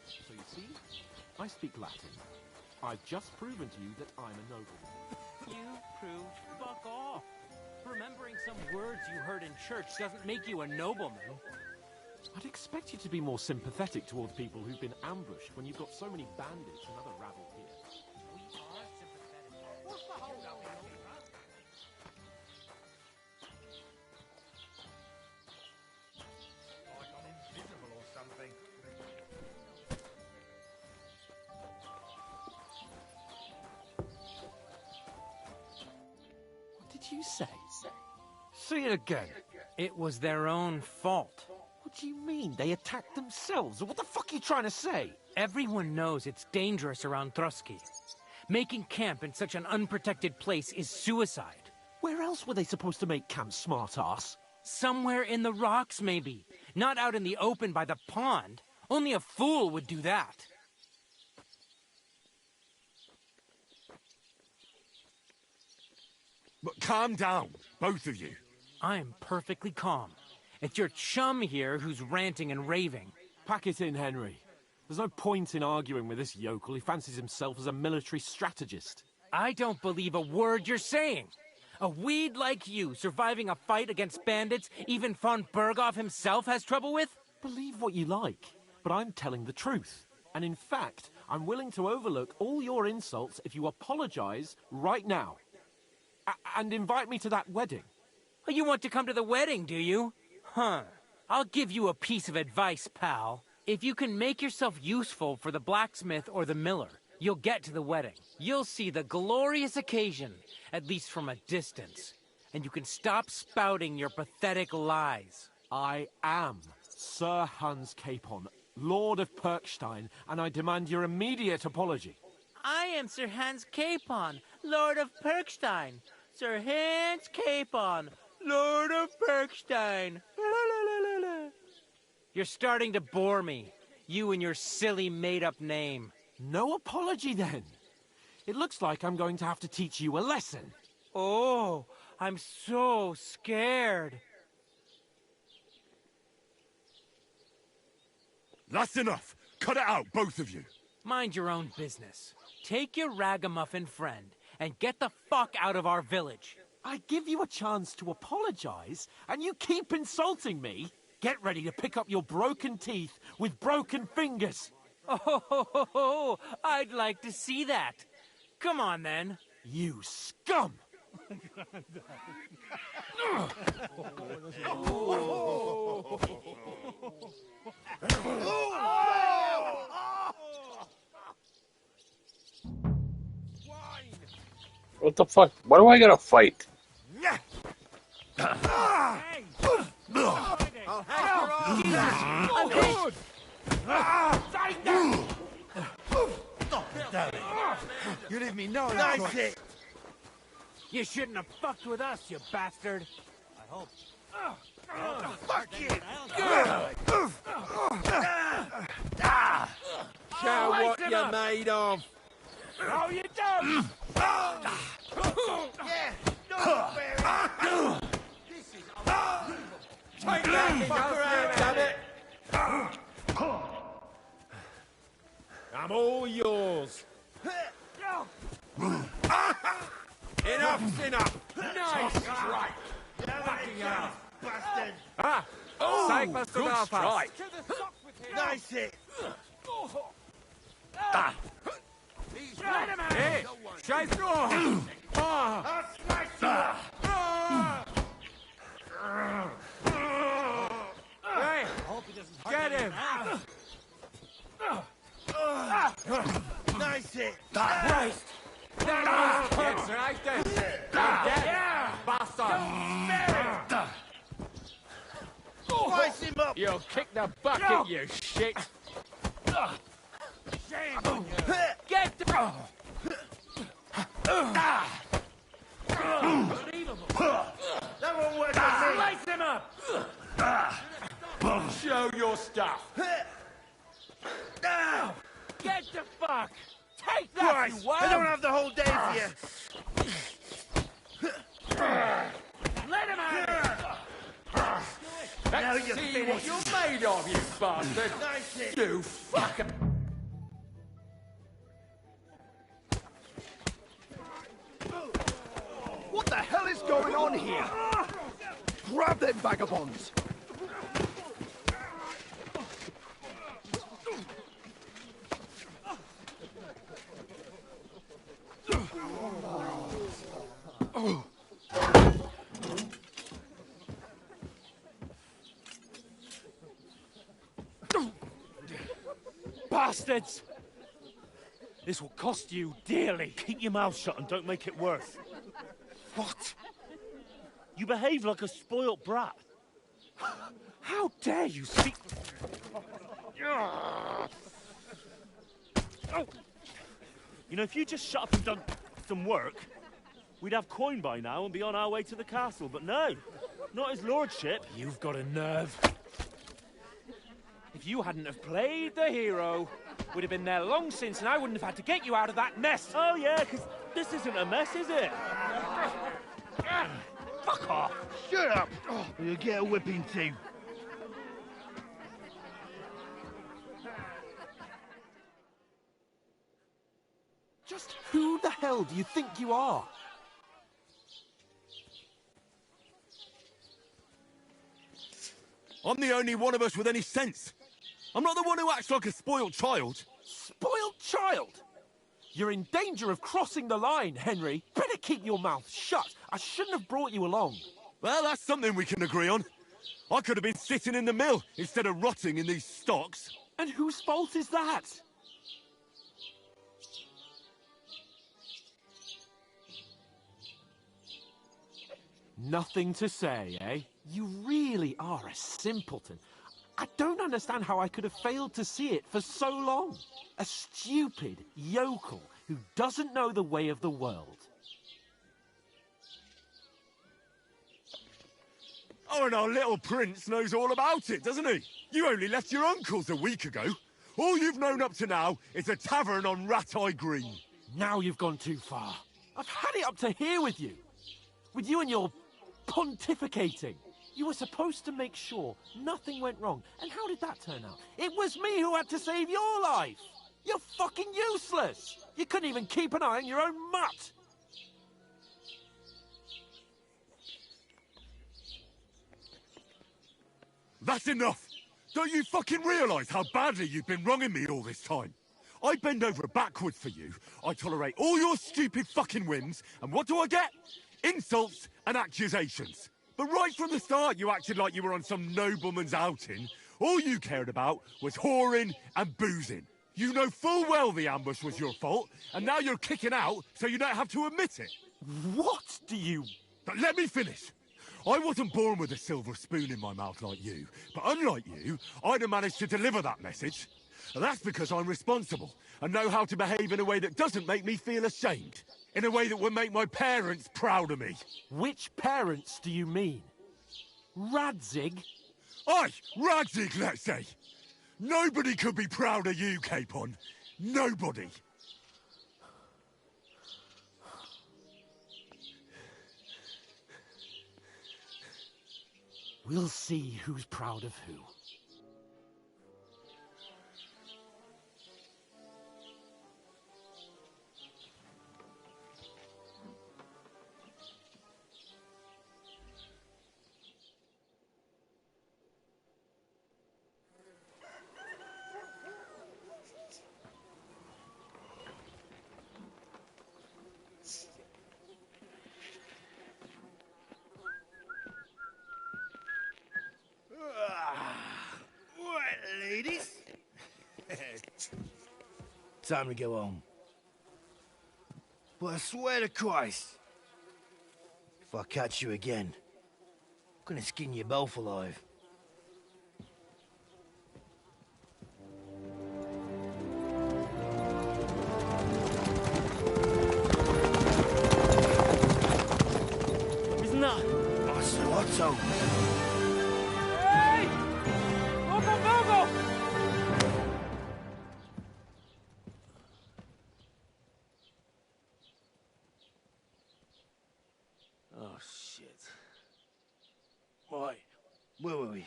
So you see, I speak Latin. I've just proven to you that I'm a nobleman. You proved fuck off. Remembering some words you heard in church doesn't make you a nobleman. I'd expect you to be more sympathetic towards people who've been ambushed when you've got so many bandits and other rabble here. We are sympathetic. What's the hold up, Like I'm invisible or something. What did you say? See it again. It was their own fault. What What do you mean? They attacked themselves? What the fuck are you trying to say? Everyone knows it's dangerous around Trotsky. Making camp in such an unprotected place is suicide. Where else were they supposed to make camp, smart-ass? Somewhere in the rocks, maybe. Not out in the open by the pond. Only a fool would do that. But calm down, both of you. I'm perfectly calm. It's your chum here who's ranting and raving. Pack it in, Henry. There's no point in arguing with this yokel. He fancies himself as a military strategist. I don't believe a word you're saying. A weed like you surviving a fight against bandits even von Berghoff himself has trouble with? Believe what you like, but I'm telling the truth. And in fact, I'm willing to overlook all your insults if you apologize right now. And invite me to that wedding. Oh, you want to come to the wedding, do you? Huh. I'll give you a piece of advice, pal. If you can make yourself useful for the blacksmith or the miller, you'll get to the wedding. You'll see the glorious occasion, at least from a distance. And you can stop spouting your pathetic lies. I am Sir Hans Capon, Lord of Perkstein, and I demand your immediate apology. I am Sir Hans Capon, Lord of Perkstein. Sir Hans Capon, Lord of Perkstein. You're starting to bore me. You and your silly made-up name. No apology, then. It looks like I'm going to have to teach you a lesson. Oh, I'm so scared. That's enough. Cut it out, both of you. Mind your own business. Take your ragamuffin friend and get the fuck out of our village. I give you a chance to apologize, and you keep insulting me. Get ready to pick up your broken teeth with broken fingers. Oh, I'd like to see that. Come on, then. You scum! What the fuck? Why do I gotta fight? You leave me no choice. You shouldn't have fucked with us, you bastard. I hope. Fuck you! Show what you're made of. Oh, you dumb! Yeah, don't bear it. This is unbelievable. Take that, fucker out, damn it. I'm all yours. Enough's enough. Nice strike. Fucking hell, bastard. Ah! Oh, Zeig, was du good drauf hast. strike. Nice hit. Ah. Hey, scheiß du! I'll smash you up. Hey, get him! Nice hit. Christ! Jetzt reicht es! Yeah! Bastard! Slice him up. You'll kick the bucket, you shit! Shame on you. Get the... Unbelievable. That won't work on me. Slice him up! Show your stuff! Get the fuck! Take that, Christ, you worm! I don't have the whole day for you. Let him out! Now Let's you're see what finished. you're made of, you bastard! Nice hit. You fucker! What the hell is going on here? Grab them vagabonds! Bastards! This will cost you dearly. Keep your mouth shut and don't make it worse. What? You behave like a spoilt brat. How dare you speak... Oh. You know, if you just shut up and done some work, we'd have coin by now and be on our way to the castle. But no, not his lordship. You've got a nerve. If you hadn't have played the hero, we'd have been there long since, and I wouldn't have had to get you out of that mess. Oh yeah, because this isn't a mess, is it? Fuck off! Shut up! Or you'll get a whipping too. Just who the hell do you think you are? I'm the only one of us with any sense. I'm not the one who acts like a spoiled child. Spoiled child? You're in danger of crossing the line, Henry. Better keep your mouth shut. I shouldn't have brought you along. Well, that's something we can agree on. I could have been sitting in the mill instead of rotting in these stocks. And whose fault is that? Nothing to say, eh? You really are a simpleton. I don't understand how I could have failed to see it for so long. A stupid yokel who doesn't know the way of the world. Oh, and our little prince knows all about it, doesn't he? You only left your uncle's a week ago. All you've known up to now is a tavern on Rat-Eye Green. Now you've gone too far. I've had it up to here with you. With you and your pontificating. You were supposed to make sure nothing went wrong. And how did that turn out? It was me who had to save your life. You're fucking useless. You couldn't even keep an eye on your own mutt. That's enough! Don't you fucking realise how badly you've been wronging me all this time? I bend over backwards for you, I tolerate all your stupid fucking whims, and what do I get? Insults and accusations. But right from the start you acted like you were on some nobleman's outing. All you cared about was whoring and boozing. You know full well the ambush was your fault, and now you're kicking out so you don't have to admit it. What do you... But let me finish. I wasn't born with a silver spoon in my mouth like you, but unlike you, I'd have managed to deliver that message. And that's because I'm responsible and know how to behave in a way that doesn't make me feel ashamed. In a way that would make my parents proud of me. Which parents do you mean? Radzig? Aye, Radzig, let's say. Nobody could be proud of you, Capon. Nobody. We'll see who's proud of who. Right, ladies. Time to go home. But I swear to Christ, if I catch you again, I'm gonna skin you both alive. Isn't that... Otto. Hey! Vogo! Oh, shit. Right, where were we?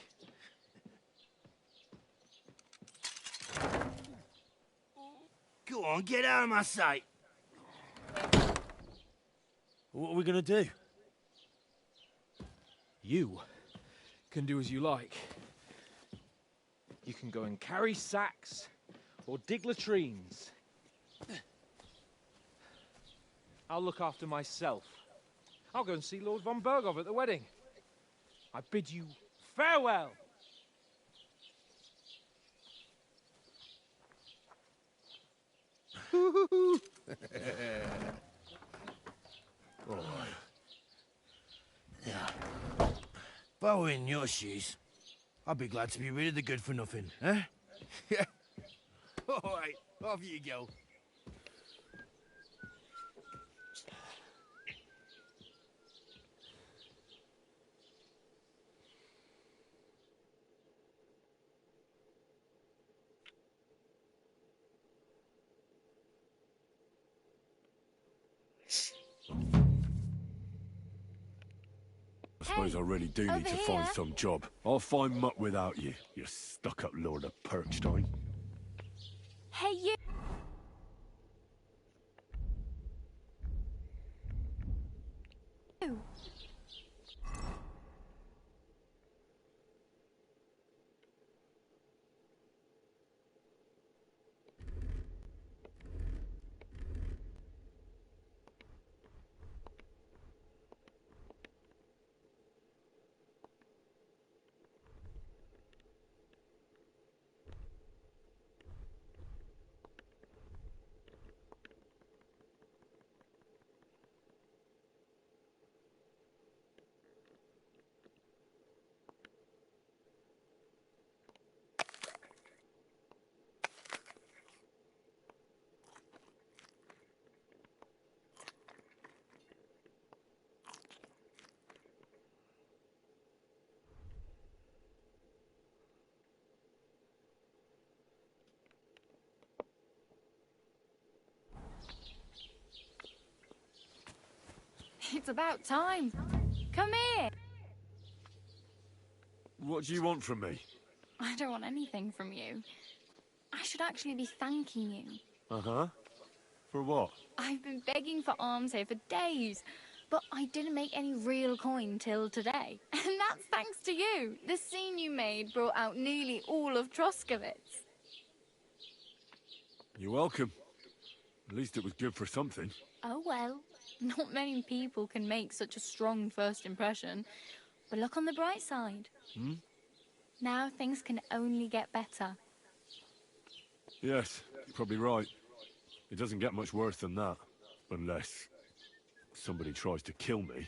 Go on, get out of my sight. What are we gonna do? You can do as you like. You can go and carry sacks or dig latrines. I'll look after myself. I'll go and see Lord von Bergov at the wedding. I bid you farewell. Yeah. If I were in your shoes, I'd be glad to be rid of the good-for-nothing, eh? Yeah. All right, off you go. I suppose I really do need to find some job. I'll find muck without you, you stuck-up Lord of Perkstein. Hey, you! It's about time. Come here. What do you want from me? I don't want anything from you. I should actually be thanking you. Uh-huh. For what? I've been begging for alms here for days, but I didn't make any real coin till today. And that's thanks to you. The scene you made brought out nearly all of Troskovitz. You're welcome. At least it was good for something. Oh well, not many people can make such a strong first impression. But look on the bright side. Hmm? Now things can only get better. Yes, you're probably right. It doesn't get much worse than that. Unless somebody tries to kill me.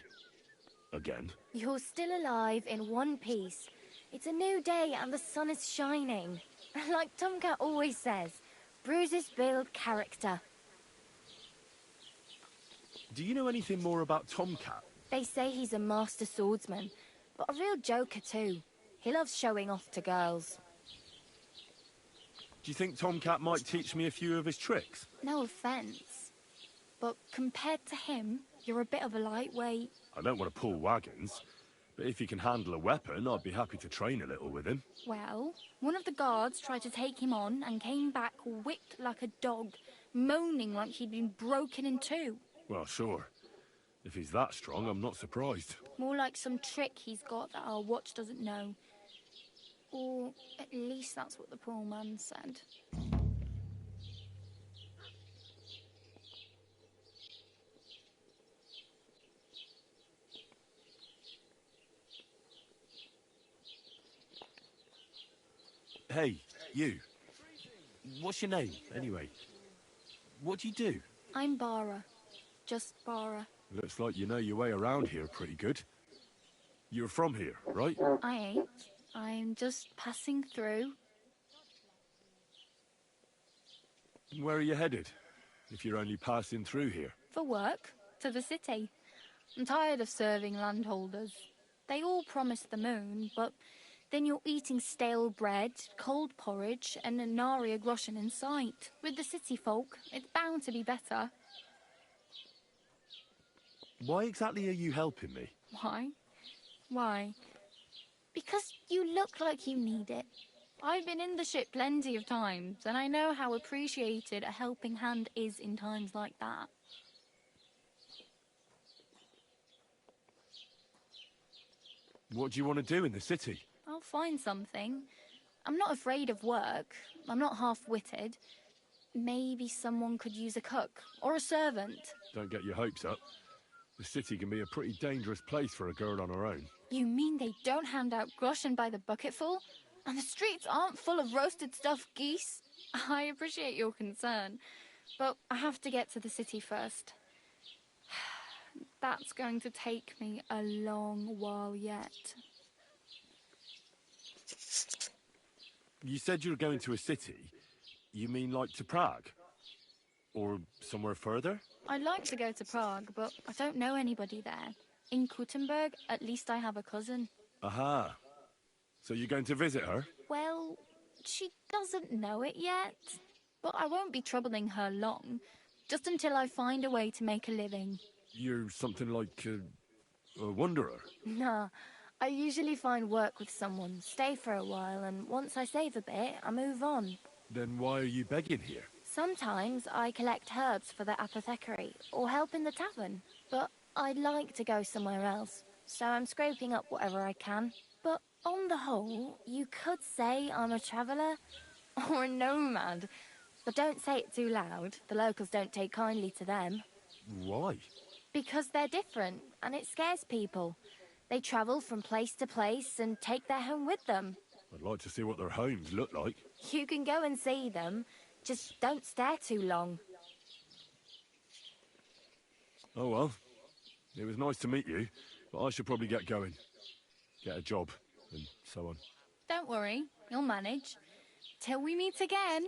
Again. You're still alive in one piece. It's a new day and the sun is shining. Like Tomcat always says, bruises build character. Do you know anything more about Tomcat? They say he's a master swordsman, but a real joker too. He loves showing off to girls. Do you think Tomcat might teach me a few of his tricks? No offence, but compared to him, you're a bit of a lightweight. I don't want to pull wagons, but if he can handle a weapon, I'd be happy to train a little with him. Well, one of the guards tried to take him on and came back whipped like a dog, moaning like he'd been broken in two. Well, sure. If he's that strong, I'm not surprised. More like some trick he's got that our watch doesn't know. Or at least that's what the poor man said. Hey, you. What's your name, anyway? What do you do? I'm Bara. Just Bara. Looks like you know your way around here pretty good. You're from here, right? I ain't. I'm just passing through. Where are you headed, if you're only passing through here? For work. To the city. I'm tired of serving landholders. They all promise the moon, but then you're eating stale bread, cold porridge, and a nary groschen in sight. With the city folk, it's bound to be better. Why exactly are you helping me? Why? Why? Because you look like you need it. I've been in the ship plenty of times, and I know how appreciated a helping hand is in times like that. What do you want to do in the city? I'll find something. I'm not afraid of work. I'm not half-witted. Maybe someone could use a cook or a servant. Don't get your hopes up. The city can be a pretty dangerous place for a girl on her own. You mean they don't hand out groschen by the bucketful? And the streets aren't full of roasted stuffed geese? I appreciate your concern, but I have to get to the city first. That's going to take me a long while yet. You said you were going to a city. You mean like to Prague? Or somewhere further? I'd like to go to Prague, but I don't know anybody there. In Kuttenberg, at least I have a cousin. Aha. So you're going to visit her? Well, she doesn't know it yet. But I won't be troubling her long. Just until I find a way to make a living. You're something like a wanderer? Nah, I usually find work with someone, stay for a while, and once I save a bit, I move on. Then why are you begging here? Sometimes I collect herbs for the apothecary, or help in the tavern. But I'd like to go somewhere else, so I'm scraping up whatever I can. But on the whole, you could say I'm a traveller, or a nomad. But don't say it too loud, the locals don't take kindly to them. Why? Because they're different, and it scares people. They travel from place to place and take their home with them. I'd like to see what their homes look like. You can go and see them, just don't stare too long. Oh well, it was nice to meet you, but I should probably get going. Get a job, and so on. Don't worry, you'll manage. Till we meet again.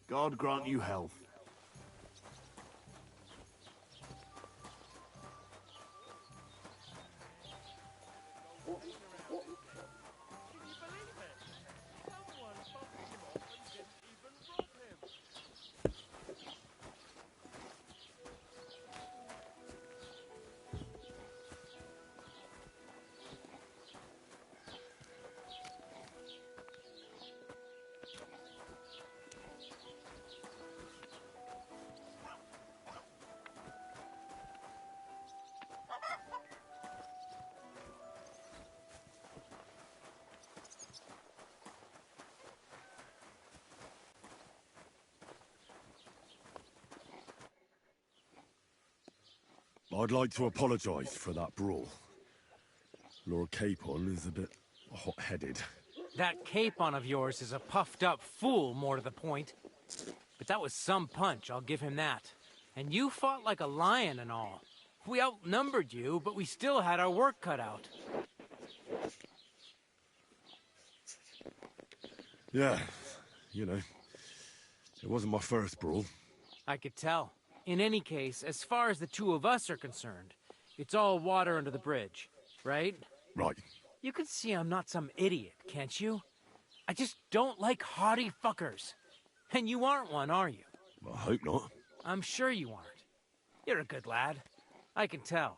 God grant you health. I'd like to apologise for that brawl. Lord Capon is a bit hot-headed. That Capon of yours is a puffed-up fool, more to the point. But that was some punch, I'll give him that. And you fought like a lion and all. We outnumbered you, but we still had our work cut out. Yeah, you know, it wasn't my first brawl. I could tell. In any case, as far as the two of us are concerned, it's all water under the bridge, right? Right. You can see I'm not some idiot, can't you? I just don't like haughty fuckers. And you aren't one, are you? I hope not. I'm sure you aren't. You're a good lad. I can tell.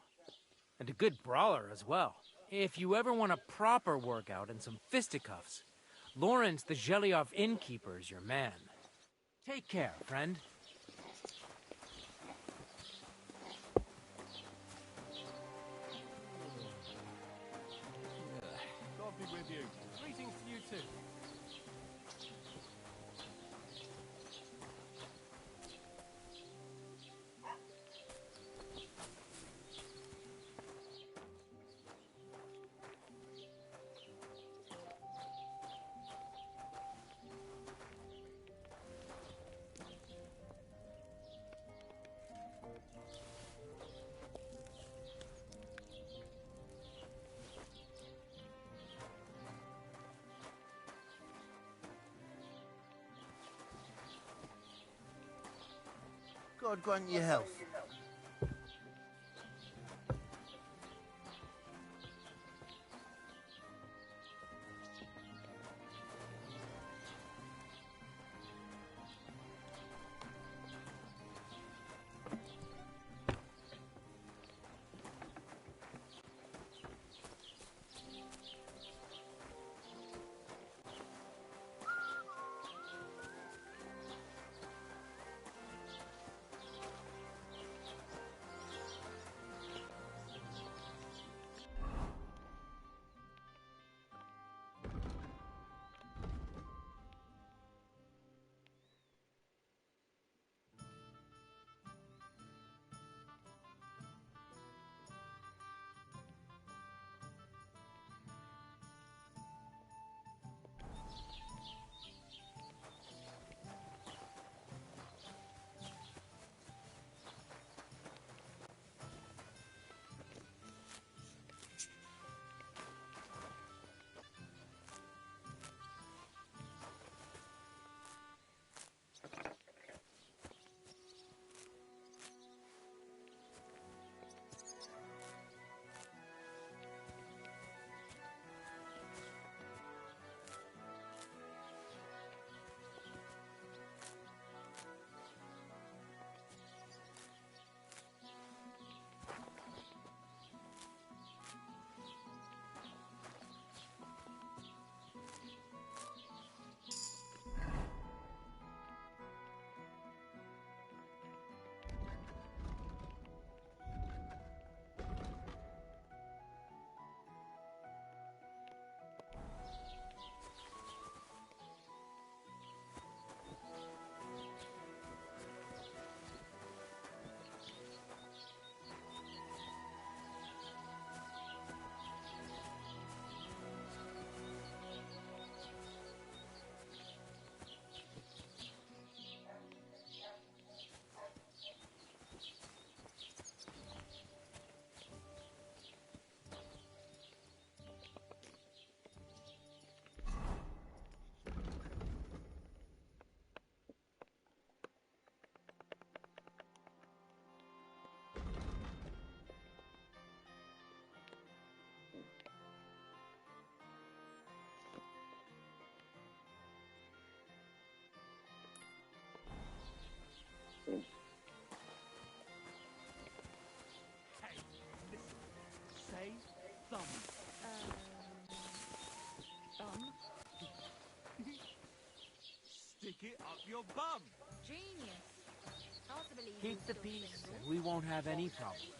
And a good brawler as well. If you ever want a proper workout and some fisticuffs, Lawrence the Zhelyov innkeeper is your man. Take care, friend. God be with you. Greetings to you too. God grant you health. up your bum. Genius. Hard to believe Keep you're the still peace, single. and we won't have any problems.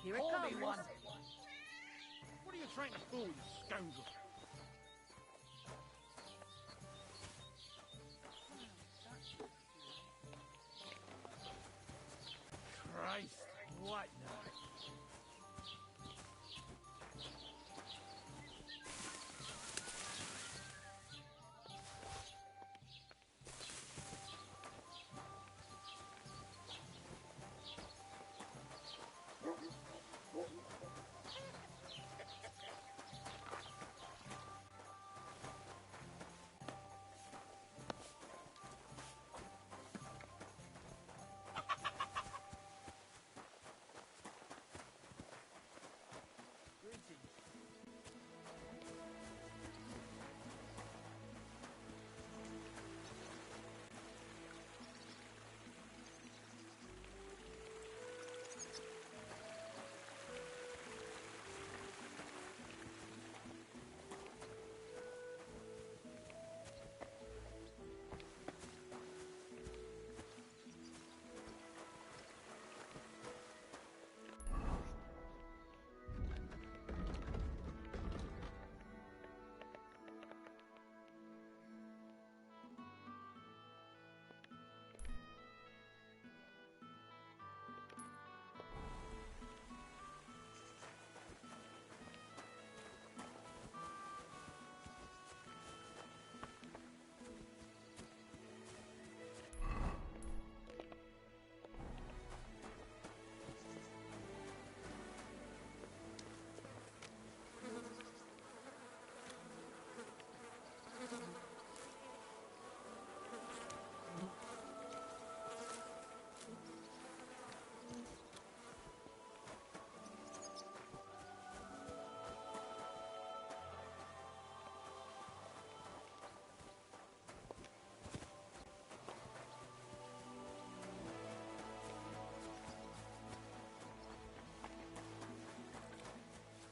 Here it Holy comes. one! What are you trying to do, you scoundrel? Christ, what now?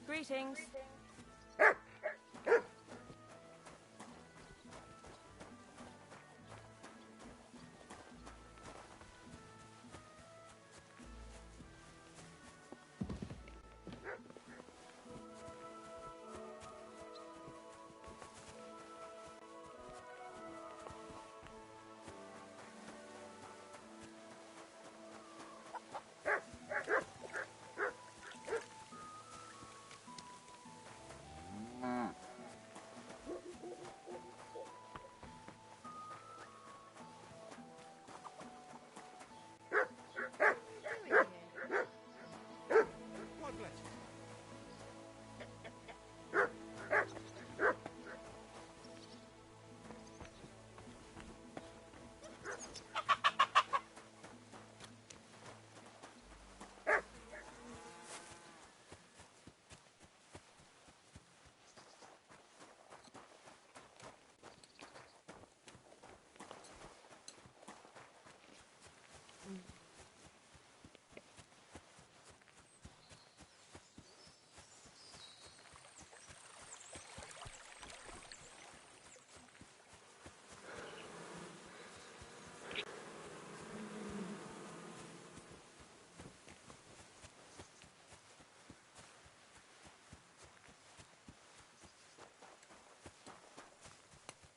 Greetings. God bless you.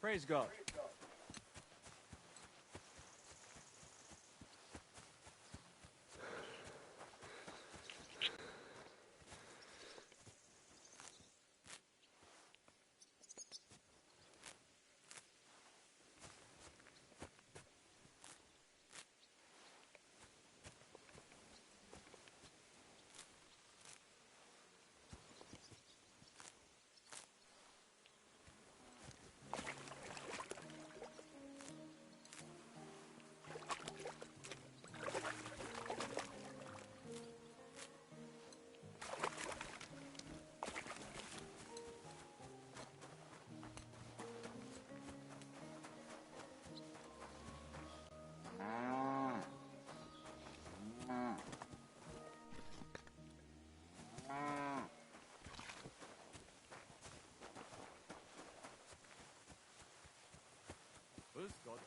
Praise God. God.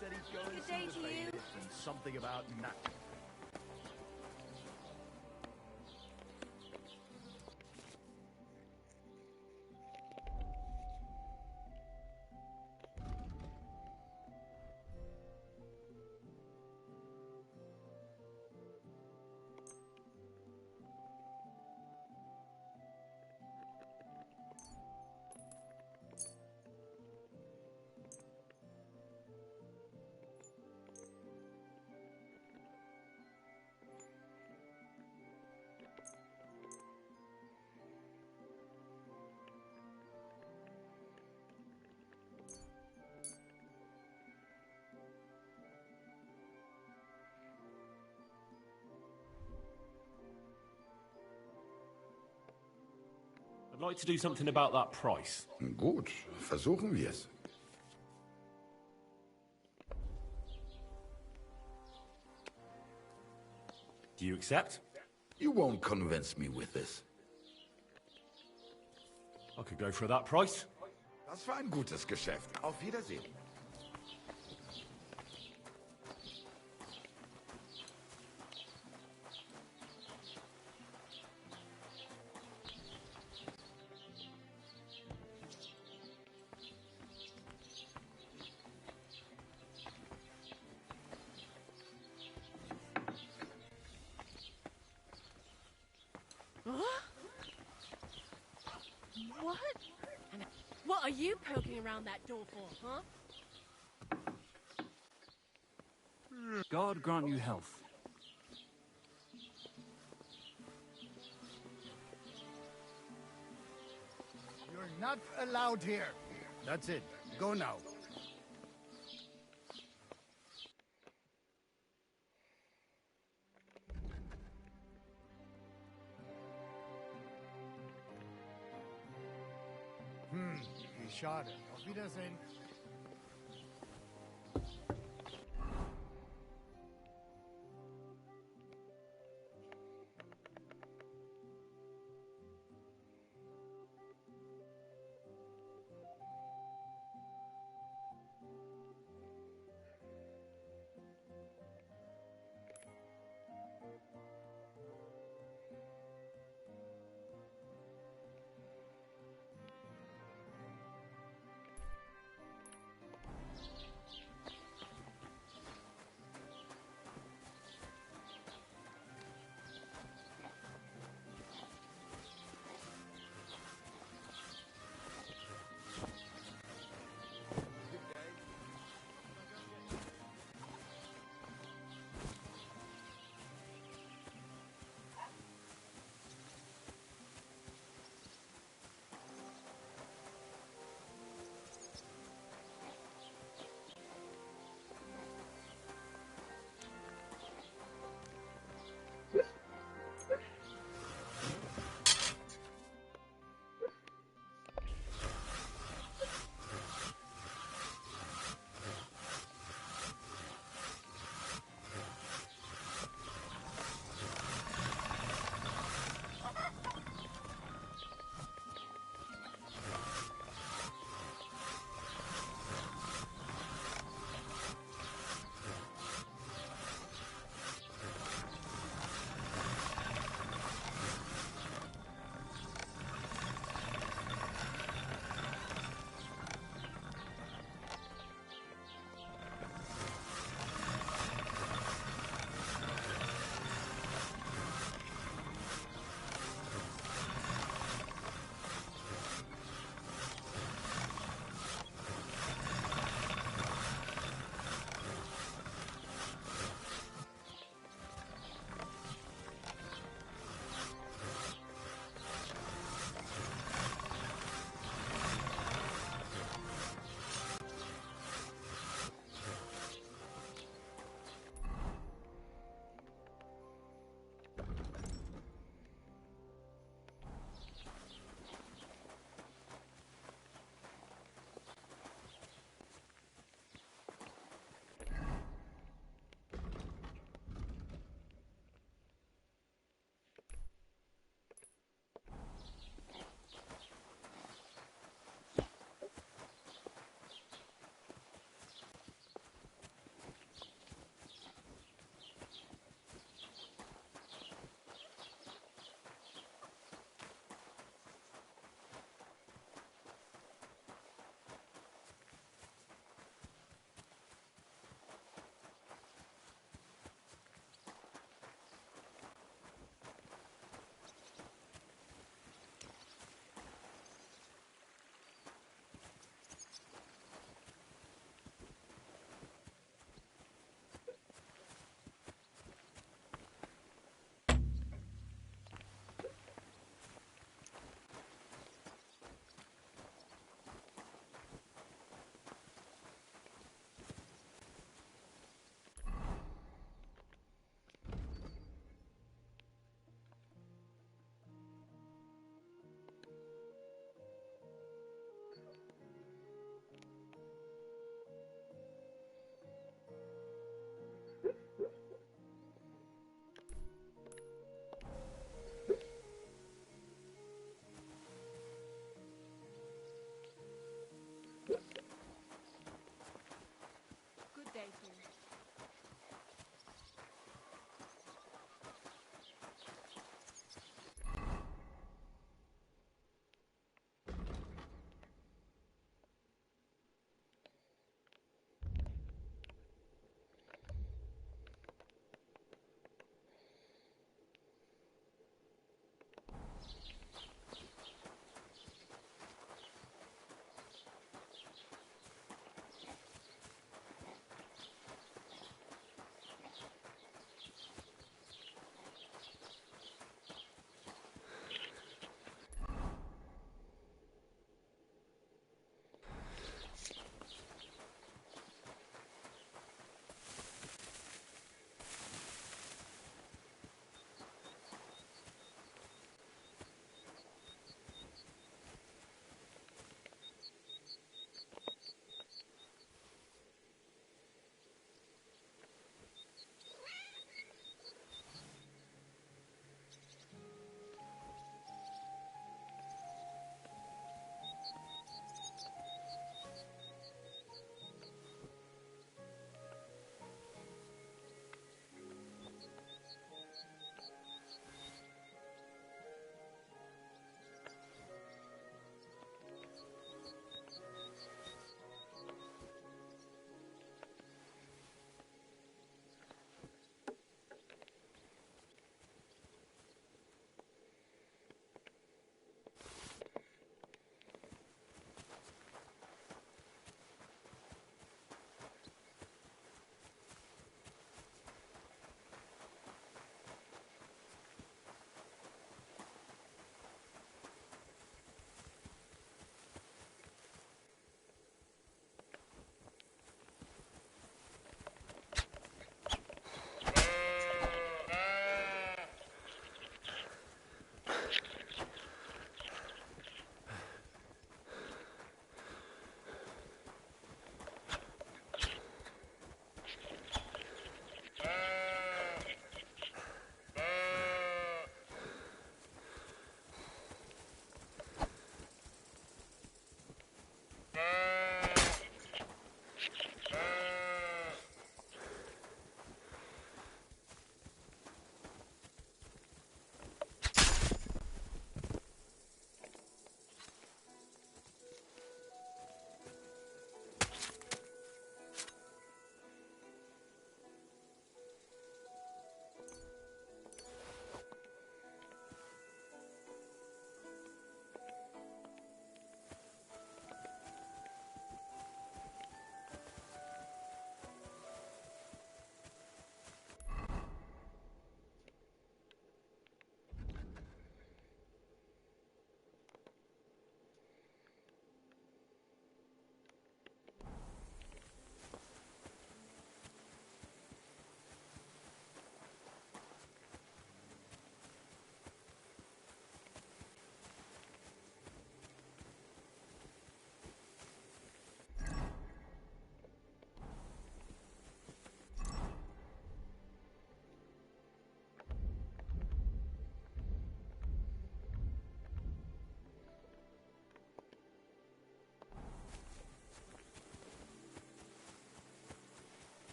Said he'd go and Good see day the to you. bailiff and something about nat. I'd like to do something about that price. Gut, versuchen wir's. Do you accept? You won't convince me with this. I could go for that price. Das war ein gutes Geschäft. Auf Wiedersehen. What? What are you poking around that door for, huh? God grant you health. You're not allowed here. That's it. Go now. Wie schade. Auf Wiedersehen.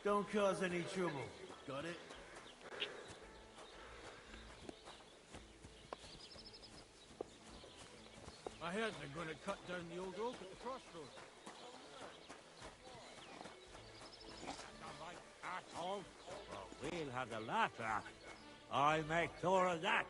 Don't cause any trouble. Got it? I heard they're going to cut down the old oak at the crossroads. Well, we'll have the latter. I make sure of that.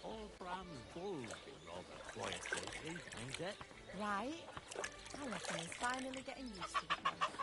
Old Bram's bull's been rather quiet lately, ain't it? Right. I reckon he's finally getting used to the place.